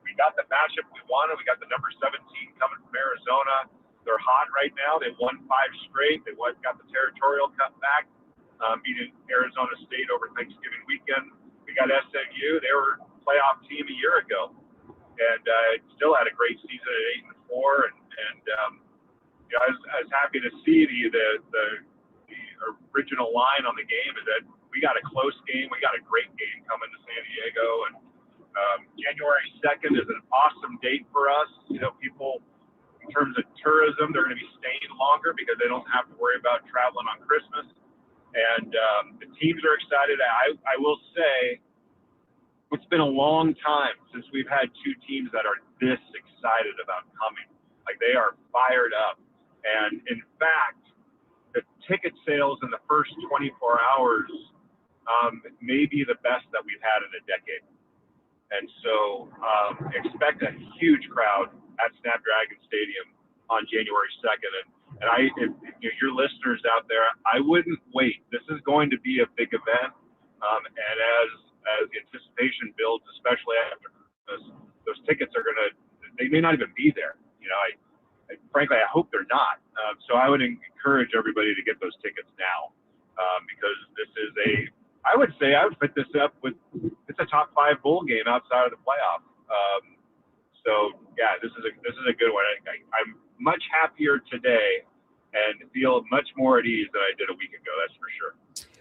Speaker 8: we got the matchup we wanted. We got the number 17 coming from Arizona. They're hot right now. They won 5 straight. They got the territorial cut back, beating Arizona State over Thanksgiving weekend. We got SMU. They were a playoff team a year ago, and still had a great season at 8-4. And I was happy to see the original line on the game is that we got a close game. We got a great game coming to San Diego, and January 2nd is an awesome date for us. People, in terms of tourism, they're going to be staying longer because they don't have to worry about traveling on Christmas. And the teams are excited. I will say it's been a long time since we've had 2 teams that are this excited about coming. Like, they are fired up. And in fact, the ticket sales in the first 24 hours may be the best that we've had in a decade. And so expect a huge crowd at Snapdragon Stadium on January 2nd. And if your listeners out there, I wouldn't wait. This is going to be a big event. And as the anticipation builds, especially after Christmas, those tickets they may not even be there. Frankly, I hope they're not. So I would encourage everybody to get those tickets now, because this is I would put this up it's a top 5 bowl game outside of the playoff. So yeah, this is a good one. I'm much happier today and feel much more at ease than I did a week ago. That's for sure.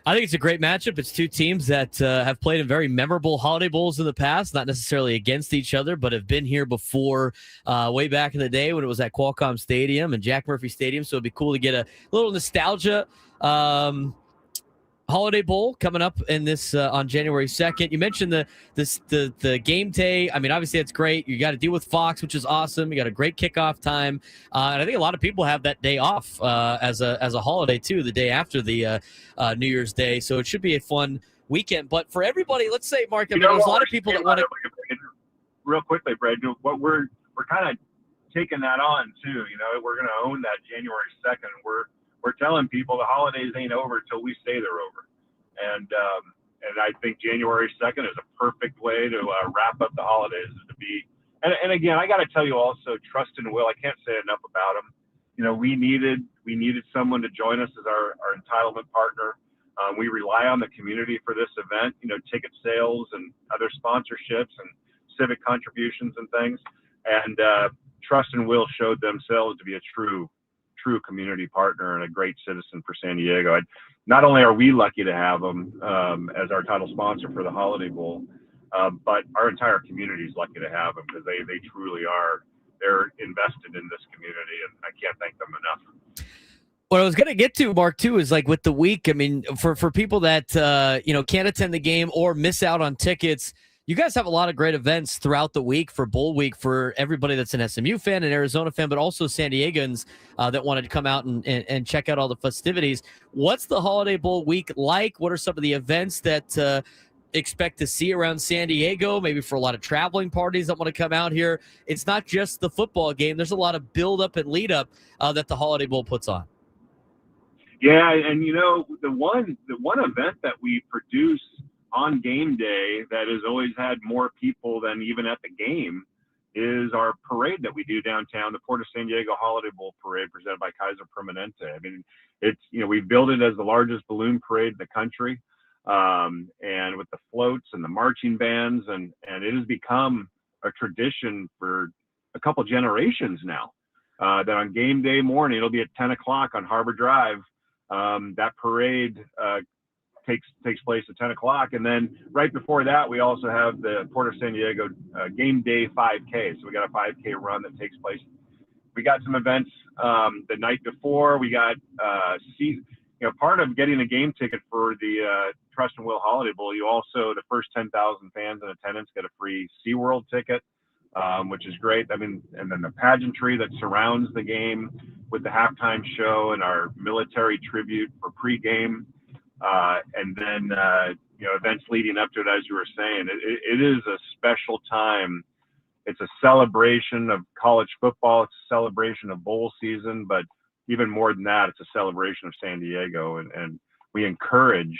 Speaker 2: I think it's a great matchup. It's 2 teams that have played in very memorable Holiday Bowls in the past, not necessarily against each other, but have been here before way back in the day when it was at Qualcomm Stadium and Jack Murphy Stadium. So it'd be cool to get a little nostalgia Holiday Bowl coming up in this on January 2nd. You mentioned the game day. I mean, obviously that's great. You got to deal with Fox, which is awesome. You got a great kickoff time, and I think a lot of people have that day off as a holiday too, the day after the New Year's Day. So it should be a fun weekend. But for everybody, let's say, Mark, I mean, there's a lot of people that want to.
Speaker 8: Real quickly, Brad, what we're kind of taking that on too. We're going to own that January 2nd. We're telling people the holidays ain't over till we say they're over. And I think January 2nd is a perfect way to wrap up the holidays. And again, I got to tell you also, Trust and Will, I can't say enough about them. We needed someone to join us as our entitlement partner. We rely on the community for this event, ticket sales and other sponsorships and civic contributions and things. And Trust and Will showed themselves to be a true community partner and a great citizen for San Diego. Not only are we lucky to have them as our title sponsor for the Holiday Bowl, but our entire community is lucky to have them because they truly are. They're invested in this community, and I can't thank them enough.
Speaker 2: What I was going to get to, Mark, too, is like with the week. I mean, for people that can't attend the game or miss out on tickets, you guys have a lot of great events throughout the week for Bowl Week for everybody that's an SMU fan, an Arizona fan, but also San Diegans that wanted to come out and check out all the festivities. What's the Holiday Bowl week like? What are some of the events that expect to see around San Diego, maybe for a lot of traveling parties that want to come out here? It's not just the football game. There's a lot of build-up and lead-up that the Holiday Bowl puts on.
Speaker 8: Yeah, and the one event that we produce on game day that has always had more people than even at the game is our parade that we do downtown, the Port of San Diego Holiday Bowl Parade presented by Kaiser Permanente. I mean, it's, we built it as the largest balloon parade in the country, and with the floats and the marching bands, and it has become a tradition for a couple generations now, that on game day morning, it'll be at 10 o'clock on Harbor Drive. That parade takes place at 10 o'clock. And then right before that, we also have the Port of San Diego game day 5K. So we got a 5K run that takes place. We got some events the night before. We got part of getting a game ticket for the Trust and Will Holiday Bowl. You also, the first 10,000 fans in attendance get a free SeaWorld ticket, which is great. I mean, and then the pageantry that surrounds the game with the halftime show and our military tribute for pregame. And then, events leading up to it, as you were saying, it is a special time it's a celebration of college football. It's a celebration of bowl season, but even more than that, it's a celebration of San Diego. And we encourage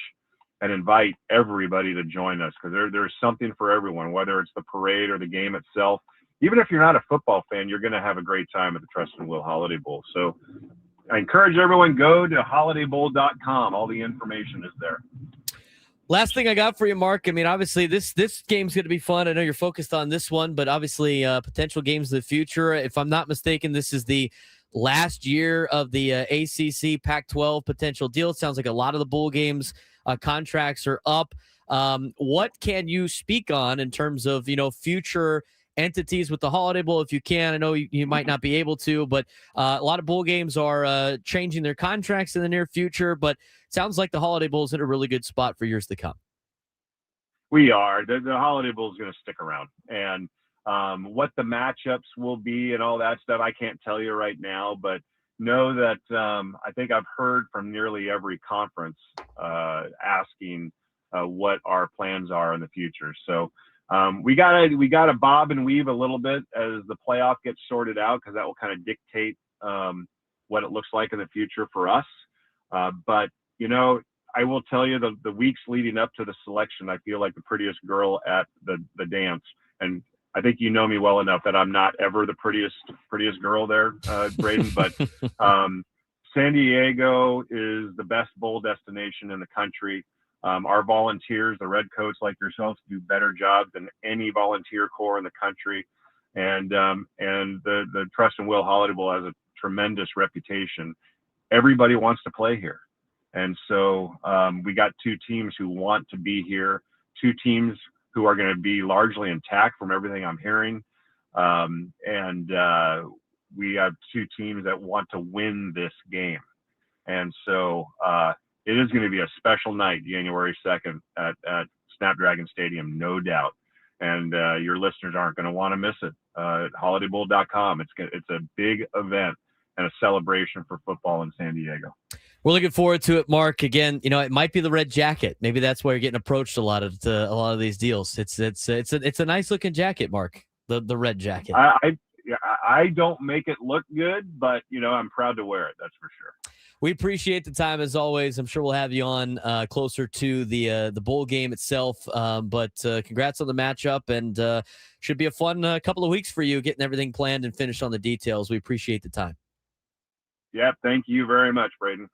Speaker 8: and invite everybody to join us, because there's something for everyone, whether it's the parade or the game itself. Even if you're not a football fan, you're going to have a great time at the Trust and Will Holiday Bowl. So I encourage everyone, go to holidaybowl.com. All the information is there.
Speaker 2: Last thing I got for you, Mark. I mean, obviously, this game's going to be fun. I know you're focused on this one, but obviously, potential games in the future. If I'm not mistaken, this is the last year of the ACC Pac-12 potential deal. It sounds like a lot of the bowl games contracts are up. What can you speak on in terms of, future entities with the Holiday Bowl, if you can? I know you might not be able to, but a lot of bowl games are changing their contracts in the near future, but it sounds like the Holiday Bowl is in a really good spot for years to come.
Speaker 8: We are. The Holiday Bowl is going to stick around. And what the matchups will be and all that stuff, I can't tell you right now, but know that I think I've heard from nearly every conference asking what our plans are in the future. So we gotta bob and weave a little bit as the playoff gets sorted out, because that will kind of dictate what it looks like in the future for us. But I will tell you, the weeks leading up to the selection, I feel like the prettiest girl at the dance. And I think you know me well enough that I'm not ever the prettiest girl there, Braden. But San Diego is the best bowl destination in the country. Our volunteers, the red coats like yourselves, do better jobs than any volunteer corps in the country. And the Trust and Will Holiday Bowl has a tremendous reputation. Everybody wants to play here. And so we got two teams who want to be here, two teams who are going to be largely intact from everything I'm hearing. And we have two teams that want to win this game. And so it is going to be a special night, January 2nd at Snapdragon Stadium, no doubt. And your listeners aren't going to want to miss it. At holidaybowl.com. It's a big event and a celebration for football in San Diego.
Speaker 2: We're looking forward to it, Mark. Again, it might be the red jacket. Maybe that's why you're getting approached a lot of these deals. It's a nice looking jacket, Mark. The red jacket.
Speaker 8: I don't make it look good, but I'm proud to wear it. That's for sure.
Speaker 2: We appreciate the time as always. I'm sure we'll have you on closer to the bowl game itself. But congrats on the matchup, and should be a fun couple of weeks for you, getting everything planned and finished on the details. We appreciate the time.
Speaker 8: Yeah, thank you very much, Braden.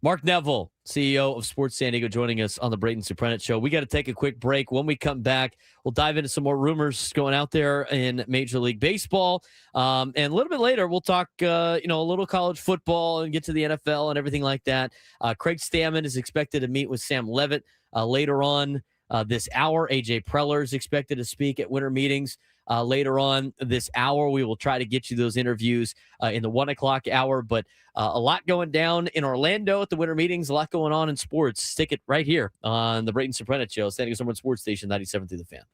Speaker 2: Mark Neville, CEO of Sports San Diego, joining us on the Braden Surprenant Show. We got to take a quick break. When we come back, we'll dive into some more rumors going out there in Major League Baseball. And a little bit later, we'll talk, a little college football and get to the NFL and everything like that. Craig Stammen is expected to meet with Sam Levitt later on this hour. AJ Preller is expected to speak at winter meetings. Later on this hour, we will try to get you those interviews in the 1 o'clock hour. But a lot going down in Orlando at the winter meetings, a lot going on in sports. Stick it right here on the Braden Surprenant Show, San Diego Sports Station 97 through the Fan.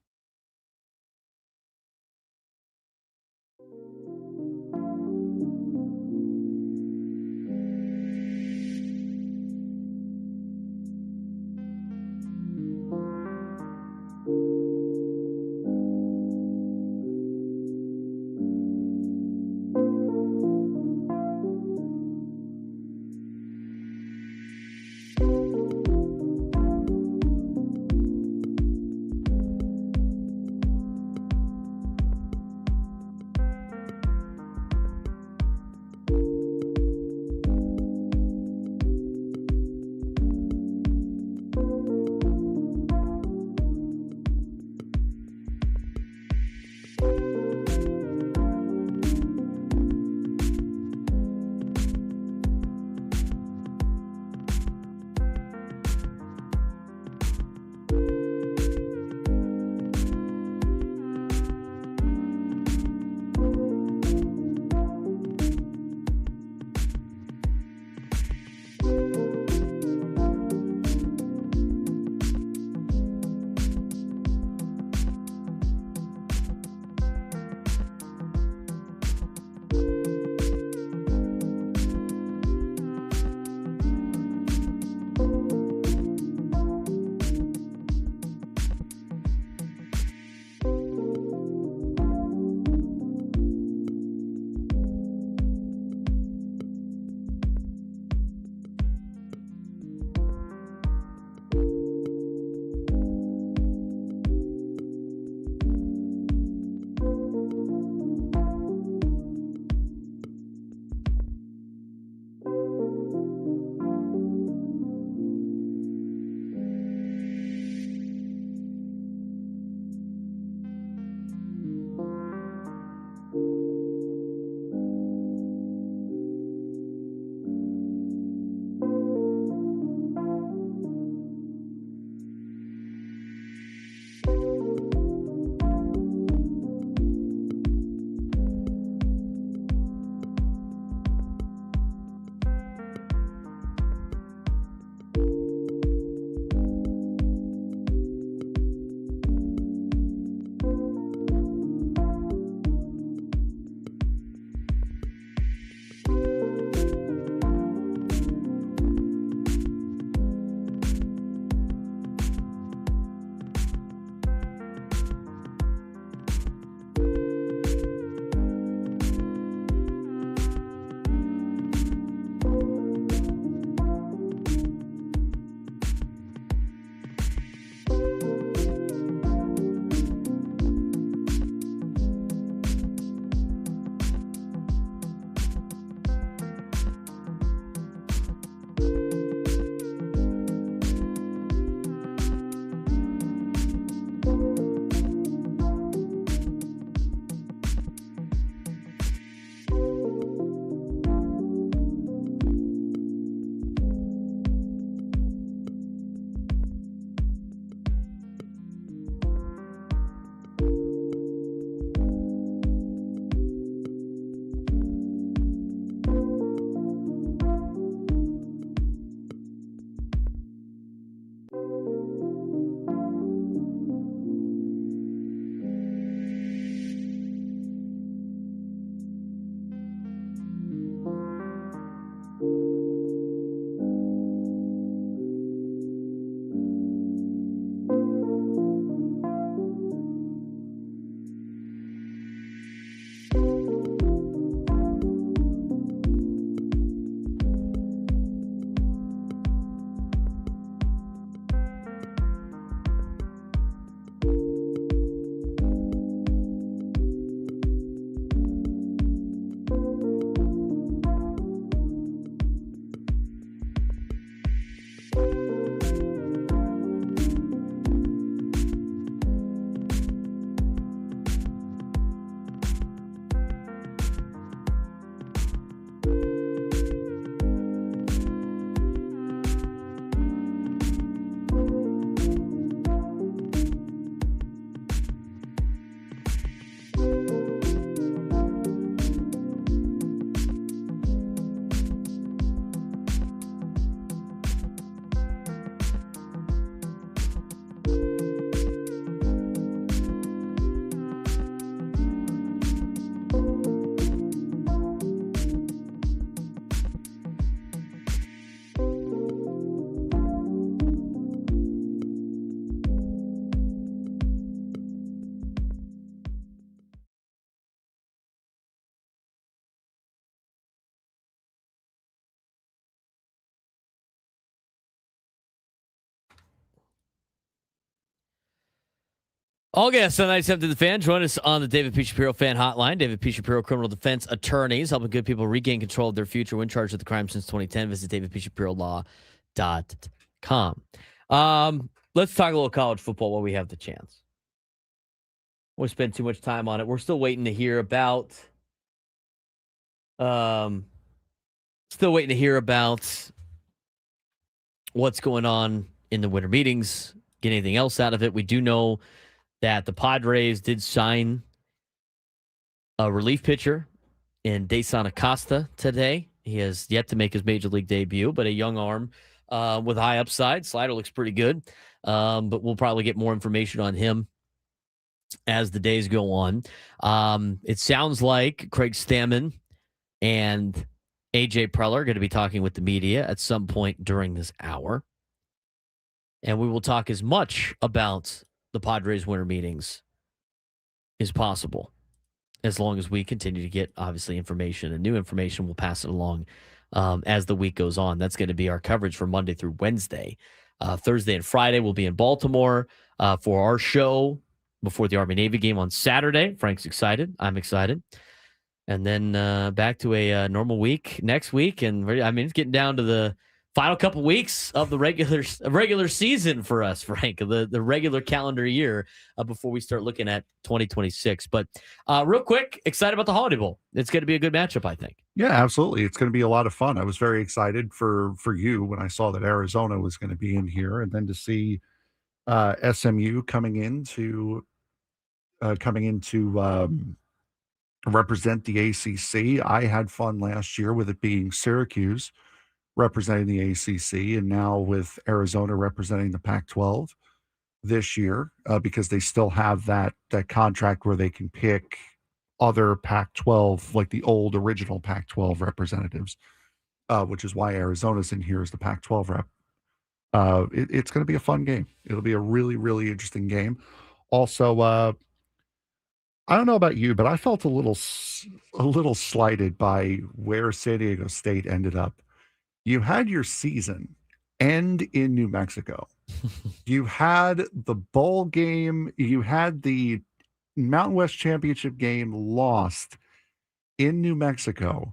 Speaker 2: All guests on 97 to the Fan. Join us on the David P. Shapiro Fan Hotline. David P. Shapiro, criminal defense attorneys, helping good people regain control of their future when charged with the crime since 2010. Visit davidpshapirolaw.com. Let's talk a little college football while we have the chance. We'll spend too much time on it. We're still waiting to hear about what's going on in the winter meetings. Get anything else out of it. We do know that the Padres did sign a relief pitcher in Dason Acosta today. He has yet to make his major league debut, but a young arm with high upside. Slider looks pretty good, but we'll probably get more information on him as the days go on. It sounds like Craig Stammen and AJ Preller are going to be talking with the media at some point during this hour. And we will talk as much about the Padres winter meetings as possible, as long as we continue to get, obviously, information and new information. We'll pass it along as the week goes on. That's going to be our coverage for Monday through Wednesday. Thursday and Friday, we'll be in Baltimore for our show before the Army-Navy game on Saturday. Frank's excited. I'm excited. And then back to a normal week next week. And, I mean, it's getting down to the final couple weeks of the regular season for us, Frank, the regular calendar year before we start looking at 2026. But real quick, excited about the Holiday Bowl. It's going to be a good matchup, I think.
Speaker 5: Yeah, absolutely. It's going to be a lot of fun. I was very excited for you when I saw that Arizona was going to be in here, and then to see SMU coming in to represent the ACC. I had fun last year with it being Syracuse representing the ACC, and now with Arizona representing the Pac-12 this year, because they still have that contract where they can pick other Pac-12, like the old original Pac-12 representatives, which is why Arizona's in here as the Pac-12 rep. It's going to be a fun game. It'll be a really, really interesting game. Also, I don't know about you, but I felt a little slighted by where San Diego State ended up. You had your season end in New Mexico. You had the bowl game. You had the Mountain West Championship game lost in New Mexico.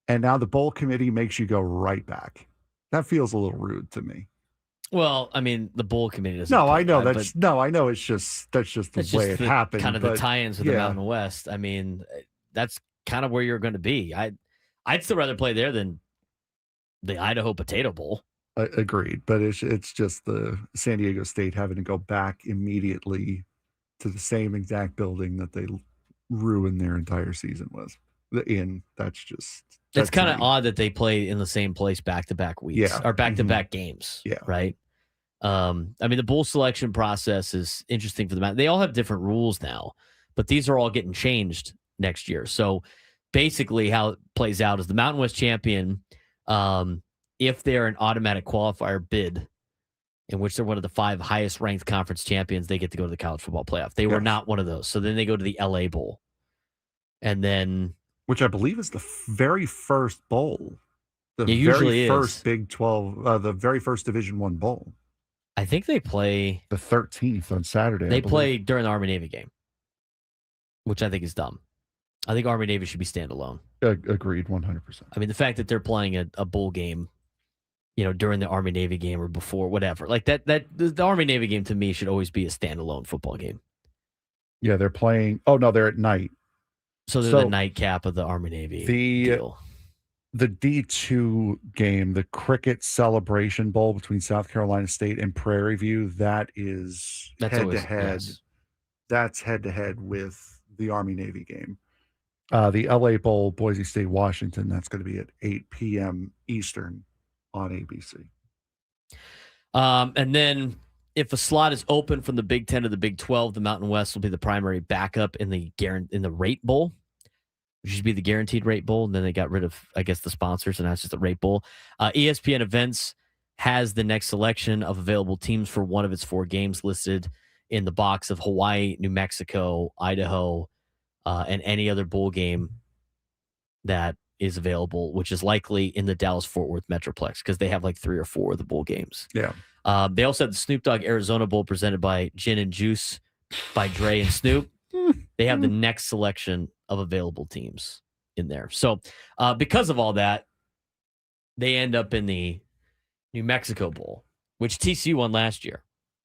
Speaker 5: And now the bowl committee makes you go right back. That feels a little rude to me.
Speaker 2: Well, I mean, the bowl committee doesn't.
Speaker 5: No, I know I know it's just the way it happened.
Speaker 2: Kind of the tie-ins with the Mountain West. I mean, that's kind of where you're going to be. I'd still rather play there than the Idaho Potato Bowl.
Speaker 5: Agreed, but it's just the San Diego State having to go back immediately to the same exact building that they ruined their entire season with.
Speaker 2: It's kind of odd that they play in the same place back-to-back weeks or back-to-back games.
Speaker 5: Yeah.
Speaker 2: Right. I mean, the bowl selection process is interesting for them. They all have different rules now, but these are all getting changed next year. So basically how it plays out is the Mountain West champion, if they're an automatic qualifier bid, in which they're one of the 5 highest ranked conference champions, they get to go to the college football playoff. They were not one of those. So then they go to the LA Bowl. And then,
Speaker 5: which I believe is the very first bowl. The
Speaker 2: very
Speaker 5: first Big 12, the very first Division I bowl.
Speaker 2: I think they play
Speaker 5: the 13th on Saturday.
Speaker 2: They play during the Army-Navy game, which I think is dumb. I think Army-Navy should be standalone.
Speaker 5: Agreed, 100%.
Speaker 2: I mean, the fact that they're playing a bowl game, during the Army-Navy game or before, whatever, like that the Army-Navy game to me should always be a standalone football game.
Speaker 5: Yeah, they're playing. Oh no, they're at night.
Speaker 2: So they're the nightcap of the Army-Navy deal.
Speaker 5: The D2 game, the Cricket Celebration Bowl between South Carolina State and Prairie View, that's head-to-head.
Speaker 2: Yes.
Speaker 5: That's head-to-head with the Army-Navy game. The LA Bowl, Boise State, Washington, that's going to be at 8 p.m. Eastern on ABC.
Speaker 2: And then if a slot is open from the Big 10 to the Big 12, the Mountain West will be the primary backup in the rate bowl, which used to be the guaranteed rate bowl. And then they got rid of, I guess, the sponsors, and now it's just the rate bowl. ESPN Events has the next selection of available teams for one of its 4 games listed in the box of Hawaii, New Mexico, Idaho, and any other bowl game that is available, which is likely in the Dallas-Fort Worth Metroplex, because they have like 3 or 4 of the bowl games.
Speaker 5: Yeah.
Speaker 2: They also have the Snoop Dogg Arizona Bowl presented by Gin and Juice by Dre and Snoop, they have the next selection of available teams in there. So because of all that, they end up in the New Mexico Bowl, which TCU won last year.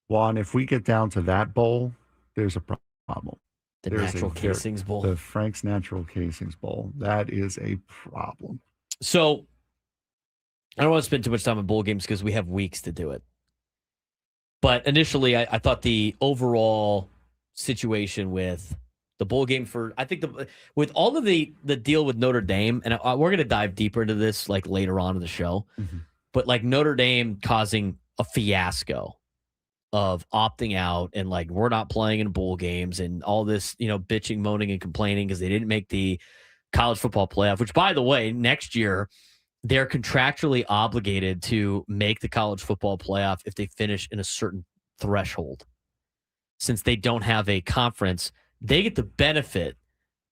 Speaker 5: Well, and if we get down to that bowl, there's a problem.
Speaker 2: The Natural Casings Bowl.
Speaker 5: The Frank's Natural Casings Bowl. That is a problem.
Speaker 2: So I don't want to spend too much time on bowl games because we have weeks to do it. But initially, I thought the overall situation with the bowl game with all of the deal with Notre Dame, and we're going to dive deeper into this like later on in the show, but like Notre Dame causing a fiasco of opting out and like we're not playing in bowl games and all this, bitching, moaning, and complaining because they didn't make the college football playoff, which by the way, next year they're contractually obligated to make the college football playoff if they finish in a certain threshold. Since they don't have a conference, they get the benefit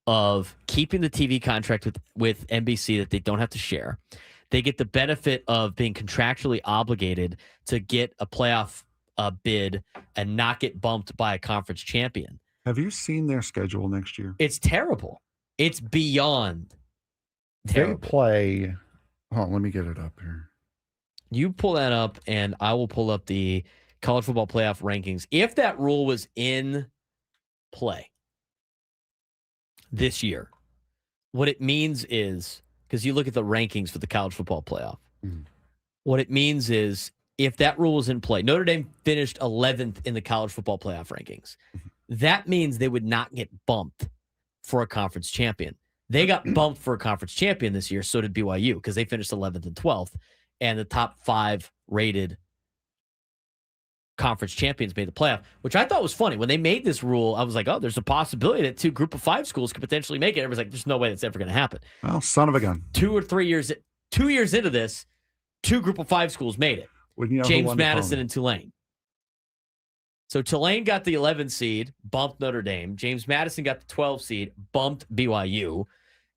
Speaker 2: of keeping the TV contract with NBC that they don't have to share. They get the benefit of being contractually obligated to get a playoff bid and not get bumped by a conference champion.
Speaker 5: Have you seen their schedule next year?
Speaker 2: It's terrible. It's beyond terrible.
Speaker 5: They play... Oh, let me get it up here.
Speaker 2: You pull that up, and I will pull up the college football playoff rankings. If that rule was in play this year, what it means is, because you look at the rankings for the college football playoff, what it means is if that rule was in play, Notre Dame finished 11th in the college football playoff rankings. That means they would not get bumped for a conference champion. They got bumped for a conference champion this year. So did BYU because they finished 11th and 12th, and the top 5 rated conference champions made the playoff, which I thought was funny. When they made this rule, I was like, oh, there's a possibility that 2 group of 5 schools could potentially make it. Everybody's like, there's no way that's ever going to happen.
Speaker 5: Well, son of a gun.
Speaker 2: 2 years into this, 2 group of 5 schools made it. James Madison and Tulane. So Tulane got the 11th seed, bumped Notre Dame. James Madison got the 12th seed, bumped BYU.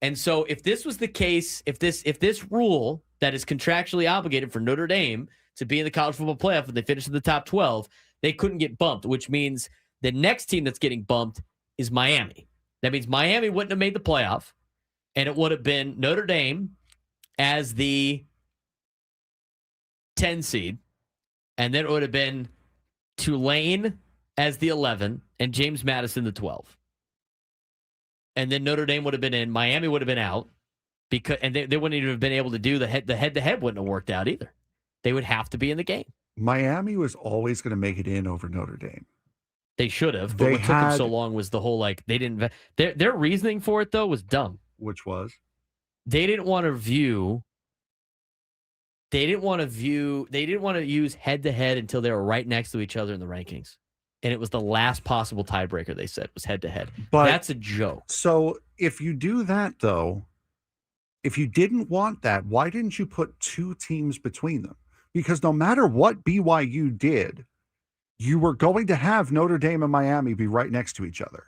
Speaker 2: And so if this was the case, if this rule that is contractually obligated for Notre Dame to be in the college football playoff and they finish in the top 12, they couldn't get bumped, which means the next team that's getting bumped is Miami. That means Miami wouldn't have made the playoff, and it would have been Notre Dame as the 10 seed, and then it would have been Tulane as the 11 and James Madison the 12. And then Notre Dame would have been in, Miami would have been out, and they wouldn't even have been able to do the head-to-head wouldn't have worked out either. They would have to be in the game.
Speaker 5: Miami was always going to make it in over Notre Dame.
Speaker 2: They should have, but what took them so long was the whole they didn't. Their reasoning for it though was dumb.
Speaker 5: Which was
Speaker 2: they didn't want to use head-to-head until they were right next to each other in the rankings. And it was the last possible tiebreaker, they said, was head-to-head. But that's a joke.
Speaker 5: So if you do that, though, if you didn't want that, why didn't you put 2 teams between them? Because no matter what BYU did, you were going to have Notre Dame and Miami be right next to each other.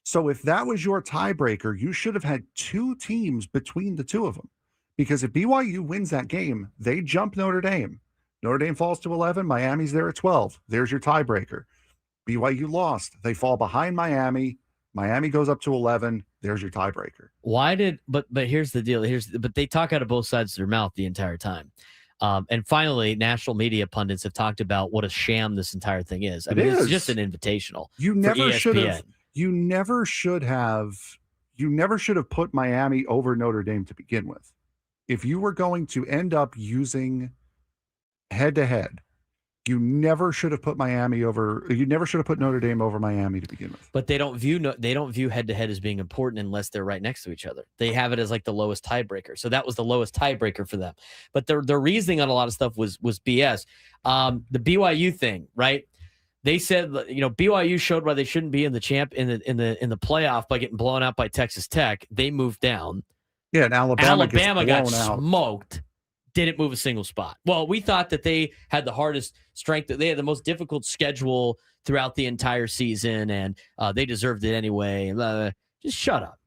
Speaker 5: So if that was your tiebreaker, you should have had 2 teams between the 2 of them. Because if BYU wins that game, they jump Notre Dame. Notre Dame falls to 11. Miami's there at 12. There's your tiebreaker. BYU lost. They fall behind Miami. Miami goes up to 11. There's your tiebreaker.
Speaker 2: But here's the deal. But they talk out of both sides of their mouth the entire time. And finally, national media pundits have talked about what a sham this entire thing is. It's just an invitational.
Speaker 5: You never should have. You never should have put Miami over Notre Dame to begin with. If you were going to end up using head-to-head, you never should have put Notre Dame over Miami to begin with.
Speaker 2: But they don't view head-to-head as being important unless they're right next to each other. They have it as like the lowest tiebreaker. So that was the lowest tiebreaker for them. But their reasoning on a lot of stuff was BS. The BYU thing, right? They said, BYU showed why they shouldn't be in the playoff by getting blown out by Texas Tech. They moved down.
Speaker 5: Yeah, and Alabama
Speaker 2: got smoked. Didn't move a single spot. Well, we thought that they had the hardest strength. They had the most difficult schedule throughout the entire season, and they deserved it anyway. Just shut up.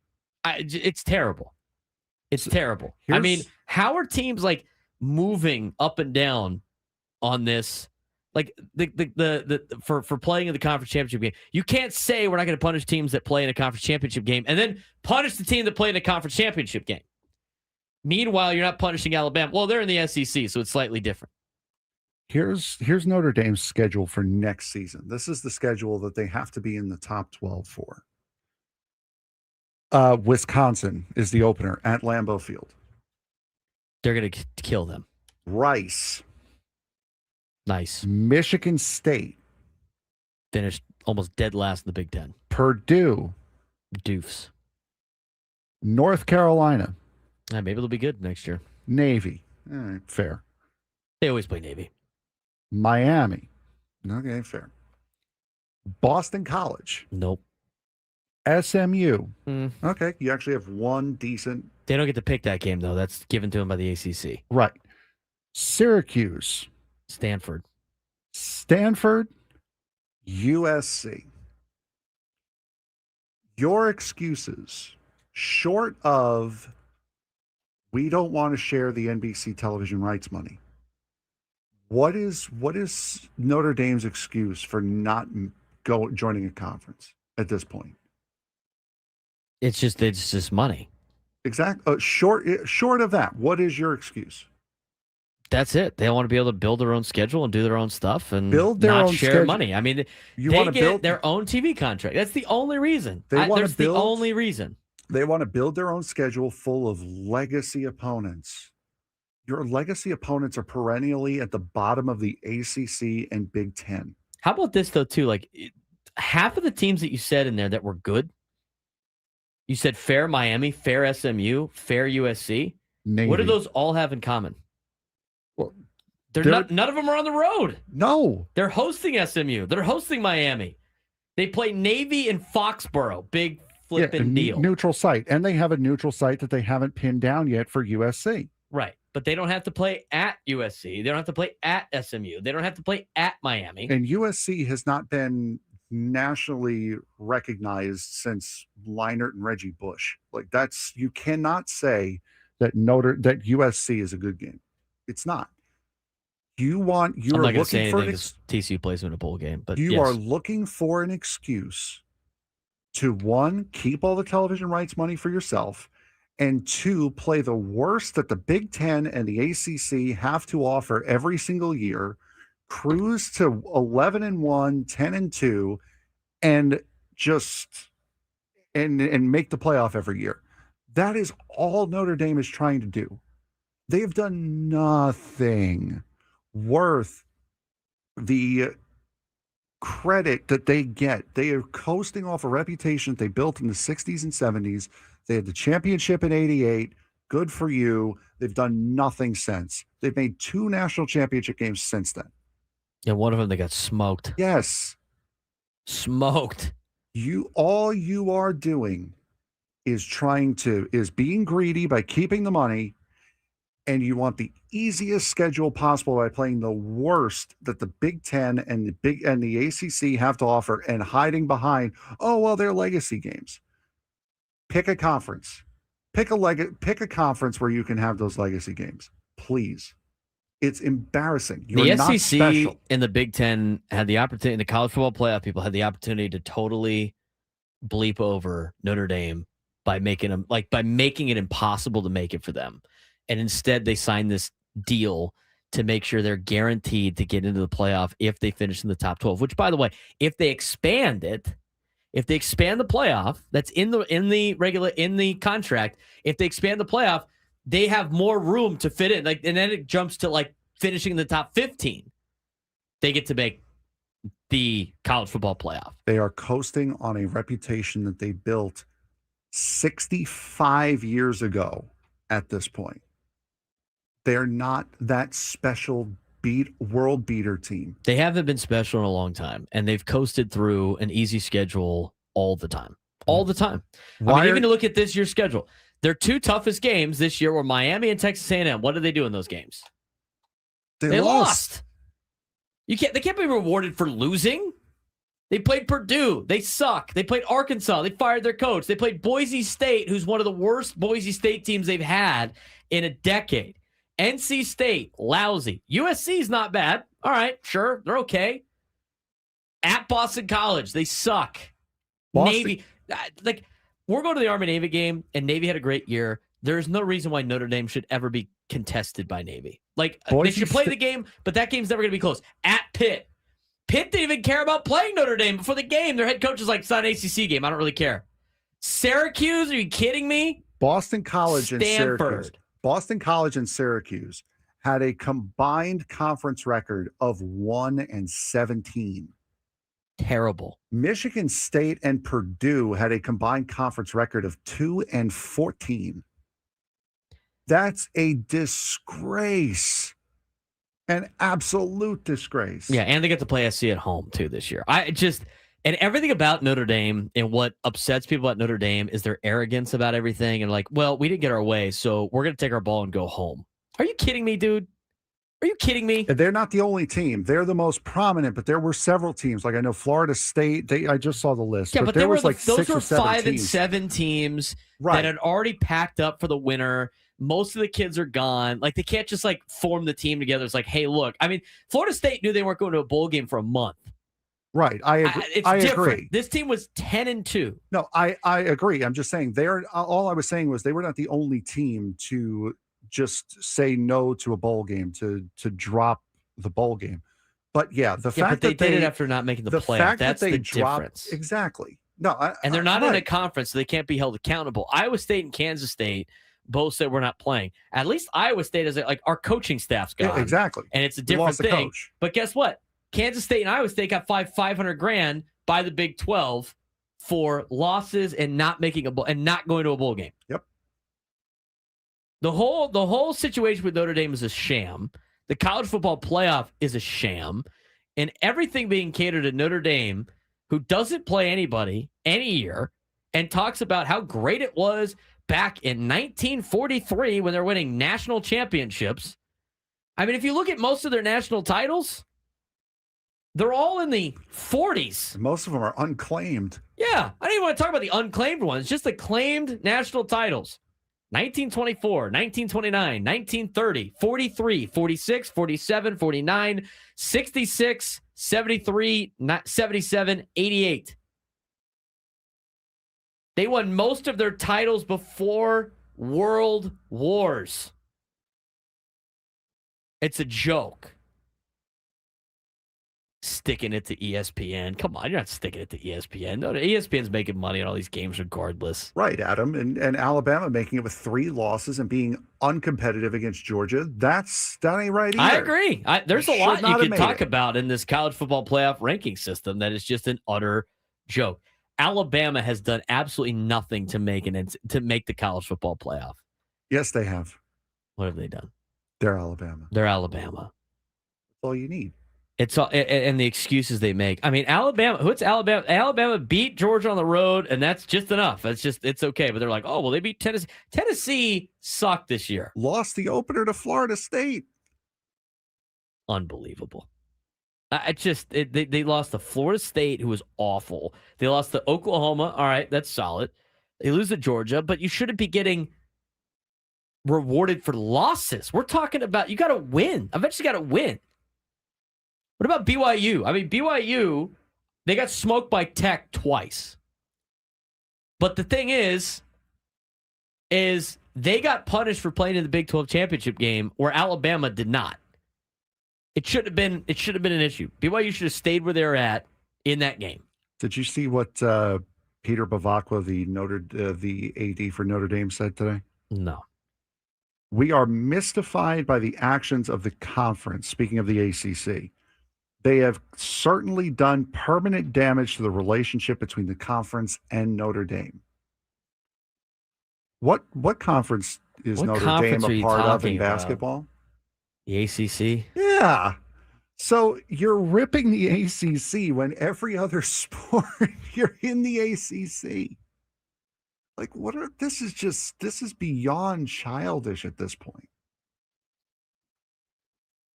Speaker 2: It's terrible. It's terrible. How are teams like moving up and down on this Like for playing in the conference championship game, you can't say we're not going to punish teams that play in a conference championship game and then punish the team that play in a conference championship game. Meanwhile, you're not punishing Alabama. Well, they're in the SEC, so it's slightly different.
Speaker 5: Here's Notre Dame's schedule for next season. This is the schedule that they have to be in the top 12 for. Wisconsin is the opener at Lambeau Field.
Speaker 2: They're going to kill them.
Speaker 5: Rice.
Speaker 2: Nice.
Speaker 5: Michigan State.
Speaker 2: Finished almost dead last in the Big Ten.
Speaker 5: Purdue.
Speaker 2: Doofs.
Speaker 5: North Carolina.
Speaker 2: Maybe they'll be good next year.
Speaker 5: Navy. All right, fair.
Speaker 2: They always play Navy.
Speaker 5: Miami. Okay, fair. Boston College.
Speaker 2: Nope.
Speaker 5: SMU. Okay, you actually have one decent.
Speaker 2: They don't get to pick that game, though. That's given to them by the ACC.
Speaker 5: Right. Syracuse.
Speaker 2: Stanford.
Speaker 5: USC. Your excuses, short of we don't want to share the NBC television rights money. What is Notre Dame's excuse for not joining a conference at this point?
Speaker 2: It's just money.
Speaker 5: Exactly. Short of that, what is your excuse?
Speaker 2: That's it. They want to be able to build their own schedule and do their own stuff and
Speaker 5: build their
Speaker 2: not
Speaker 5: own
Speaker 2: share
Speaker 5: schedule.
Speaker 2: money. I mean, they get their own TV contract. That's the only reason. That's the only reason.
Speaker 5: They want to build their own schedule full of legacy opponents. Your legacy opponents are perennially at the bottom of the ACC and Big Ten.
Speaker 2: How about this, though, too? Like, half of the teams that you said in there that were good, you said fair Miami, fair SMU, fair USC.
Speaker 5: Navy.
Speaker 2: What do those all have in common?
Speaker 5: Well,
Speaker 2: none of them are on the road.
Speaker 5: No.
Speaker 2: They're hosting SMU. They're hosting Miami. They play Navy in Foxborough. Big flipping deal.
Speaker 5: Neutral site. And they have a neutral site that they haven't pinned down yet for USC.
Speaker 2: Right. But they don't have to play at USC. They don't have to play at SMU. They don't have to play at Miami.
Speaker 5: And USC has not been nationally recognized since Leinart and Reggie Bush. Like you cannot say that USC is a good game. It's not. I'm not going to say anything because
Speaker 2: TCU plays in a bowl game, but
Speaker 5: you are looking for an excuse to, one, keep all the television rights money for yourself, and two, play the worst that the Big Ten and the ACC have to offer every single year, cruise to 11-1, 10-2, and just and make the playoff every year. That is all Notre Dame is trying to do. They've done nothing worth the credit that they get. They are coasting off a reputation that they built in the 60s and 70s. They had the championship in 88. Good for you. They've done nothing since. They've made 2 national championship games since then.
Speaker 2: Yeah, one of them they got smoked.
Speaker 5: Yes.
Speaker 2: Smoked.
Speaker 5: All you are doing is being greedy by keeping the money, and you want the easiest schedule possible by playing the worst that the Big Ten and the ACC have to offer, and hiding behind, they're legacy games. Pick a conference. Pick a conference where you can have those legacy games, please. It's embarrassing. You're
Speaker 2: the SEC
Speaker 5: not special.
Speaker 2: and the Big Ten had the opportunity. The college football playoff people had the opportunity to totally bleep over Notre Dame by making it impossible to make it for them. And instead, they signed this deal to make sure they're guaranteed to get into the playoff if they finish in the top 12. Which, by the way, if they expand the playoff, that's in the contract. If they expand the playoff, they have more room to fit in. And then it jumps to finishing in the top 15. They get to make the college football playoff.
Speaker 5: They are coasting on a reputation that they built 65 years ago at this point. They're not that special world beater team.
Speaker 2: They haven't been special in a long time, and they've coasted through an easy schedule all the time. All the time. Even to look at this year's schedule, their 2 toughest games this year were Miami and Texas A&M. What did they do in those games? They lost. They can't be rewarded for losing. They played Purdue. They suck. They played Arkansas. They fired their coach. They played Boise State, who's one of the worst Boise State teams they've had in a decade. NC State, lousy. USC's not bad. All right, sure, they're okay. At Boston College, they suck. Navy, like, we're going to the Army-Navy game, and Navy had a great year. There's no reason why Notre Dame should ever be contested by Navy. Like, they should play the game, but that game's never going to be close. At Pitt. Pitt didn't even care about playing Notre Dame before the game. Their head coach is like, it's not an ACC game. I don't really care. Syracuse, are you kidding me?
Speaker 5: Boston College and
Speaker 2: Stanford.
Speaker 5: Syracuse. Boston College and Syracuse had a combined conference record of 1-17.
Speaker 2: Terrible.
Speaker 5: Michigan State and Purdue had a combined conference record of 2-14. That's a disgrace. An absolute disgrace.
Speaker 2: Yeah, and they get to play SC at home, too, this year. And everything about Notre Dame and what upsets people about Notre Dame is their arrogance about everything. And like, well, we didn't get our way, so we're going to take our ball and go home. Are you kidding me, dude? Are you kidding me?
Speaker 5: And they're not the only team. They're the most prominent, but there were several teams. Like I know Florida State. I just saw the list.
Speaker 2: Yeah, but
Speaker 5: there was
Speaker 2: like
Speaker 5: those
Speaker 2: 6 or
Speaker 5: 7
Speaker 2: 5
Speaker 5: teams.
Speaker 2: and 7 teams
Speaker 5: Right.
Speaker 2: that had already packed up for the winter. Most of the kids are gone. Like, they can't just like form the team together. It's like, hey, look. I mean, Florida State knew they weren't going to a bowl game for a month.
Speaker 5: Right. I agree.
Speaker 2: It's different. Agree. This team was 10-2.
Speaker 5: No, I agree. I'm just saying all I was saying was they were not the only team to just say no to a bowl game, to drop the bowl game. But yeah, the fact
Speaker 2: that they did it after not making the playoff, that's the difference.
Speaker 5: Exactly. No,
Speaker 2: and they're not in a conference, so they can't be held accountable. Iowa State and Kansas State both said we're not playing. At least Iowa State is like, our coaching staff's gone.
Speaker 5: Yeah, exactly.
Speaker 2: And it's a different thing. But guess what? Kansas State and Iowa State got $500,000 by the Big 12 for losses and not making a bowl and not going to a bowl game.
Speaker 5: Yep.
Speaker 2: The whole situation with Notre Dame is a sham. The college football playoff is a sham, and everything being catered to Notre Dame, who doesn't play anybody any year, and talks about how great it was back in 1943 when they're winning national championships. I mean, if you look at most of their national titles, they're all in the 40s.
Speaker 5: Most of them are unclaimed.
Speaker 2: Yeah, I don't even want to talk about the unclaimed ones, just the claimed national titles. 1924, 1929, 1930, 43, 46, 47, 49, 66, 73, 77, 88. They won most of their titles before World Wars. It's a joke. Sticking it to ESPN. Come on, you're not sticking it to ESPN. No, ESPN's making money on all these games regardless.
Speaker 5: Right, Adam. And Alabama making it with 3 losses and being uncompetitive against Georgia. That ain't right either.
Speaker 2: I agree. There's a lot you can talk about in this college football playoff ranking system that is just an utter joke. Alabama has done absolutely nothing to make the college football playoff.
Speaker 5: Yes, they have.
Speaker 2: What have they done?
Speaker 5: They're Alabama.
Speaker 2: They're Alabama.
Speaker 5: That's all you need.
Speaker 2: It's all, and the excuses they make. I mean, Alabama. What's Alabama? Alabama beat Georgia on the road, and that's just enough. It's okay. But they're like, oh well, they beat Tennessee. Tennessee sucked this year.
Speaker 5: Lost the opener to Florida State.
Speaker 2: Unbelievable. They lost to Florida State, who was awful. They lost to Oklahoma. All right, that's solid. They lose to Georgia, but you shouldn't be getting rewarded for losses. We're talking about you got to win. Eventually, got to win. What about BYU? I mean, BYU, they got smoked by Tech twice. But the thing is they got punished for playing in the Big 12 championship game where Alabama did not. It should have been an issue. BYU should have stayed where they're at in that game.
Speaker 5: Did you see what Peter Bavacqua, the AD for Notre Dame, said today?
Speaker 2: No.
Speaker 5: We are mystified by the actions of the conference, speaking of the ACC. They have certainly done permanent damage to the relationship between the conference and Notre Dame. What conference is Notre Dame a part of in basketball?
Speaker 2: The ACC?
Speaker 5: Yeah. So you're ripping the ACC when every other sport you're in the ACC. Like, this is beyond childish at this point.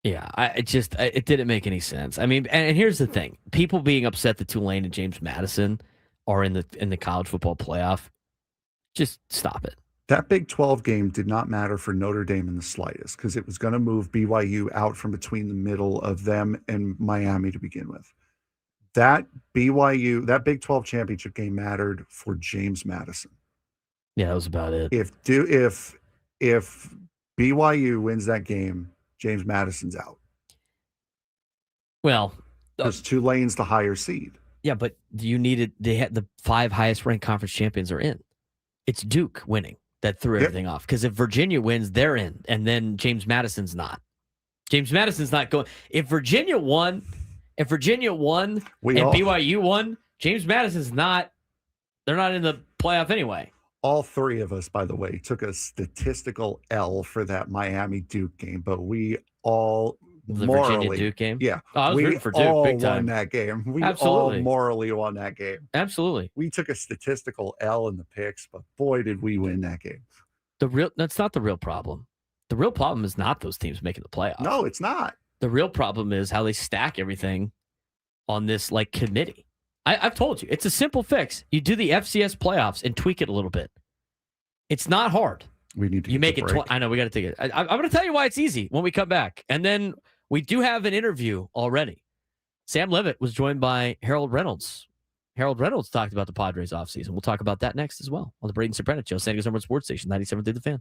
Speaker 2: Yeah, it didn't make any sense. I mean, and here's the thing: people being upset that Tulane and James Madison are in the college football playoff. Just stop it.
Speaker 5: That Big 12 game did not matter for Notre Dame in the slightest because it was going to move BYU out from between the middle of them and Miami to begin with. That Big 12 championship game mattered for James Madison.
Speaker 2: Yeah, that was about it.
Speaker 5: If BYU wins that game, James Madison's out.
Speaker 2: Well,
Speaker 5: there's Tulane's the higher seed.
Speaker 2: Yeah, but they had the 5 highest ranked conference champions are in. It's Duke winning that threw everything off. Because if Virginia wins, they're in, and then James Madison's not. James Madison's not going. If Virginia won, BYU won, James Madison's not. They're not in the playoff anyway.
Speaker 5: All 3 of us, by the way, took a statistical L for that Miami Duke game, but we all
Speaker 2: Virginia Duke game.
Speaker 5: Yeah,
Speaker 2: I was rooting for Duke big time.
Speaker 5: Won that game. We
Speaker 2: Absolutely.
Speaker 5: all morally won that game.
Speaker 2: Absolutely.
Speaker 5: We took a statistical L in the picks, but boy, did we win that game.
Speaker 2: That's not the real problem. The real problem is not those teams making the playoffs.
Speaker 5: No, it's not.
Speaker 2: The real problem is how they stack everything on this committee. I've told you, it's a simple fix. You do the FCS playoffs and tweak it a little bit. It's not hard.
Speaker 5: We need to.
Speaker 2: You make it. I know we got to take it. I'm going to tell you why it's easy when we come back, and then we do have an interview already. Sam Levitt was joined by Harold Reynolds. Harold Reynolds talked about the Padres offseason. We'll talk about that next as well on the Braden Surprenant Show, San Diego's #1 sports station, 97 through the Fan.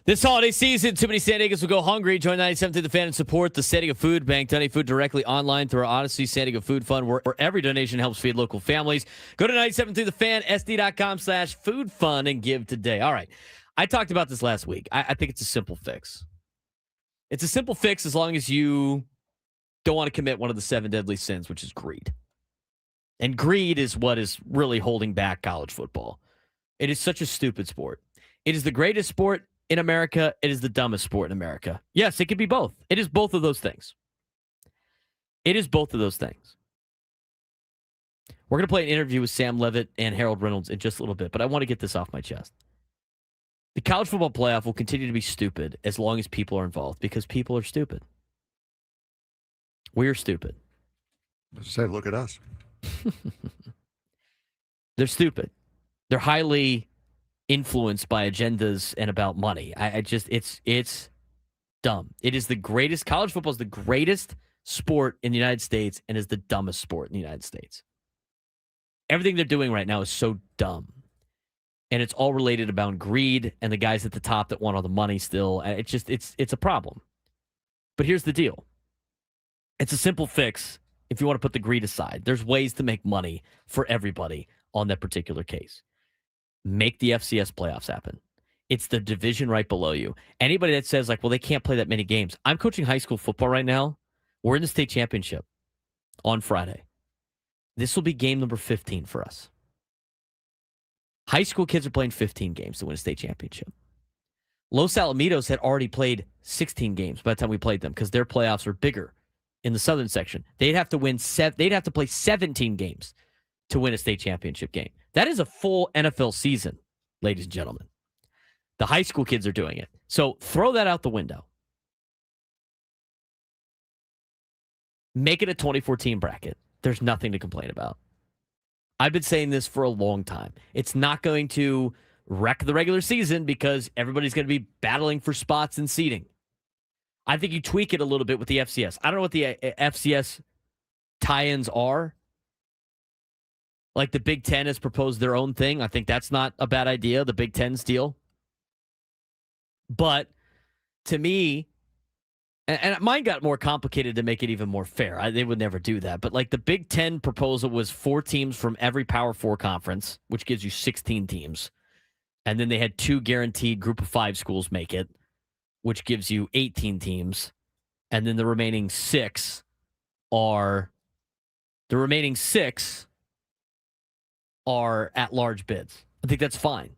Speaker 2: This holiday season, too many San Diegans will go hungry. Join 97 to the Fan and support the San Diego Food Bank. Donate food directly online through our Odyssey San Diego Food Fund, where every donation helps feed local families. Go to 97 to the Fan, SD.com/food fund, and give today. All right. I talked about this last week. I think it's a simple fix. It's a simple fix as long as you don't want to commit one of the 7 deadly sins, which is greed. And greed is what is really holding back college football. It is such a stupid sport. It is the greatest sport in America. It is the dumbest sport in America. Yes, it could be both. It is both of those things. It is both of those things. We're going to play an interview with Sam Levitt and Harold Reynolds in just a little bit, but I want to get this off my chest. The college football playoff will continue to be stupid as long as people are involved, because people are stupid. We're stupid.
Speaker 5: Say, look at us.
Speaker 2: They're stupid. They're highly influenced by agendas and about money. It's dumb. It is the greatest. College football is the greatest sport in the United States and is the dumbest sport in the United States. Everything they're doing right now is so dumb. And it's all related about greed and the guys at the top that want all the money still. It's a problem. But here's the deal. It's a simple fix if you want to put the greed aside. There's ways to make money for everybody on that particular case. Make the FCS playoffs happen. It's the division right below you. Anybody that says, like, well, they can't play that many games. I'm coaching high school football right now. We're in the state championship on Friday. This will be game number 15 for us. High school kids are playing 15 games to win a state championship. Los Alamitos had already played 16 games by the time we played them, because their playoffs are bigger in the southern section. They'd have to play 17 games to win a state championship game. That is a full NFL season, ladies and gentlemen. The high school kids are doing it. So throw that out the window. Make it a 24-team bracket. There's nothing to complain about. I've been saying this for a long time. It's not going to wreck the regular season because everybody's going to be battling for spots and seating. I think you tweak it a little bit with the FCS. I don't know what the FCS tie-ins are. Like the Big Ten has proposed their own thing. I think that's not a bad idea, the Big Ten's deal. But to me, and mine got more complicated to make it even more fair. They would never do that. But like the Big Ten proposal was 4 teams from every Power 4 conference, which gives you 16 teams. And then they had 2 guaranteed Group of 5 schools make it, which gives you 18 teams. And then the remaining 6 are at-large bids. I think that's fine.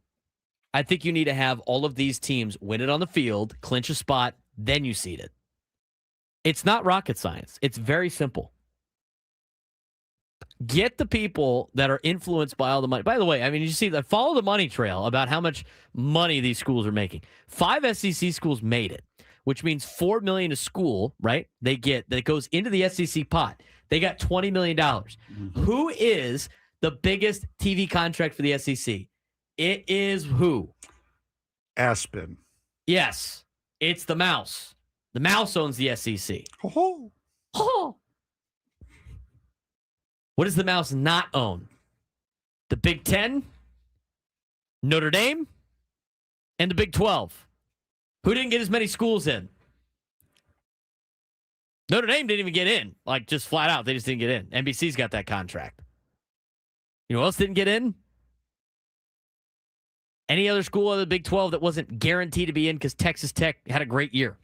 Speaker 2: I think you need to have all of these teams win it on the field, clinch a spot, then you seed it. It's not rocket science. It's very simple. Get the people that are influenced by all the money. By the way, I mean, you see that, follow the money trail about how much money these schools are making. 5 SEC schools made it, which means $4 million a school, right? They get that goes into the SEC pot. They got $20 million. Mm-hmm. Who is the biggest TV contract for the SEC? It is who?
Speaker 5: Aspen.
Speaker 2: Yes, it's the Mouse. The Mouse owns the SEC.
Speaker 5: Oh.
Speaker 2: Oh. What does the Mouse not own? The Big Ten, Notre Dame, and the Big 12. Who didn't get as many schools in? Notre Dame didn't even get in. Like, just flat out, they just didn't get in. NBC's got that contract. You know who else didn't get in? Any other school other than the Big 12 that wasn't guaranteed to be in because Texas Tech had a great year.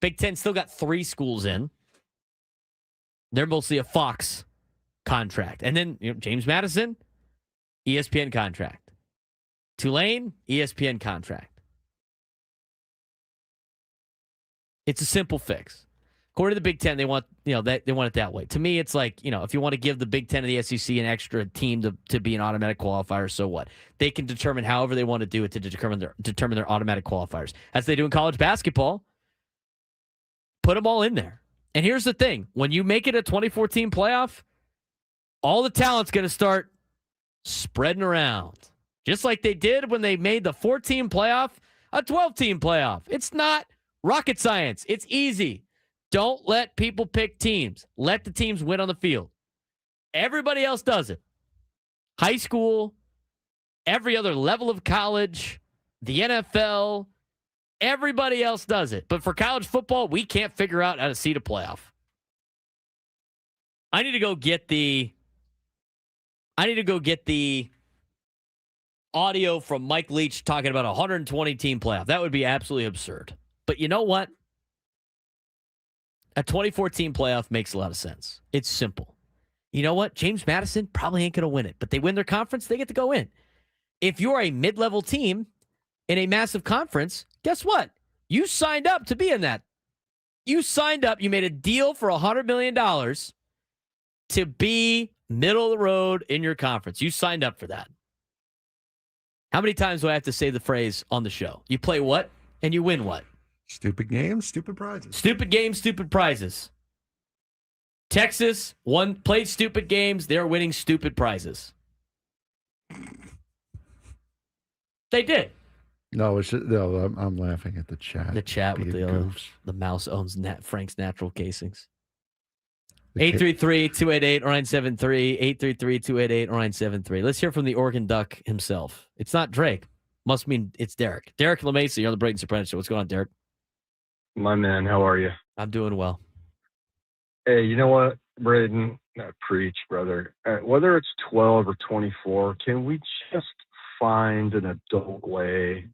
Speaker 2: Big 10 still got 3 schools in. They're mostly a Fox contract. And then James Madison, ESPN contract. Tulane, ESPN contract. It's a simple fix. According to the Big Ten, they want they want it that way. To me, it's like, if you want to give the Big Ten and the SEC an extra team to be an automatic qualifier, so what? They can determine however they want to do it to determine their automatic qualifiers, as they do in college basketball. Put them all in there. And here's the thing: when you make it a 24-team playoff, all the talent's going to start spreading around, just like they did when they made the 14 playoff a 12-team playoff. It's not rocket science. It's easy. Don't let people pick teams. Let the teams win on the field. Everybody else does it. High school, every other level of college, the NFL, everybody else does it. But for college football, we can't figure out how to seed a playoff. I need to go get the audio from Mike Leach talking about a 120-team playoff. That would be absolutely absurd. But you know what? A 24-team playoff makes a lot of sense. It's simple. You know what? James Madison probably ain't going to win it, but they win their conference, they get to go in. If you're a mid-level team in a massive conference, guess what? You signed up to be in that. You signed up. You made a deal for $100 million to be middle of the road in your conference. You signed up for that. How many times do I have to say the phrase on the show? You play what and you win what?
Speaker 5: Stupid games, stupid prizes.
Speaker 2: Stupid games, stupid prizes. Texas played stupid games. They're winning stupid prizes. They did.
Speaker 5: No, it's just, no. I'm laughing at the chat.
Speaker 2: The chat with the mouse owns Frank's natural casings. 833-288-0973. 833-288-0973. Let's hear from the Oregon Duck himself. It's not Drake. Must mean it's Derek. Derek LeMacy, you're on the Braden Surprenant Show. What's going on, Derek?
Speaker 9: My man, how are you?
Speaker 2: I'm doing well.
Speaker 9: Hey, you know what, Braden? Preach, brother. Whether it's 12 or 24, can we just find an adult way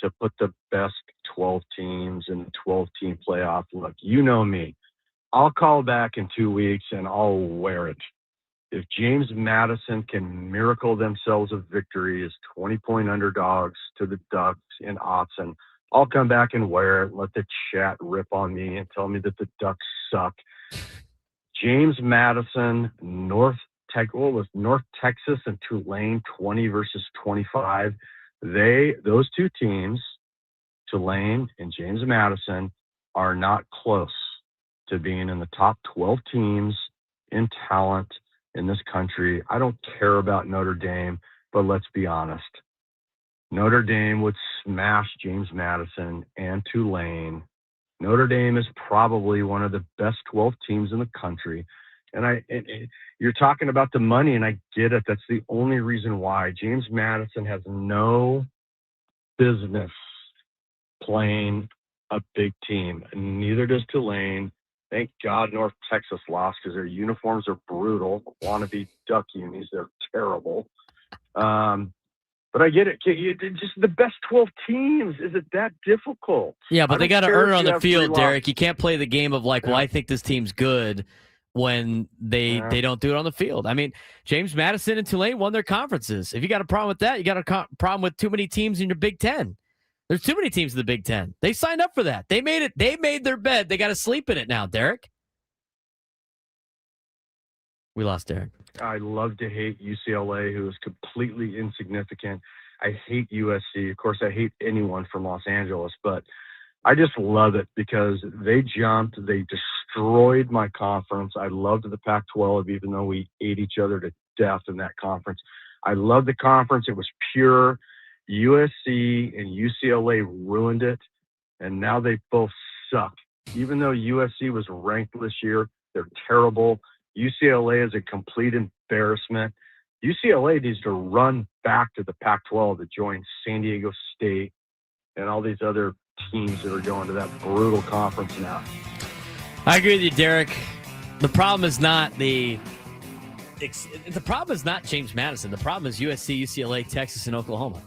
Speaker 9: to put the best 12 teams in the 12-team playoff? Look, you know me. I'll call back in 2 weeks and I'll wear it. If James Madison can miracle themselves a victory as 20-point underdogs to the Ducks in Autzen, I'll come back and wear it. Let the chat rip on me and tell me that the Ducks suck. James Madison, North Texas and Tulane, 20 versus 25. Those two teams, Tulane and James Madison, are not close to being in the top 12 teams in talent in this country. I don't care about Notre Dame, but let's be honest. Notre Dame would smash James Madison and Tulane. Notre Dame is probably one of the best 12 teams in the country. And you're talking about the money, and I get it. That's the only reason why. James Madison has no business playing a big team. And neither does Tulane. Thank God North Texas lost because their uniforms are brutal. Wannabe Duck unis, they're terrible. But I get it. Just the best 12 teams. Is it that difficult?
Speaker 2: Yeah, but they got to earn it on the field, Derek. You can't play the game of well, I think this team's good when they don't do it on the field. I mean, James Madison and Tulane won their conferences. If you got a problem with that, you got a problem with too many teams in your Big Ten. There's too many teams in the Big Ten. They signed up for that. They made it. They made their bed. They got to sleep in it now, Derek. We lost Derek.
Speaker 9: I love to hate UCLA, who is completely insignificant. I hate USC. Of course, I hate anyone from Los Angeles, but I just love it because they jumped. They destroyed my conference. I loved the Pac-12, even though we ate each other to death in that conference. I loved the conference. It was pure. USC and UCLA ruined it, and now they both suck. Even though USC was ranked this year, they're terrible. UCLA is a complete embarrassment. UCLA needs to run back to the Pac-12 to join San Diego State and all these other teams that are going to that brutal conference now.
Speaker 2: I agree with you, Derek. The problem is not James Madison. The problem is USC, UCLA, Texas, and Oklahoma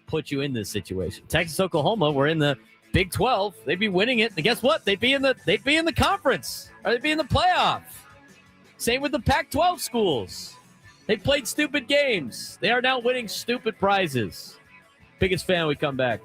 Speaker 2: put you in this situation. Texas, Oklahoma were in the Big 12. They'd be winning it. And guess what? They'd be in the conference, or they'd be in the playoff. Same with the Pac-12 schools. They played stupid games. They are now winning stupid prizes. Biggest fan, we come back.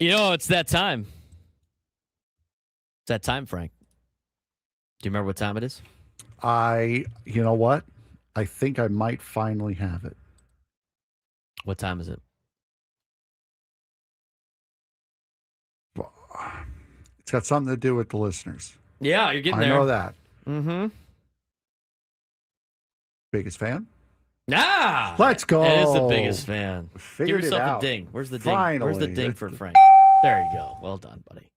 Speaker 2: You know, it's that time. It's that time, Frank. Do you remember what time it is?
Speaker 5: You know what? I think I might finally have it.
Speaker 2: What time is it?
Speaker 5: It's got something to do with the listeners.
Speaker 2: Yeah, you're getting there.
Speaker 5: I know that.
Speaker 2: Mm-hmm.
Speaker 5: Biggest fan?
Speaker 2: Ah!
Speaker 5: Let's go.
Speaker 2: It is the biggest fan.
Speaker 5: Figured
Speaker 2: Give yourself
Speaker 5: it out.
Speaker 2: a ding. Where's the ding?
Speaker 5: Finally.
Speaker 2: Where's the ding for Frank? There you go. Well done, buddy.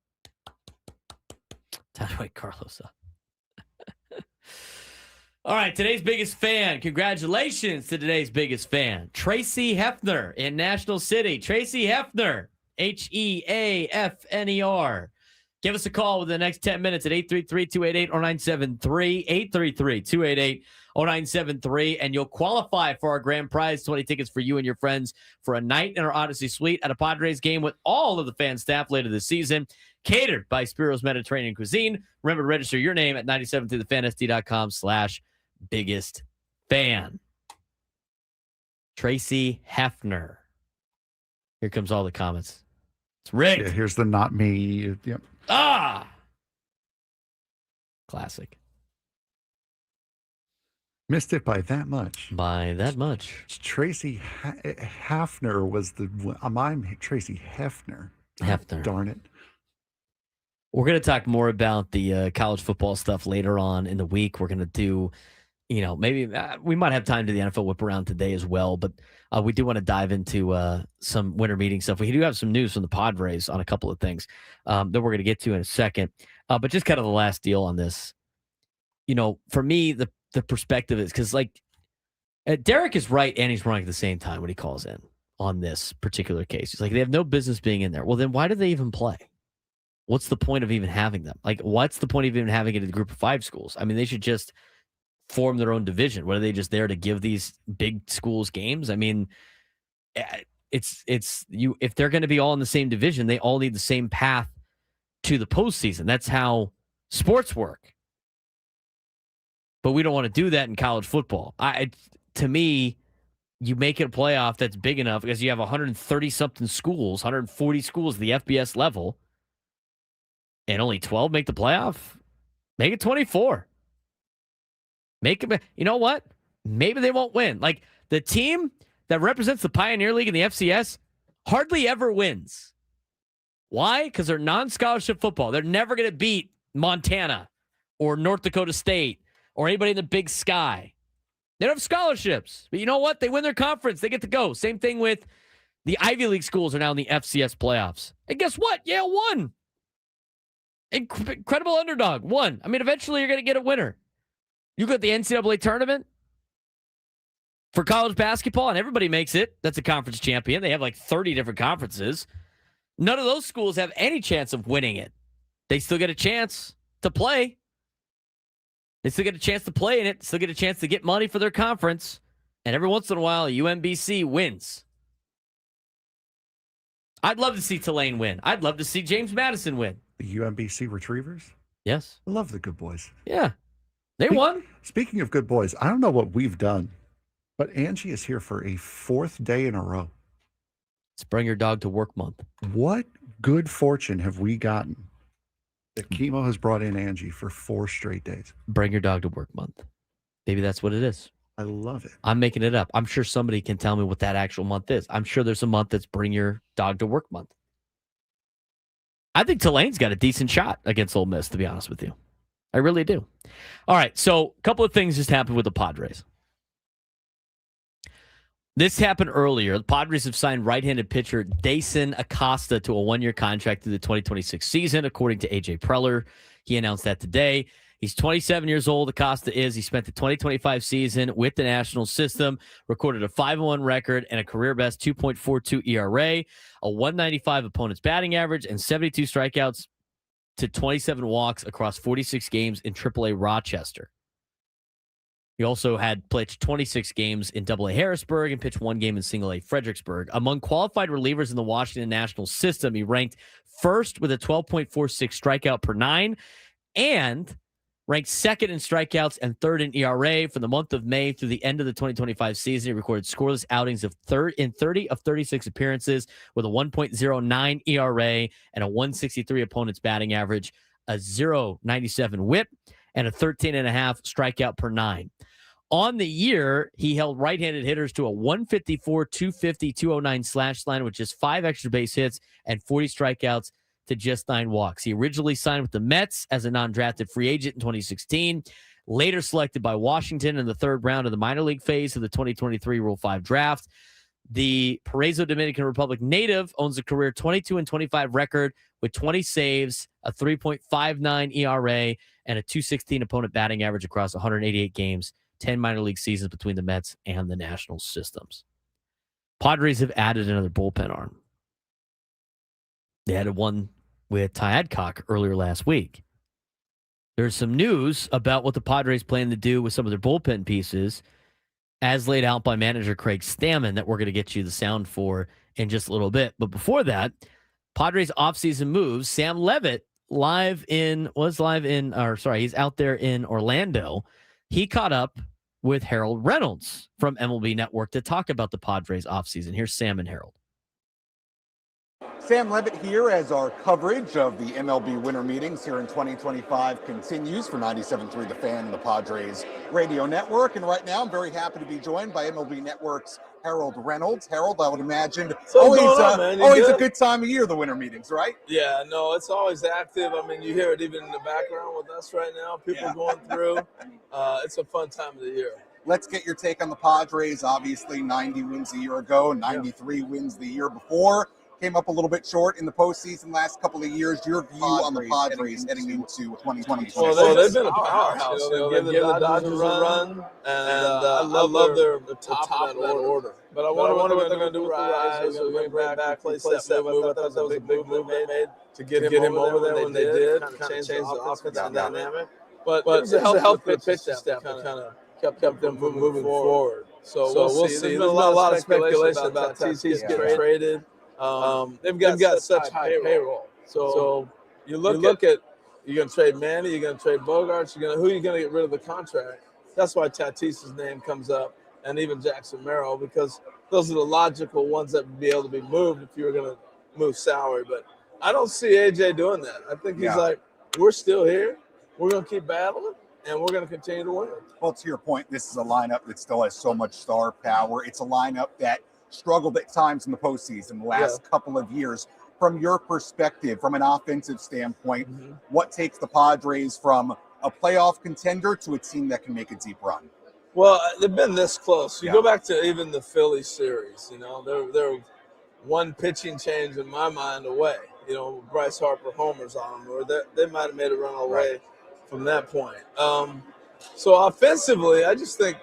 Speaker 2: Time to wake Carlos up. All right, today's biggest fan. Congratulations to today's biggest fan, Tracy Hefner in National City. Tracy Hefner, Heafner. Give us a call within the next 10 minutes at 833-288-0973, 833-288-0973, and you'll qualify for our grand prize, 20 tickets for you and your friends for a night in our Odyssey Suite at a Padres game with all of the fan staff later this season, catered by Spiro's Mediterranean Cuisine. Remember to register your name at 97throughthefansd.com/biggest fan. Tracy Hefner. Here comes all the comments. It's rigged.
Speaker 5: Yeah, here's the not me. Yep.
Speaker 2: Classic.
Speaker 5: Missed it by that much.
Speaker 2: By that much.
Speaker 5: Tracy Hafner was the. I'm Tracy Hefner.
Speaker 2: Hefner.
Speaker 5: Darn it.
Speaker 2: We're going to talk more about the college football stuff later on in the week. We're going to do, maybe we might have time to do the NFL whip around today as well, but we do want to dive into some winter meeting stuff. We do have some news from the Padres on a couple of things that we're going to get to in a second. But just kind of the last deal on this. For me, the perspective is because, Derek is right and he's wrong at the same time when he calls in on this particular case. He's like, they have no business being in there. Well, then why do they even play? What's the point of even having them? What's the point of even having it in a group of 5 schools? I mean, they should just form their own division. What, are they just there to give these big schools games? I mean, it's if they're going to be all in the same division, they all need the same path to the postseason. That's how sports work. But we don't want to do that in college football. To me, you make it a playoff that's big enough because you have 130-something schools, 140 schools at the FBS level, and only 12 make the playoff. Make it 24. Make it. You know what? Maybe they won't win. The team that represents the Pioneer League in the FCS hardly ever wins. Why? Because they're non-scholarship football. They're never going to beat Montana or North Dakota State or anybody in the Big Sky. They don't have scholarships. But you know what? They win their conference. They get to go. Same thing with the Ivy League schools are now in the FCS playoffs. And guess what? Yale won. Incredible underdog. Won. I mean, eventually you're going to get a winner. You got the NCAA tournament for college basketball, and everybody makes it. That's a conference champion. They have 30 different conferences. None of those schools have any chance of winning it. They still get a chance to play. They still get a chance to play in it. Still get a chance to get money for their conference. And every once in a while, UMBC wins. I'd love to see Tulane win. I'd love to see James Madison win.
Speaker 5: The UMBC Retrievers?
Speaker 2: Yes.
Speaker 5: I love the good boys.
Speaker 2: Yeah. They won.
Speaker 5: Speaking of good boys, I don't know what we've done, but Angie is here for a 4th day in a row.
Speaker 2: It's Bring Your Dog to Work month.
Speaker 5: What good fortune have we gotten that Chemo has brought in Angie for 4 straight days?
Speaker 2: Bring Your Dog to Work month. Maybe that's what it is.
Speaker 5: I love it.
Speaker 2: I'm making it up. I'm sure somebody can tell me what that actual month is. I'm sure there's a month that's Bring Your Dog to Work month. I think Tulane's got a decent shot against Ole Miss, to be honest with you. I really do. All right, so a couple of things just happened with the Padres. This happened earlier. The Padres have signed right-handed pitcher Dayson Acosta to a 1-year contract through the 2026 season, according to AJ Preller. He announced that today. He's 27 years old, Acosta is. He spent the 2025 season with the national system, recorded a 5-1 record and a career-best 2.42 ERA, a 195 opponent's batting average, and 72 strikeouts to 27 walks across 46 games in AAA Rochester. He also had pitched 26 games in AA Harrisburg and pitched 1 game in Single-A Fredericksburg. Among qualified relievers in the Washington national system, he ranked first with a 12.46 strikeout per 9 and ranked second in strikeouts and third in ERA. For the month of May through the end of the 2025 season, he recorded scoreless outings of 30 of 36 appearances with a 1.09 ERA and a 163 opponent's batting average, a 0.97 whip, and a 13.5 strikeout per 9. On the year, he held right-handed hitters to a 154, 250, 209 slash line, with just 5 extra base hits and 40 strikeouts to just 9 walks. He originally signed with the Mets as a non-drafted free agent in 2016, later selected by Washington in the 3rd round of the minor league phase of the 2023 Rule 5 draft. The Paraiso Dominican Republic native owns a career 22-25 record with 20 saves, a 3.59 ERA, and a 216 opponent batting average across 188 games, 10 minor league seasons between the Mets and the National systems. Padres have added another bullpen arm. They added one with Ty Adcock earlier last week. There's some news about what the Padres plan to do with some of their bullpen pieces, as laid out by manager Craig Stammen, that we're going to get you the sound for in just a little bit. But before that, Padres offseason moves. Sam Levitt he's out there in Orlando. He caught up with Harold Reynolds from MLB Network to talk about the Padres offseason. Here's Sam and Harold.
Speaker 10: Sam Levitt here as our coverage of the MLB Winter Meetings here in 2025 continues for 97.3 The Fan and the Padres Radio Network. And right now, I'm very happy to be joined by MLB Network's Harold Reynolds. Harold, I would imagine, always a good time of year, the Winter Meetings, right?
Speaker 11: Yeah, no, it's always active. I mean, you hear it even in the background with us right now, people going through. It's a fun time of the year.
Speaker 10: Let's get your take on the Padres. Obviously, 90 wins a year ago, 93 wins the year before. Came up a little bit short in the postseason last couple of years. Your view on the Padres heading into 2026?
Speaker 11: Well, they've been a powerhouse. They give the Dodgers a run, and I love their top of that order. But I wonder what they're going to do with the Rise. They're going to bring back, play that move. I thought that was a big move they made to get him over there when they did. Kind of changed the offensive dynamic. But it was a healthy pitch step that kind of kept them moving forward. So we'll see. There's been a lot of speculation about Tatis getting traded. They've got such high payroll. So you look at you're going to trade Manny, you're going to trade Bogarts, who are you going to get rid of the contract? That's why Tatis's name comes up, and even Jackson Merrill, because those are the logical ones that would be able to be moved if you were going to move salary. But I don't see AJ doing that. I think he's like, we're still here, we're going to keep battling, and we're going to continue to win.
Speaker 10: Well, to your point, this is a lineup that still has so much star power. It's a lineup that struggled at times in the postseason the last couple of years. From your perspective, from an offensive standpoint, what takes the Padres from a playoff contender to a team that can make a deep run?
Speaker 11: Well, they've been this close. You go back to even the Phillies series, they're one pitching change in my mind away. Bryce Harper homers on them, or they might have made a run away from that point. So offensively, I just think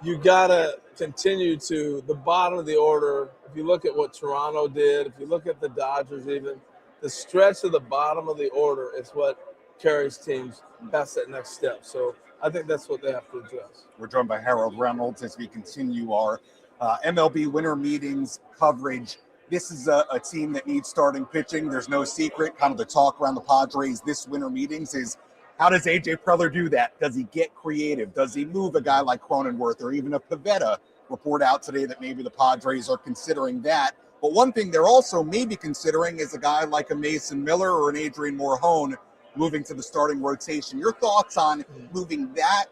Speaker 11: you got to continue to the bottom of the order. If you look at what Toronto did, if you look at the Dodgers even, the stretch of the bottom of the order is what carries teams past that next step. So I think that's what they have to address.
Speaker 10: We're joined by Harold Reynolds as we continue our MLB Winter Meetings coverage. This is a team that needs starting pitching. There's no secret. Kind of the talk around the Padres this Winter Meetings is, how does AJ Preller do that? Does he get creative? Does he move a guy like Cronenworth or even a Pivetta? Report out today that maybe the Padres are considering that. But one thing they're also maybe considering is a guy like a Mason Miller or an Adrian Morhone moving to the starting rotation. Your thoughts on moving that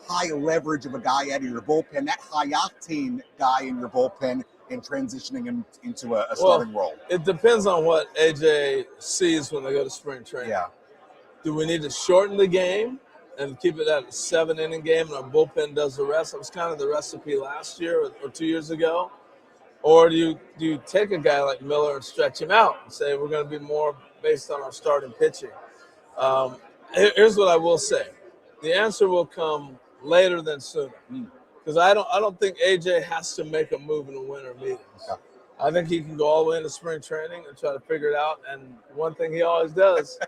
Speaker 10: high leverage of a guy out of your bullpen, that high octane guy in your bullpen, and transitioning him into a starting role?
Speaker 11: It depends on what AJ sees when they go to spring training.
Speaker 10: Yeah.
Speaker 11: Do we need to shorten the game and keep it at a 7-inning game and our bullpen does the rest? That was kind of the recipe last year or 2 years ago. Or do you take a guy like Miller and stretch him out and say we're going to be more based on our starting pitching? Here's what I will say. The answer will come later than sooner. Because I don't think AJ has to make a move in the winter meetings. Okay. I think he can go all the way into spring training and try to figure it out. And one thing he always does,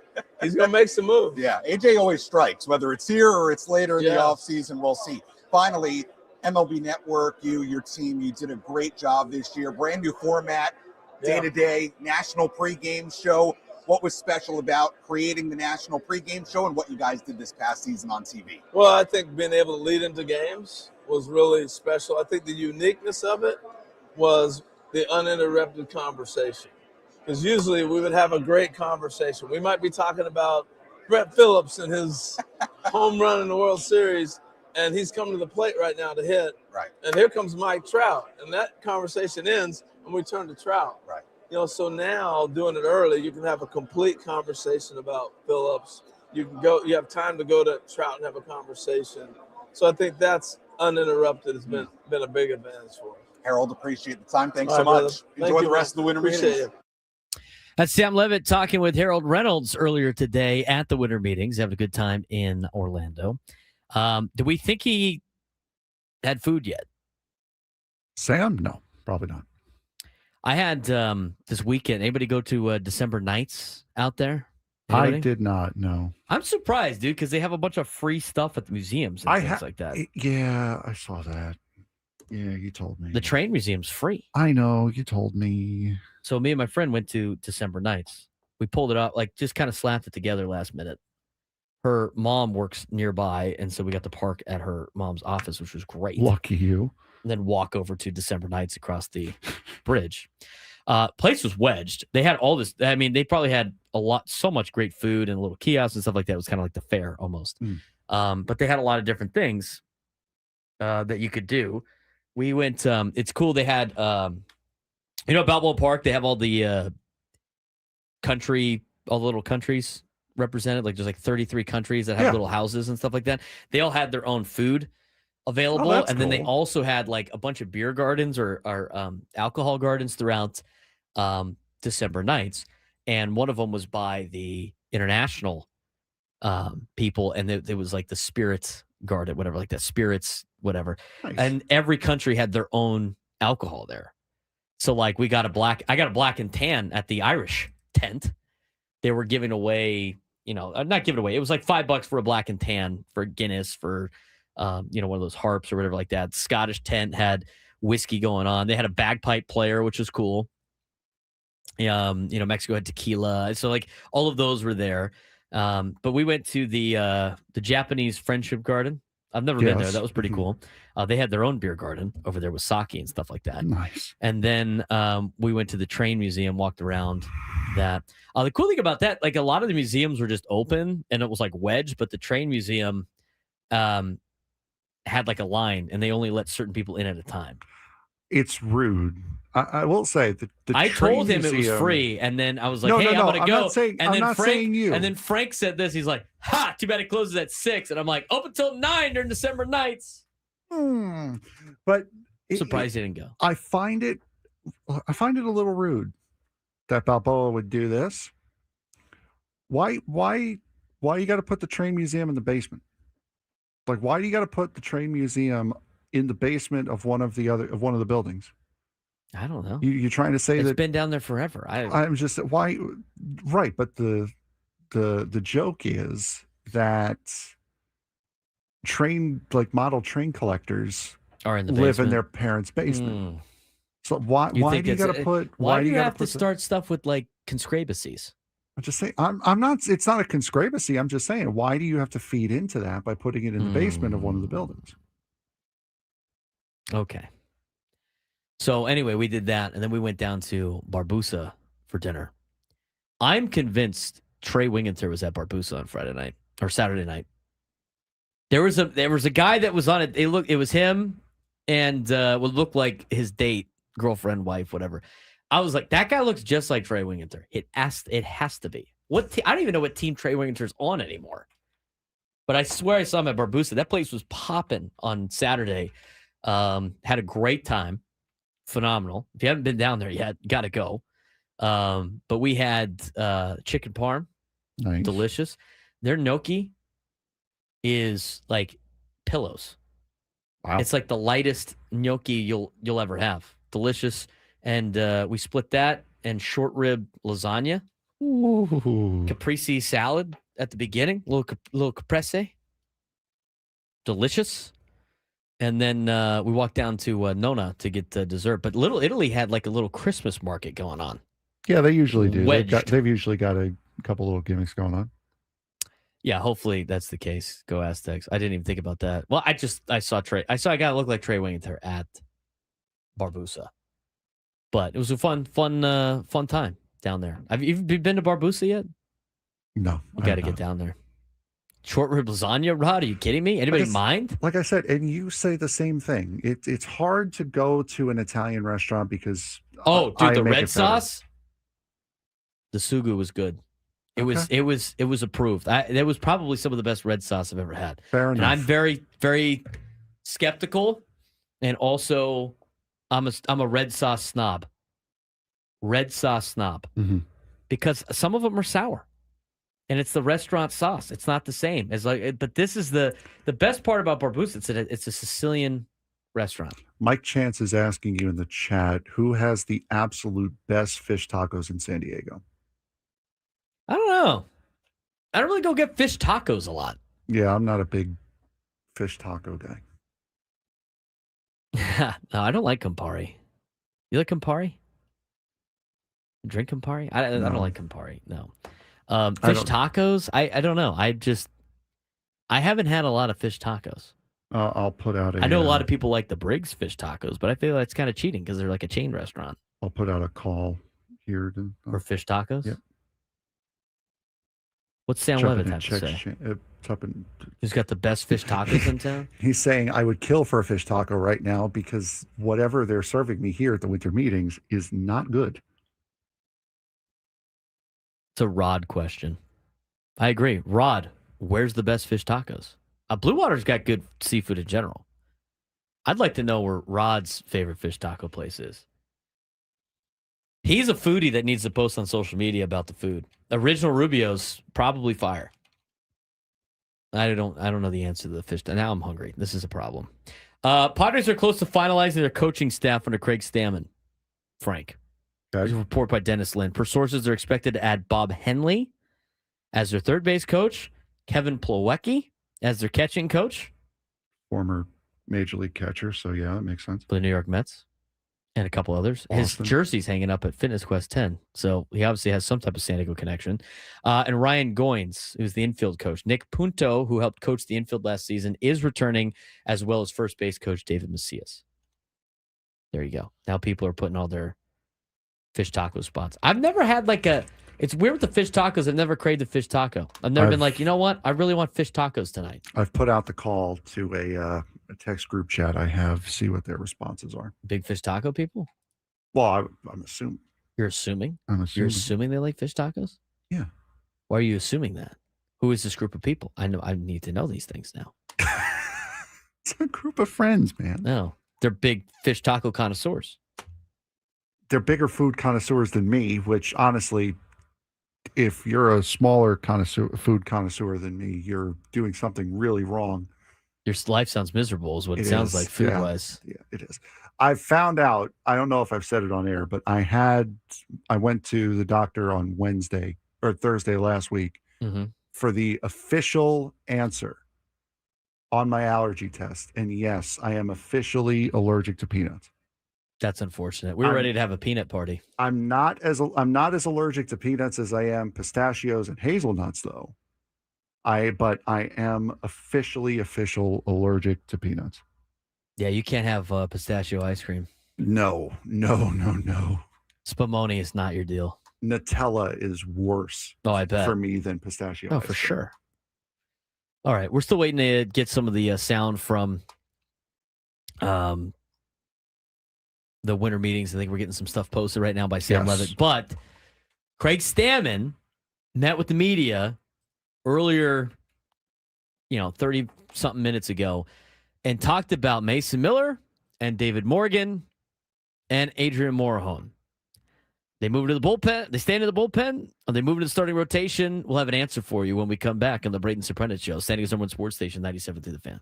Speaker 11: he's going to make some moves.
Speaker 10: Yeah, AJ always strikes, whether it's here or it's later in the offseason, we'll see. Finally, MLB Network, your team, you did a great job this year. Brand new format, day-to-day, national pregame show. What was special about creating the national pregame show and what you guys did this past season on TV?
Speaker 11: Well, I think being able to lead into games was really special. I think the uniqueness of it was the uninterrupted conversation. Because usually we would have a great conversation. We might be talking about Brett Phillips and his home run in the World Series, and he's coming to the plate right now to hit.
Speaker 10: Right.
Speaker 11: And here comes Mike Trout. And that conversation ends, and we turn to Trout.
Speaker 10: Right.
Speaker 11: So now doing it early, you can have a complete conversation about Phillips. You have time to go to Trout and have a conversation. So I think that's uninterrupted has been a big advantage for us.
Speaker 10: Harold, appreciate the time. Thanks
Speaker 11: All
Speaker 10: so
Speaker 11: right,
Speaker 10: much.
Speaker 11: brother.
Speaker 10: Enjoy
Speaker 11: Thank
Speaker 10: the
Speaker 11: you,
Speaker 10: rest of the winter
Speaker 11: Appreciate
Speaker 10: meetings.
Speaker 11: it.
Speaker 2: That's Sam Levitt talking with Harold Reynolds earlier today at the Winter Meetings. Having a good time in Orlando. Do we think he had food yet?
Speaker 5: Sam? No, probably not.
Speaker 2: I had this weekend. Anybody go to December Nights out there? Anybody?
Speaker 5: I did not. No.
Speaker 2: I'm surprised, dude, because they have a bunch of free stuff at the museums and things like that.
Speaker 5: Yeah, I saw that. Yeah, you told me.
Speaker 2: The train museum's free.
Speaker 5: I know, you told me.
Speaker 2: So me and my friend went to December Nights. We pulled it up, like just kind of slapped it together last minute. Her mom works nearby, and so we got to park at her mom's office, which was great.
Speaker 5: Lucky you.
Speaker 2: And then walk over to December Nights across the bridge. Place was wedged. They had all this. I mean, they probably had so much great food and little kiosks and stuff like that. It was kind of like the fair almost. But they had a lot of different things that you could do. We went. It's cool. They had, Balboa Park. They have all the all the little countries represented. Like there's like 33 countries that have little houses and stuff like that. They all had their own food available, and then they also had like a bunch of beer gardens or alcohol gardens throughout December Nights, and one of them was by the international people, and it was like the Spirits Garden, whatever, like that Spirits whatever. Nice. And every country had their own alcohol there. So like I got a black and tan at the Irish tent. They were giving away, not giving away. It was like $5 for a black and tan, for Guinness, for one of those harps or whatever like that. Scottish tent had whiskey going on. They had a bagpipe player, which was cool. Mexico had tequila. So like all of those were there. But we went to the Japanese Friendship Garden. I've never been there. That was pretty cool. They had their own beer garden over there with sake and stuff like that.
Speaker 5: Nice.
Speaker 2: And then we went to the train museum, walked around that. The cool thing about that, like a lot of the museums were just open and it was like wedged, but the train museum had like a line and they only let certain people in at a time.
Speaker 5: It's rude. I will say that
Speaker 2: I told him it was free, and then I was like, "Hey, I'm gonna go." And then Frank said this. He's like, "Ha! Too bad it closes at 6." And I'm like, "Up until 9 during December Nights."
Speaker 5: But
Speaker 2: surprised he didn't go.
Speaker 5: I find it a little rude that Balboa would do this. Why you got to put the train museum in the basement? Like, why do you got to put the train museum in the basement of one of the buildings?
Speaker 2: I don't know.
Speaker 5: You're trying to say
Speaker 2: it's been down there forever.
Speaker 5: I'm just why, right? But the joke is that model train collectors
Speaker 2: are in the
Speaker 5: live
Speaker 2: basement.
Speaker 5: in their parents' basement. So why do you got to put?
Speaker 2: Why do you have to start stuff with like conscribacies?
Speaker 5: I'm just saying. I'm not. It's not a conscribacy. I'm just saying. Why do you have to feed into that by putting it in the basement of one of the buildings?
Speaker 2: Okay. So anyway, we did that, and then we went down to Barbusa for dinner. I'm convinced Trey Wingenter was at Barbusa on Friday night or Saturday night. There was a guy that was on it. It was him and what looked like his date, girlfriend, wife, whatever. I was like, that guy looks just like Trey Wingenter. It has to be. I don't even know what team Trey Wingenter's on anymore. But I swear I saw him at Barbusa. That place was popping on Saturday. Had a great time. Phenomenal. If you haven't been down there yet, got to go. But we had chicken parm.
Speaker 5: Nice.
Speaker 2: Delicious. Their gnocchi is like pillows.
Speaker 5: Wow.
Speaker 2: It's like the lightest gnocchi you'll ever have. Delicious. And we split that and short rib lasagna.
Speaker 5: Ooh.
Speaker 2: Caprese salad at the beginning. Little caprese. Delicious. And then we walked down to Nona to get dessert. But Little Italy had like a little Christmas market going on.
Speaker 5: Yeah, they usually do.
Speaker 2: Wedged.
Speaker 5: They've usually got a couple little gimmicks going on.
Speaker 2: Yeah, hopefully that's the case. Go Aztecs. I didn't even think about that. Well, I saw Trey. I saw a guy that looked like Trey Wingenter at Barbusa. But it was a fun time down there. Have you been to Barbusa yet?
Speaker 5: No.
Speaker 2: You got to get down there. Short rib lasagna, Rod? Are you kidding me? Anybody mind?
Speaker 5: Like I said, and you say the same thing. It's hard to go to an Italian restaurant because
Speaker 2: the red sauce, the sugu was good. It was approved. That was probably some of the best red sauce I've ever had.
Speaker 5: Fair enough.
Speaker 2: And I'm very, very skeptical, and also I'm a red sauce snob. Red sauce snob.
Speaker 5: Mm-hmm.
Speaker 2: Because some of them are sour. And it's the restaurant sauce. It's not the same. But this is the best part about Barbusa. It's a Sicilian restaurant.
Speaker 5: Mike Chance is asking you in the chat, who has the absolute best fish tacos in San Diego?
Speaker 2: I don't know. I don't really go get fish tacos a lot.
Speaker 5: Yeah, I'm not a big fish taco guy.
Speaker 2: No, I don't like Campari. You like Campari? Drink Campari? I don't like Campari. No. Fish tacos? I don't know. I haven't had a lot of fish tacos.
Speaker 5: I'll put out
Speaker 2: I know a lot of people like the Briggs fish tacos, but I feel that's kind of cheating because they're like a chain restaurant.
Speaker 5: I'll put out a call here
Speaker 2: for fish tacos.
Speaker 5: Yep.
Speaker 2: What's Sam Levitt have to say? He's got the best fish tacos in town.
Speaker 5: He's saying I would kill for a fish taco right now because whatever they're serving me here at the winter meetings is not good.
Speaker 2: It's a Rod question. I agree. Rod, where's the best fish tacos? Blue Water's got good seafood in general. I'd like to know where Rod's favorite fish taco place is. He's a foodie that needs to post on social media about the food. Original Rubio's probably fire. I don't know the answer to the fish. Now I'm hungry. This is a problem. Padres are close to finalizing their coaching staff under Craig Stammen. Frank. There's a report by Dennis Lynn. Per sources, they're expected to add Bob Henley as their third base coach, Kevin Plawecki as their catching coach.
Speaker 5: Former major league catcher, so yeah, that makes sense.
Speaker 2: For the New York Mets and a couple others.
Speaker 5: Awesome.
Speaker 2: His jersey's hanging up at Fitness Quest 10, so he obviously has some type of San Diego connection. And Ryan Goins, who's the infield coach. Nick Punto, who helped coach the infield last season, is returning, as well as first base coach David Macias. There you go. Now people are putting all their fish taco spots. I've never had it's weird with the fish tacos. I've never craved a fish taco. I've never been like, you know what? I really want fish tacos tonight.
Speaker 5: I've put out the call to a text group chat I have, see what their responses are.
Speaker 2: Big fish taco people?
Speaker 5: Well, I'm assuming.
Speaker 2: You're assuming?
Speaker 5: I'm assuming.
Speaker 2: You're assuming they like fish tacos?
Speaker 5: Yeah.
Speaker 2: Why are you assuming that? Who is this group of people? I need to know these things now.
Speaker 5: It's a group of friends, man.
Speaker 2: No, they're big fish taco connoisseurs.
Speaker 5: They're bigger food connoisseurs than me, which honestly, if you're a smaller food connoisseur than me, you're doing something really wrong.
Speaker 2: Your life sounds miserable is what it sounds like food-wise.
Speaker 5: Yeah, it is. I've found out, I don't know if I've said it on air, but I went to the doctor on Wednesday or Thursday last week for the official answer on my allergy test. And yes, I am officially allergic to peanuts.
Speaker 2: That's unfortunate. We were ready to have a peanut party.
Speaker 5: I'm not as allergic to peanuts as I am pistachios and hazelnuts, though. But I am official allergic to peanuts.
Speaker 2: Yeah, you can't have pistachio ice cream.
Speaker 5: No.
Speaker 2: Spumoni is not your deal.
Speaker 5: Nutella is worse.
Speaker 2: Oh, I bet.
Speaker 5: For me than pistachio.
Speaker 2: Oh,
Speaker 5: ice
Speaker 2: for
Speaker 5: cream.
Speaker 2: sure. All right, we're still waiting to get some of the sound from the winter meetings. I think we're getting some stuff posted right now by Sam Levitt. But Craig Stammen met with the media earlier, 30-something minutes ago, and talked about Mason Miller and David Morgan and Adrian Morejon. They move to the bullpen. They stay in the bullpen, or they move to the starting rotation. We'll have an answer for you when we come back on the Braden Surprenant Show. San Diego's #1 sports station, 97 through the Fan.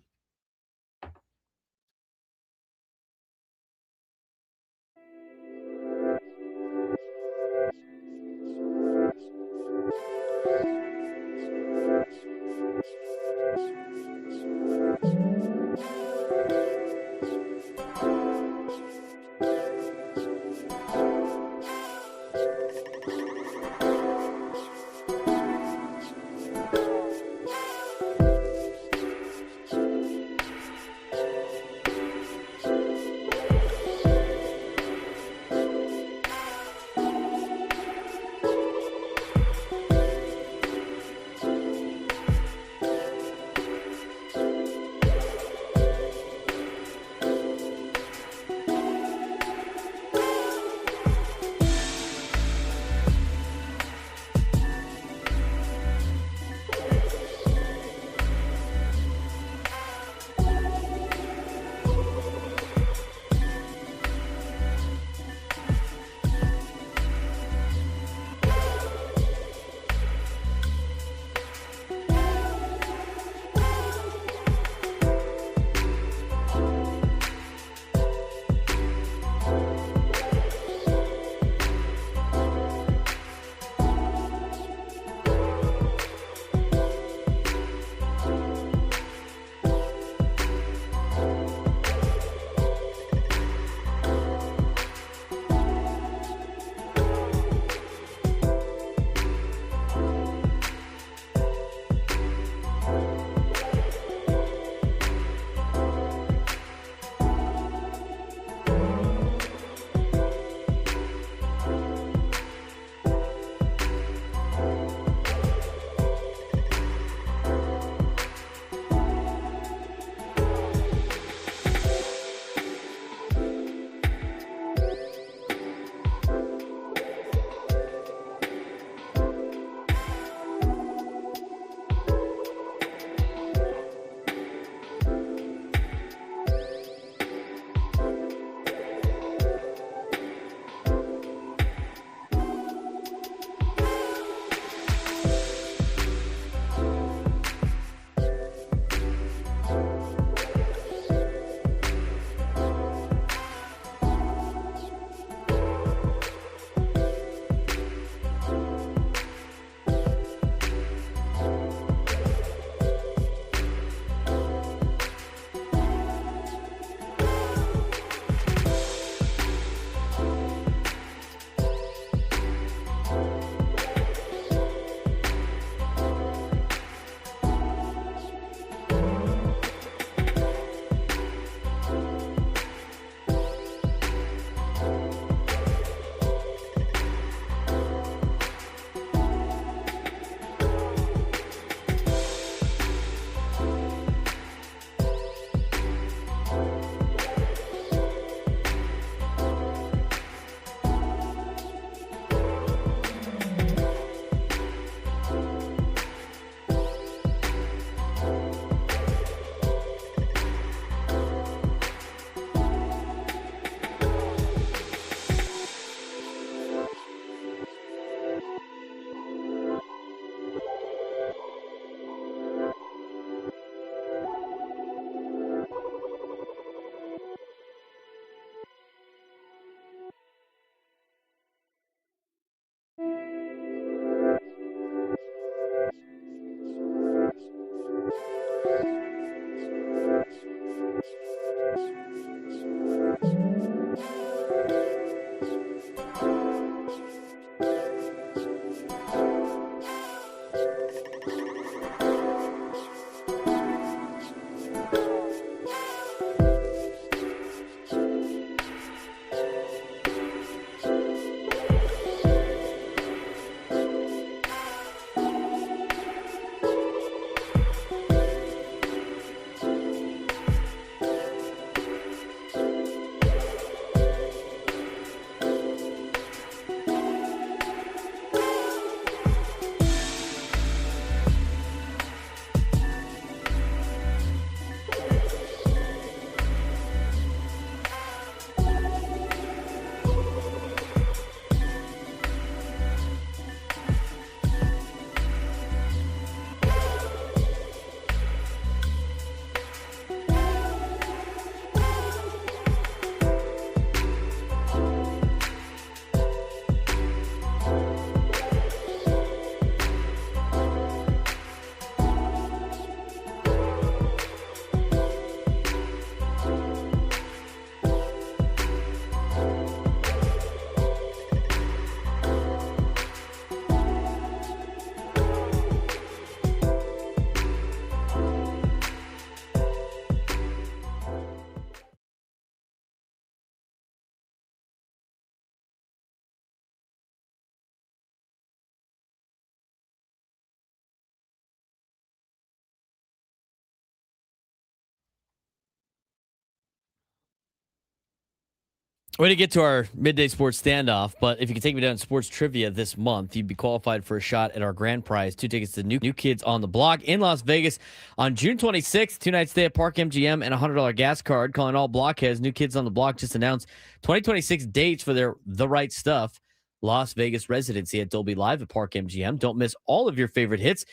Speaker 2: We're going to get to our midday sports standoff, but if you can take me down to sports trivia this month, you'd be qualified for a shot at our grand prize, 2 tickets to New Kids on the Block in Las Vegas on June 26th, 2-night stay at Park MGM and a $100 gas card. Calling all blockheads, New Kids on the Block just announced 2026 dates for their The Right Stuff Las Vegas residency at Dolby Live at Park MGM. Don't miss all of your favorite hits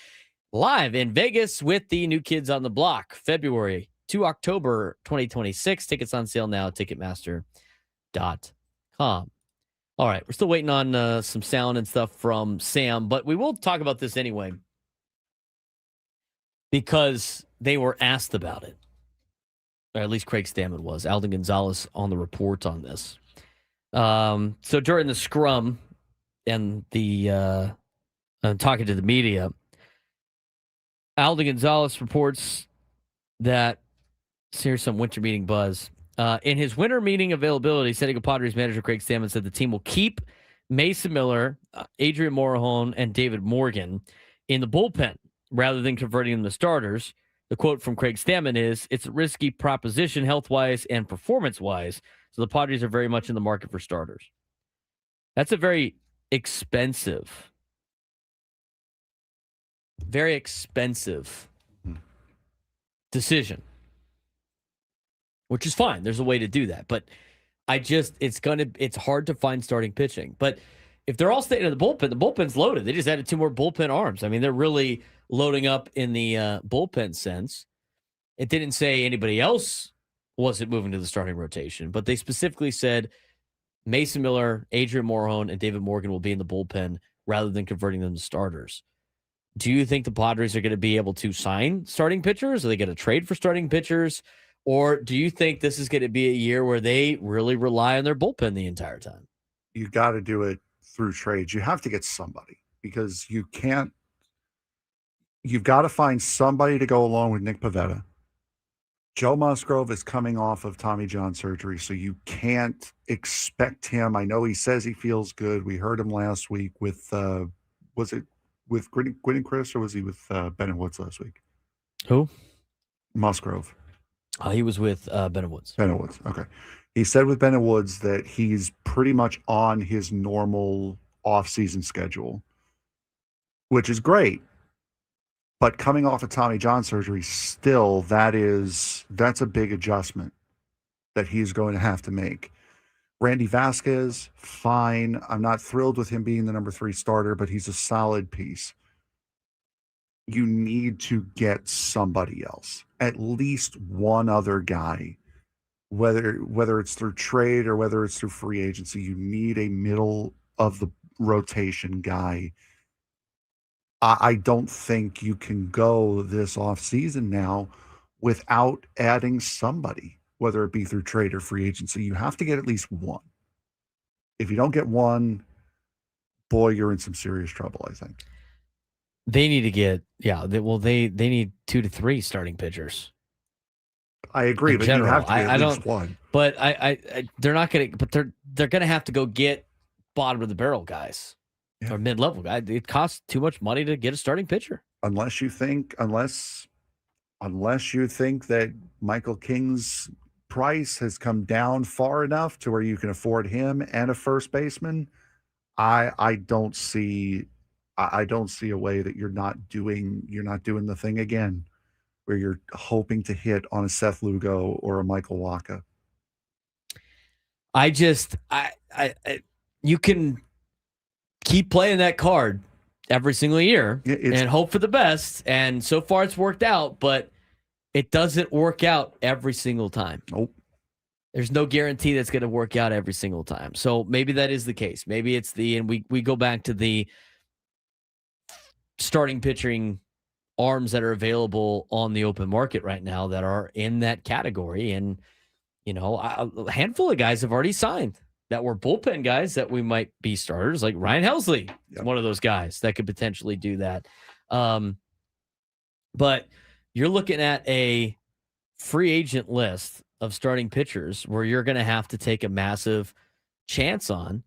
Speaker 2: live in Vegas with the New Kids on the Block, February to October 2026. Tickets on sale now at Ticketmaster.com. All right, we're still waiting on some sound and stuff from Sam, but we will talk about this anyway because they were asked about it, or at least Craig Stammen was. Alden Gonzalez on the report on this. So during the scrum and the talking to the media, Alden Gonzalez reports that here's some winter meeting buzz. In his winter meeting availability, San Diego Padres manager Craig Stammen said the team will keep Mason Miller, Adrian Morejon, and David Morgan in the bullpen rather than converting them to starters. The quote from Craig Stammen is, "It's a risky proposition health-wise and performance-wise, so the Padres are very much in the market for starters." That's a very expensive decision. Which is fine. There's a way to do that. But it's hard to find starting pitching. But if they're all staying in the bullpen's loaded. They just added 2 more bullpen arms. I mean, they're really loading up in the bullpen sense. It didn't say anybody else wasn't moving to the starting rotation, but they specifically said Mason Miller, Adrian Morejon, and David Morgan will be in the bullpen rather than converting them to starters. Do you think the Padres are going to be able to sign starting pitchers? Are they going to trade for starting pitchers? Or do you think this is going to be a year where they really rely on their bullpen the entire time?
Speaker 5: You got to do it through trades. You have to get somebody because you've got to find somebody to go along with Nick Pivetta. Joe Musgrove is coming off of Tommy John surgery, so you can't expect him. I know he says he feels good. We heard him last week with, was it with Gwynn and Chris, or was he with Ben and Woods last week?
Speaker 2: Who?
Speaker 5: Musgrove.
Speaker 2: He was with Ben and Woods.
Speaker 5: Ben and Woods, okay. He said with Ben and Woods that he's pretty much on his normal off-season schedule, which is great. But coming off of Tommy John surgery, still, that's a big adjustment that he's going to have to make. Randy Vasquez, fine. I'm not thrilled with him being the number 3 starter, but he's a solid piece. You need to get somebody else, at least one other guy, whether it's through trade or whether it's through free agency. You need a middle of the rotation guy. I don't think you can go this offseason now without adding somebody, whether it be through trade or free agency. You have to get at least one. If you don't get one, boy, you're in some serious trouble, I think.
Speaker 2: They need to get, they need 2 to 3 starting pitchers.
Speaker 5: I agree, but you have to get at least one.
Speaker 2: But they're not going to, but they're going to have to go get bottom of the barrel guys or mid-level guys. It costs too much money to get a starting pitcher.
Speaker 5: Unless you think that Michael King's price has come down far enough to where you can afford him and a first baseman, I don't see a way that you're not doing the thing again where you're hoping to hit on a Seth Lugo or a Michael Wacha.
Speaker 2: You can keep playing that card every single year and hope for the best. And so far it's worked out, but it doesn't work out every single time.
Speaker 5: Nope.
Speaker 2: There's no guarantee that's going to work out every single time. So maybe that is the case. Maybe it's and we go back to the starting pitching arms that are available on the open market right now that are in that category. And, a handful of guys have already signed that were bullpen guys that we might be starters, like Ryan Helsley, one of those guys that could potentially do that. But you're looking at a free agent list of starting pitchers where you're going to have to take a massive chance on.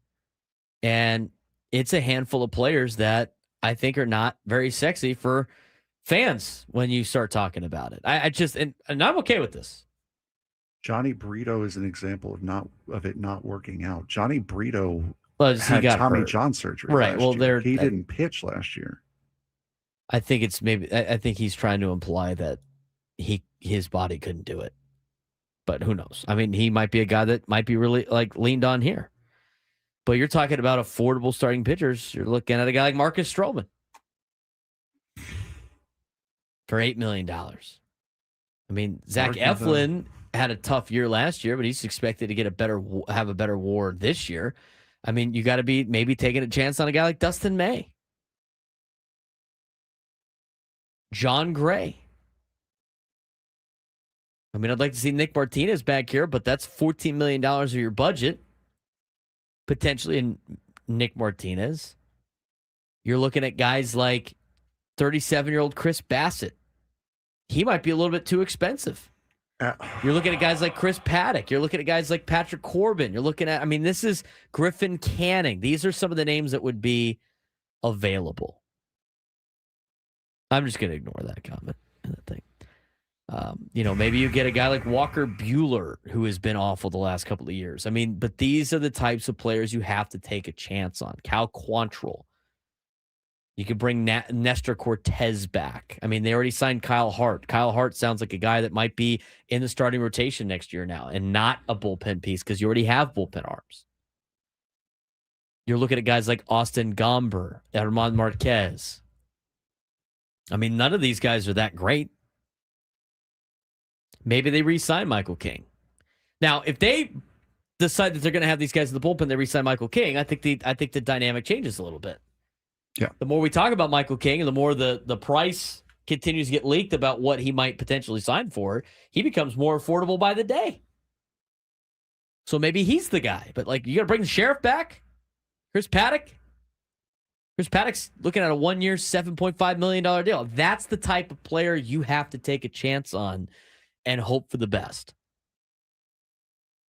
Speaker 2: And it's a handful of players that I think are not very sexy for fans when you start talking about it. And I'm okay with this.
Speaker 5: Johnny Brito is an example of it not working out. Johnny Brito
Speaker 2: had
Speaker 5: Tommy
Speaker 2: hurt.
Speaker 5: John surgery.
Speaker 2: Right. Well,
Speaker 5: he didn't pitch last year.
Speaker 2: I think I think he's trying to imply that his body couldn't do it. But who knows? I mean, he might be a guy that might be really leaned on here. But you're talking about affordable starting pitchers. You're looking at a guy like Marcus Stroman for $8 million. I mean, Zach Eflin had a tough year last year, but he's expected to get have a better WAR this year. I mean, you got to be maybe taking a chance on a guy like Dustin May, John Gray. I mean, I'd like to see Nick Martinez back here, but that's $14 million of your budget, potentially in Nick Martinez. You're looking at guys like 37-year-old Chris Bassett. He might be a little bit too expensive. You're looking at guys like Chris Paddock. You're looking at guys like Patrick Corbin. You're looking at, I mean, this is Griffin Canning. These are some of the names that would be available. I'm just going to ignore that comment and that thing. Maybe you get a guy like Walker Buehler, who has been awful the last couple of years. I mean, but these are the types of players you have to take a chance on. Cal Quantrill. You could bring Nestor Cortez back. I mean, they already signed Kyle Hart. Kyle Hart sounds like a guy that might be in the starting rotation next year now and not a bullpen piece because you already have bullpen arms. You're looking at guys like Austin Gomber, Herman Marquez. I mean, none of these guys are that great. Maybe they re-sign Michael King. Now, if they decide that they're going to have these guys in the bullpen, they re-sign Michael King, I think the dynamic changes a little bit.
Speaker 5: Yeah.
Speaker 2: The more we talk about Michael King and the more the price continues to get leaked about what he might potentially sign for, he becomes more affordable by the day. So maybe he's the guy. But, you got to bring the sheriff back? Chris Paddock? Chris Paddock's looking at a 1-year, $7.5 million deal. That's the type of player you have to take a chance on and hope for the best.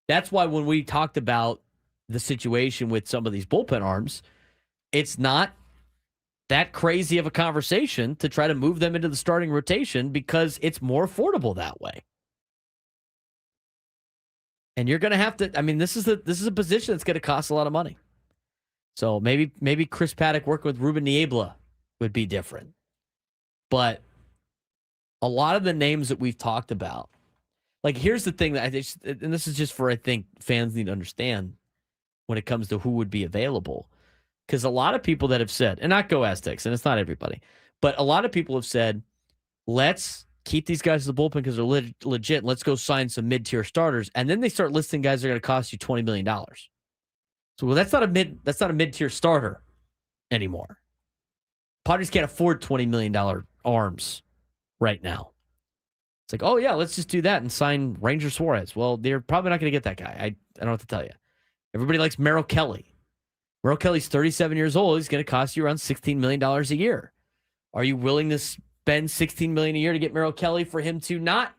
Speaker 2: That's why when we talked about the situation with some of these bullpen arms, it's not that crazy of a conversation to try to move them into the starting rotation because it's more affordable that way. And you're going to have to, I mean, this is a position that's going to cost a lot of money. So maybe Chris Paddock working with Ruben Niebla would be different. But a lot of the names that we've talked about, here's the thing that and this is just for, I think, fans need to understand when it comes to who would be available. Because a lot of people that have said, and not Go Aztecs, and it's not everybody, but a lot of people have said, let's keep these guys in the bullpen because they're legit. Let's go sign some mid-tier starters. And then they start listing guys that are going to cost you $20 million. So, that's not a mid-tier starter anymore. Padres can't afford $20 million arms right now. It's like, oh, yeah, let's just do that and sign Ranger Suarez. Well, they're probably not going to get that guy. I don't know what to tell you. Everybody likes Merrill Kelly. Merrill Kelly's 37 years old. He's going to cost you around $16 million a year. Are you willing to spend $16 million a year to get Merrill Kelly for him to not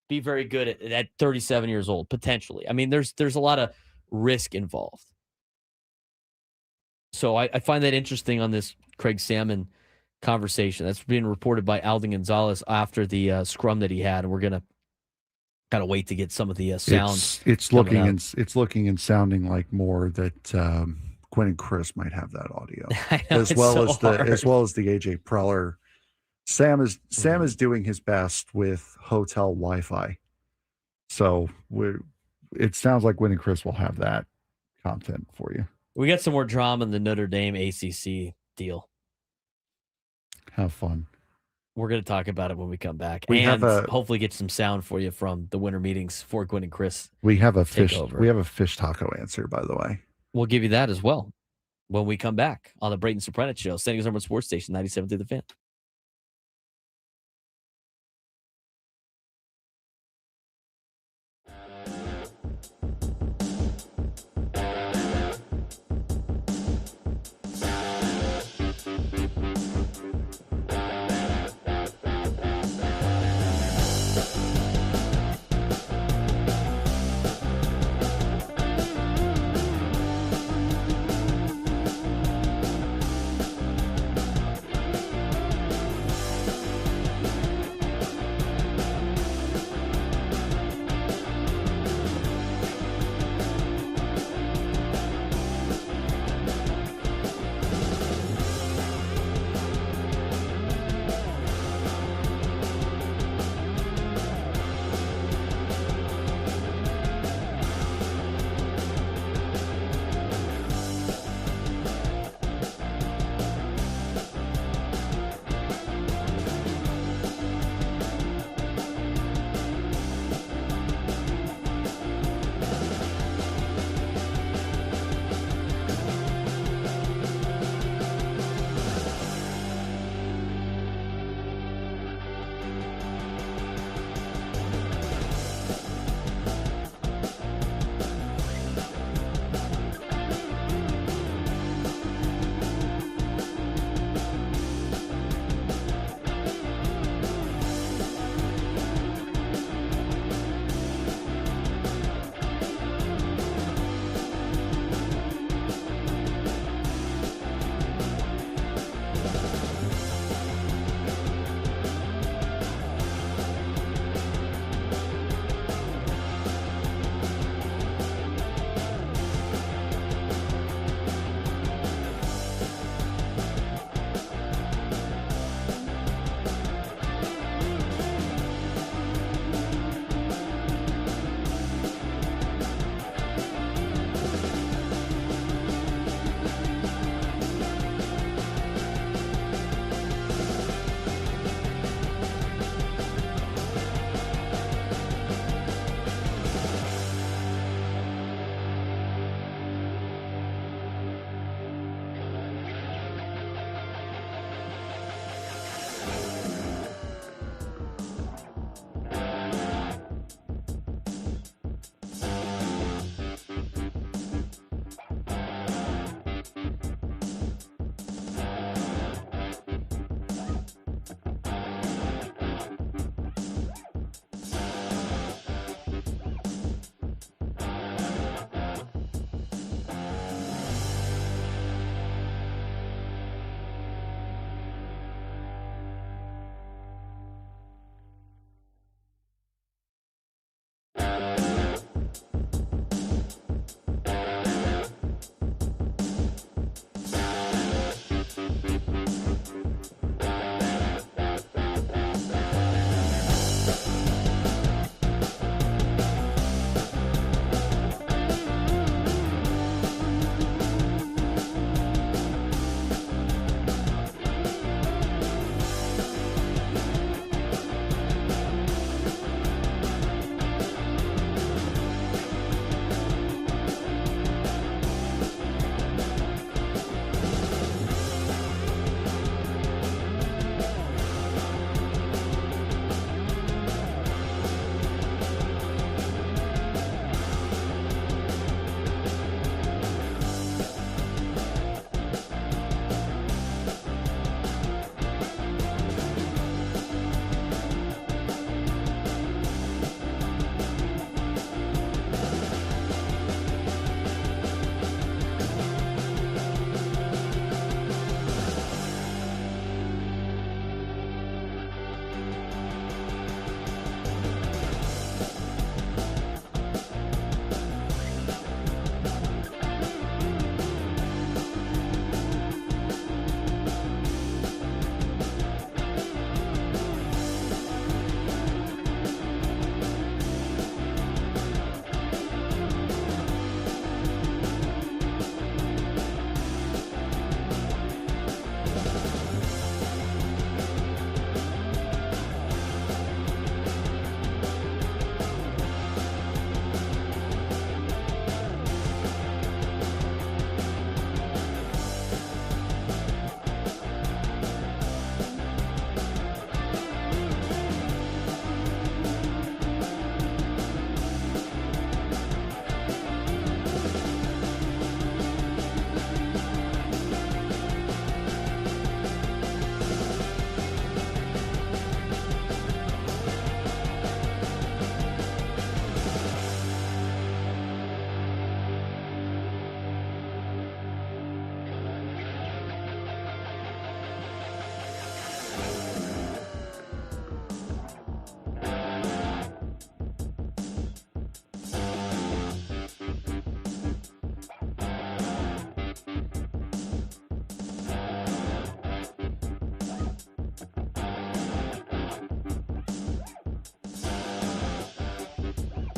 Speaker 2: be very good at 37 years old, potentially? I mean, there's a lot of risk involved. So I find that interesting on this Craig Stammen conversation. That's being reported by Alden Gonzalez after the scrum that he had, and we're going to kind of wait to get some of the sound.
Speaker 5: It's looking and sounding like more that Quinn and Chris might have that audio, as well as the AJ Preller. Sam is doing his best with hotel Wi-Fi, so it sounds like Quinn and Chris will have that content for you.
Speaker 2: We got some more drama in the Notre Dame ACC deal.
Speaker 5: Have fun.
Speaker 2: We're going to talk about it when we come back, hopefully get some sound for you from the winter meetings for Quinn and Chris.
Speaker 5: We have a fish taco answer, by the way.
Speaker 2: We'll give you that as well when we come back on the Braden Surprenant Show, San Diego's number one sports station, 97 through the Fan.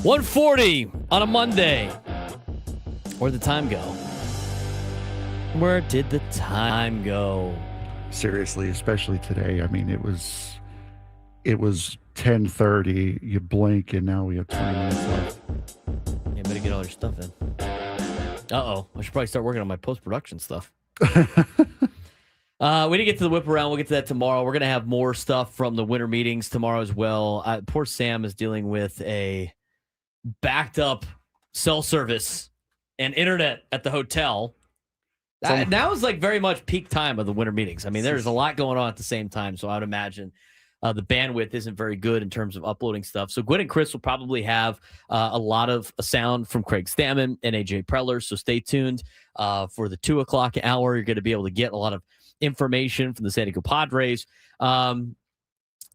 Speaker 2: 1:40 on a Monday. Where'd the time go? Where did the time go?
Speaker 5: Seriously, especially today. I mean, it was 10:30. You blink, and now we have 20 minutes left.
Speaker 2: You better get all your stuff in. Uh-oh. I should probably start working on my post-production stuff. We didn't get to the whip around. We'll get to that tomorrow. We're going to have more stuff from the winter meetings tomorrow as well. Poor Sam is dealing with a backed up cell service and internet at the hotel. That was like very much peak time of the winter meetings. I mean, there's a lot going on at the same time. So I would imagine the bandwidth isn't very good in terms of uploading stuff. So Gwen and Chris will probably have a lot of sound from Craig Stammen and AJ Preller. So stay tuned for the 2 o'clock hour. You're going to be able to get a lot of information from the San Diego Padres. And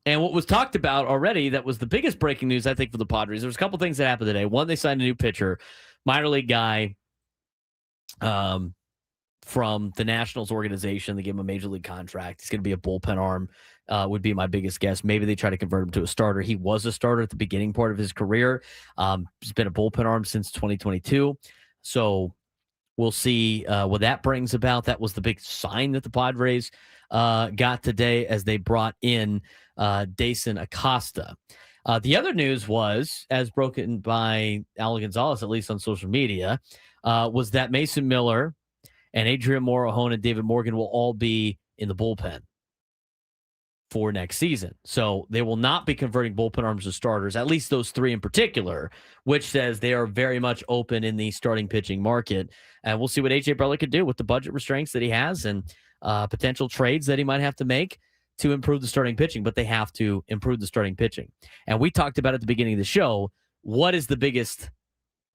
Speaker 2: what was talked about already, that was the biggest breaking news, I think, for the Padres. There was a couple things that happened today. One, they signed a new pitcher, minor league guy from the Nationals organization. They gave him a major league contract. He's going to be a bullpen arm, would be my biggest guess. Maybe they try to convert him to a starter. He was a starter at the beginning part of his career. He's been a bullpen arm since 2022. So we'll see what that brings about. That was the big sign that the Padres got today as they brought in Dayson Acosta. The other news was, as broken by Al Gonzalez, at least on social media, was that Mason Miller and Adrian Morejon and David Morgan will all be in the bullpen for next season. So they will not be converting bullpen arms to starters, at least those three in particular, which says they are very much open in the starting pitching market. And we'll see what AJ Preller could do with the budget restraints that he has and potential trades that he might have to make to improve the starting pitching. But they have to improve the starting pitching. And we talked about at the beginning of the show, what is the biggest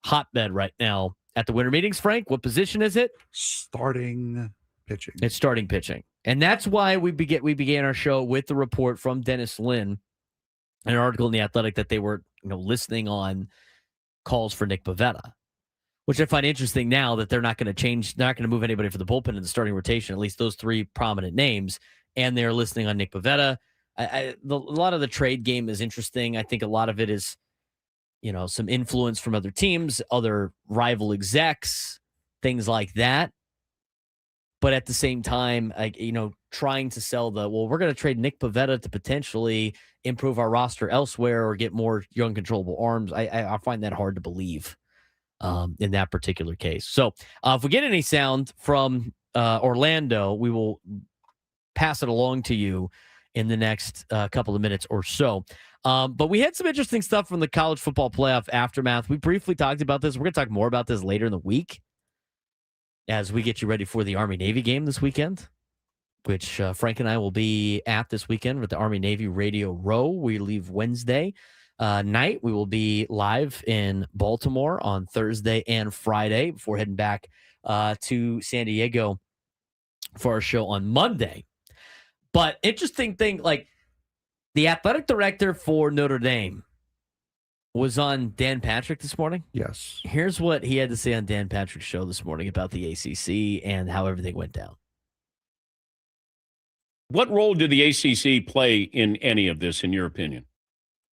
Speaker 2: hotbed right now at the winter meetings, Frank? What position is it?
Speaker 5: Starting pitching.
Speaker 2: It's starting pitching. And that's why we began our show with the report from Dennis Lin, an article in The Athletic, that they were listening on calls for Nick Pivetta, which I find interesting now that they're not going to change, they're not going to move anybody for the bullpen in the starting rotation, at least those three prominent names, and they're listening on Nick Pivetta. A lot of the trade game is interesting. I think a lot of it is some influence from other teams, other rival execs, things like that. But at the same time, trying to sell we're going to trade Nick Pivetta to potentially improve our roster elsewhere or get more young controllable arms. I find that hard to believe in that particular case. So if we get any sound from Orlando, we will pass it along to you in the next couple of minutes or so. But we had some interesting stuff from the college football playoff aftermath. We briefly talked about this. We're going to talk more about this later in the week as we get you ready for the Army-Navy game this weekend, which Frank and I will be at this weekend with the Army-Navy Radio Row. We leave Wednesday night. We will be live in Baltimore on Thursday and Friday before heading back to San Diego for our show on Monday. But interesting thing, the athletic director for Notre Dame was on Dan Patrick this morning.
Speaker 5: Yes.
Speaker 2: Here's what he had to say on Dan Patrick's show this morning about the ACC and how everything went down.
Speaker 12: What role did the ACC play in any of this, in your opinion?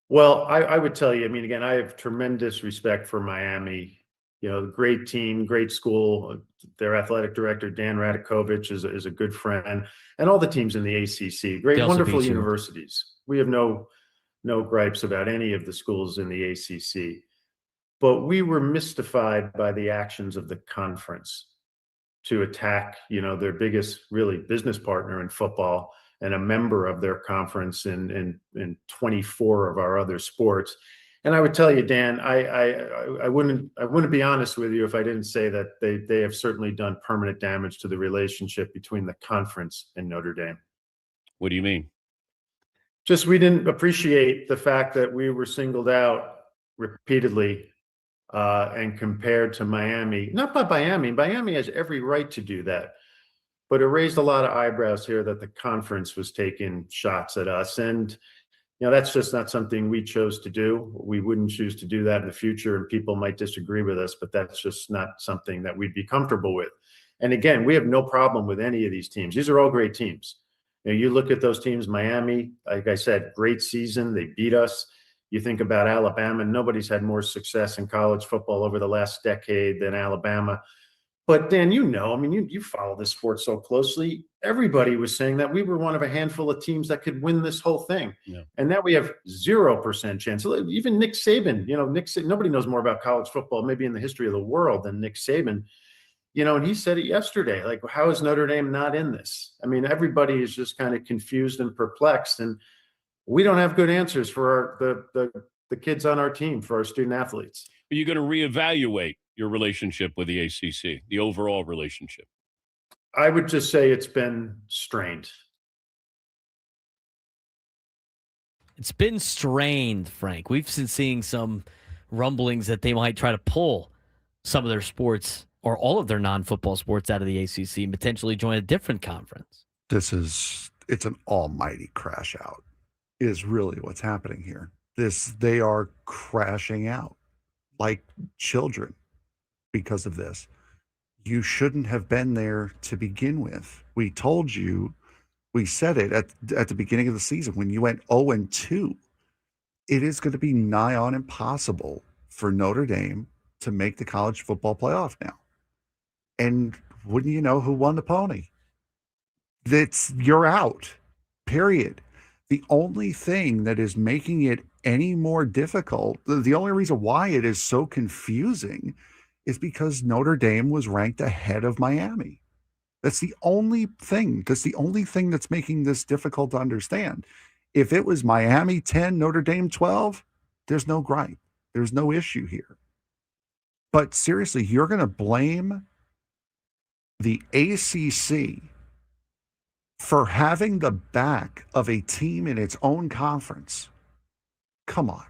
Speaker 13: Well, I would tell you, again, I have tremendous respect for Miami. Great team, great school. Their athletic director, Dan Radakovich, is a good friend. And all the teams in the ACC, great, wonderful universities. We have no gripes about any of the schools in the ACC. But we were mystified by the actions of the conference to attack, their biggest really business partner in football and a member of their conference in 24 of our other sports. And I would tell you, Dan, I wouldn't be honest with you if I didn't say that they have certainly done permanent damage to the relationship between the conference and Notre Dame.
Speaker 12: What do you mean?
Speaker 13: Just we didn't appreciate the fact that we were singled out repeatedly and compared to Miami. Not by Miami. Miami has every right to do that. But it raised a lot of eyebrows here that the conference was taking shots at us. And that's just not something we chose to do. We wouldn't choose to do that in the future, and people might disagree with us, but that's just not something that we'd be comfortable with. And again, we have no problem with any of these teams. These are all great teams. You look at those teams, Miami, like I said, great season. They beat us. You think about Alabama, nobody's had more success in college football over the last decade than Alabama. But Dan, you follow this sport so closely. Everybody was saying that we were one of a handful of teams that could win this whole thing. Yeah. And now we have 0% chance. Even Nick Saban, nobody knows more about college football maybe in the history of the world than Nick Saban. And he said it yesterday. Like, how is Notre Dame not in this? I mean, everybody is just kind of confused and perplexed, and we don't have good answers for the kids on our team, for our student athletes.
Speaker 12: Are you going to reevaluate your relationship with the ACC, the overall relationship?
Speaker 13: I would just say it's been strained.
Speaker 2: It's been strained, Frank. We've been seeing some rumblings that they might try to pull some of their sports or all of their non-football sports out of the ACC and potentially join a different conference.
Speaker 5: It's an almighty crash out is really what's happening here. They are crashing out like children because of this. You shouldn't have been there to begin with. We told you, we said it at the beginning of the season when you went 0-2. It is going to be nigh on impossible for Notre Dame to make the college football playoff now. And wouldn't you know who won the pony? You're out, period. The only thing that is making it any more difficult, the only reason why it is so confusing is because Notre Dame was ranked ahead of Miami. That's the only thing. That's the only thing that's making this difficult to understand. If it was Miami 10, Notre Dame 12, there's no gripe. There's no issue here. But seriously, you're going to blame the ACC for having the back of a team in its own conference. Come on.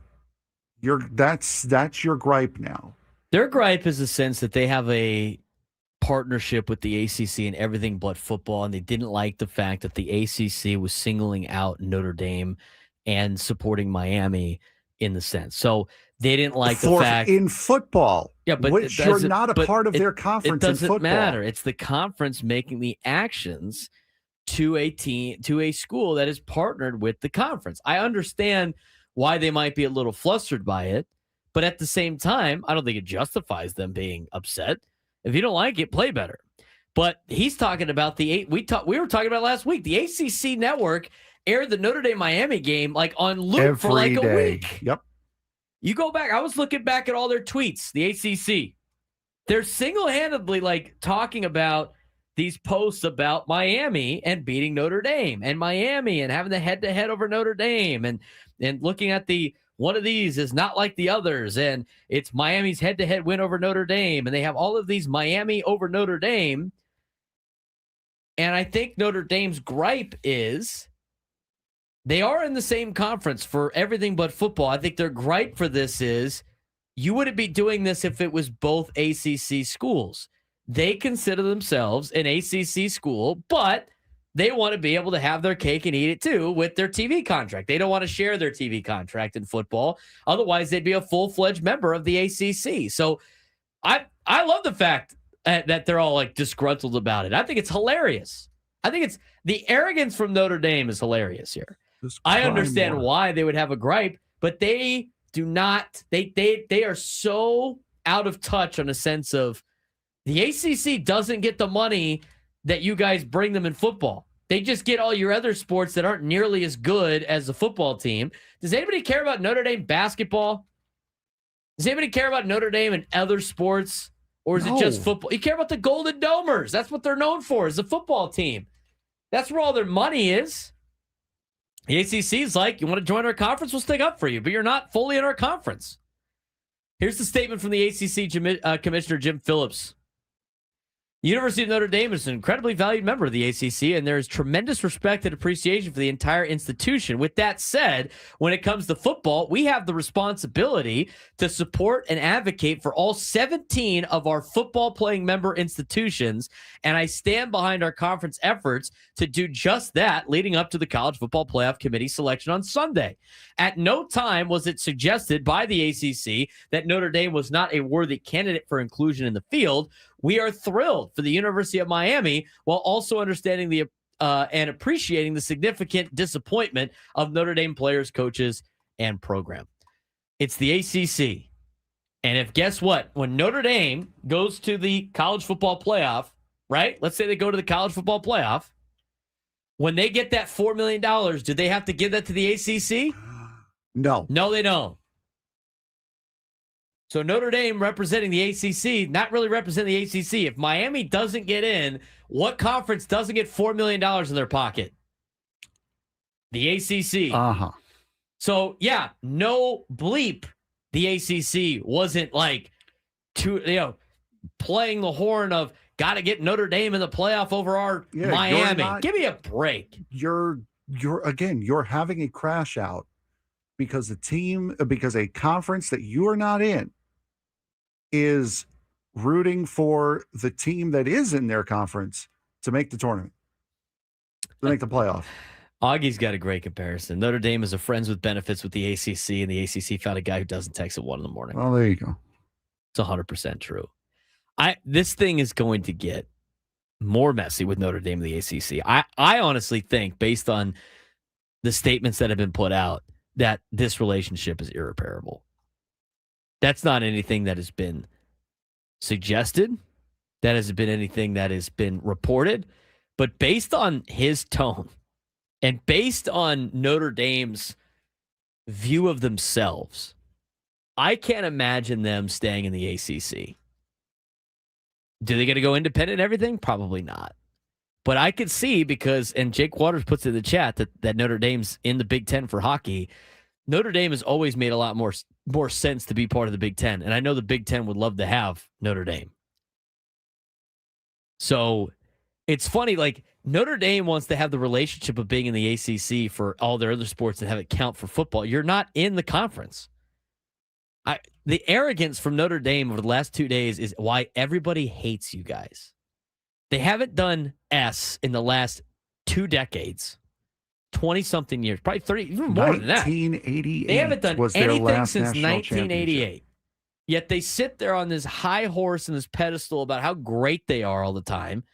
Speaker 5: That's your gripe now.
Speaker 2: Their gripe is the sense that they have a partnership with the ACC in everything but football, and they didn't like the fact that the ACC was singling out Notre Dame and supporting Miami in the sense. So they didn't like the fact
Speaker 5: in football,
Speaker 2: but
Speaker 5: which you're not a part of their conference.
Speaker 2: It doesn't
Speaker 5: in football.
Speaker 2: matter. It's the conference making the actions to a team, to a school that is partnered with the conference. I understand why they might be a little flustered by it, but at the same time, I don't think it justifies them being upset. If you don't like it, play better. But he's talking about we were talking about last week. The ACC network aired the Notre Dame Miami game like on loop for like a week.
Speaker 5: Yep.
Speaker 2: You go back. I was looking back at all their tweets. The ACC, they're single-handedly like talking about these posts about Miami and beating Notre Dame and Miami and having the head-to-head over Notre Dame and looking at one of these is not like the others, and it's Miami's head-to-head win over Notre Dame, and they have all of these Miami over Notre Dame. And I think Notre Dame's gripe is they are in the same conference for everything but football. I think their gripe for this is you wouldn't be doing this if it was both ACC schools. They consider themselves an ACC school, but they want to be able to have their cake and eat it too with their TV contract. They don't want to share their TV contract in football. Otherwise, they'd be a full-fledged member of the ACC. So I love the fact that they're all like disgruntled about it. I think it's hilarious. I think it's the arrogance from Notre Dame is hilarious here. I understand why they would have a gripe, but they do not. They are so out of touch on a sense of the ACC doesn't get the money that you guys bring them in football. They just get all your other sports that aren't nearly as good as the football team. Does anybody care about Notre Dame basketball? Does anybody care about Notre Dame and other sports? Or is it just football? You care about the Golden Domers. That's what they're known for, is the football team. That's where all their money is. The ACC is like, you want to join our conference? We'll stick up for you, but you're not fully in our conference. Here's the statement from the ACC Commissioner Jim Phillips. The University of Notre Dame is an incredibly valued member of the ACC, and there is tremendous respect and appreciation for the entire institution. With that said, when it comes to football, we have the responsibility to support and advocate for all 17 of our football-playing member institutions, and I stand behind our conference efforts to do just that leading up to the College Football Playoff Committee selection on Sunday. At no time was it suggested by the ACC that Notre Dame was not a worthy candidate for inclusion in the field. We are thrilled for the University of Miami while also understanding and appreciating the significant disappointment of Notre Dame players, coaches, and program. It's the ACC. And guess what? When Notre Dame goes to the college football playoff, right? Let's say they go to the college football playoff. When they get that $4 million, do they have to give that to the ACC?
Speaker 5: No.
Speaker 2: No, they don't. So Notre Dame representing the ACC, not really representing the ACC. If Miami doesn't get in, what conference doesn't get $4 million in their pocket? The ACC.
Speaker 5: Uh-huh.
Speaker 2: So, yeah, no bleep. The ACC wasn't like playing the horn of got to get Notre Dame in the playoff over our Miami. Give me a break.
Speaker 5: You're having a crash out because a conference that you are not in is rooting for the team that is in their conference to make the tournament, to make the playoff.
Speaker 2: Augie's got a great comparison. Notre Dame is a friends with benefits with the ACC, and the ACC found a guy who doesn't text at 1 a.m.
Speaker 5: Well, there you go.
Speaker 2: It's 100% true. This thing is going to get more messy with Notre Dame and the ACC. I honestly think, based on the statements that have been put out, that this relationship is irreparable. That's not anything that has been suggested. That hasn't been anything that has been reported. But based on his tone and based on Notre Dame's view of themselves, I can't imagine them staying in the ACC. Do they get to go independent and everything? Probably not. But I could see, and Jake Waters puts in the chat that Notre Dame's in the Big Ten for hockey. Notre Dame has always made a lot more sense to be part of the Big Ten. And I know the Big Ten would love to have Notre Dame. So it's funny, like Notre Dame wants to have the relationship of being in the ACC for all their other sports and have it count for football. You're not in the conference. The arrogance from Notre Dame over the last 2 days is why everybody hates you guys. They haven't done S in the last 2 decades, 20-something years, probably 30, even more than that.
Speaker 5: 1988
Speaker 2: They haven't done
Speaker 5: was their
Speaker 2: anything
Speaker 5: last
Speaker 2: since
Speaker 5: national
Speaker 2: 1988. Yet they sit there on this high horse and this pedestal about how great they are all the time.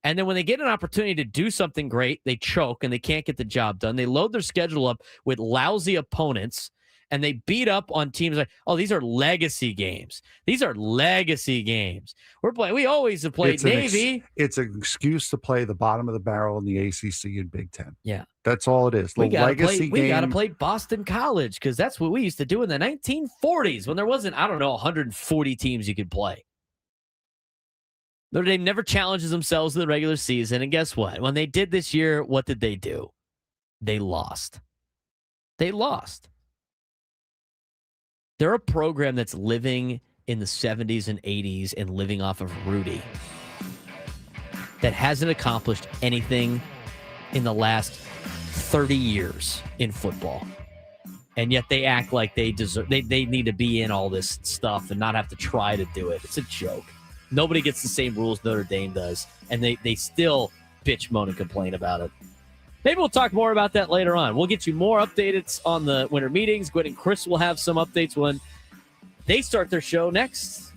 Speaker 2: And then when they get an opportunity to do something great, they choke and they can't get the job done. They load their schedule up with lousy opponents. And they beat up on teams like, oh, these are legacy games. These are legacy games. We always have played Navy.
Speaker 5: It's an excuse to play the bottom of the barrel in the ACC and Big Ten.
Speaker 2: Yeah.
Speaker 5: That's all it is.
Speaker 2: We got to play Boston College because that's what we used to do in the 1940s when there wasn't, 140 teams you could play. Notre Dame never challenges themselves in the regular season. And guess what? When they did this year, what did they do? They lost. They're a program that's living in the 70s and 80s and living off of Rudy that hasn't accomplished anything in the last 30 years in football. And yet they act like they deserve, they need to be in all this stuff and not have to try to do it. It's a joke. Nobody gets the same rules Notre Dame does, and they still bitch, moan, and complain about it. Maybe we'll talk more about that later on. We'll get you more updates on the winter meetings. Gwen and Chris will have some updates when they start their show next.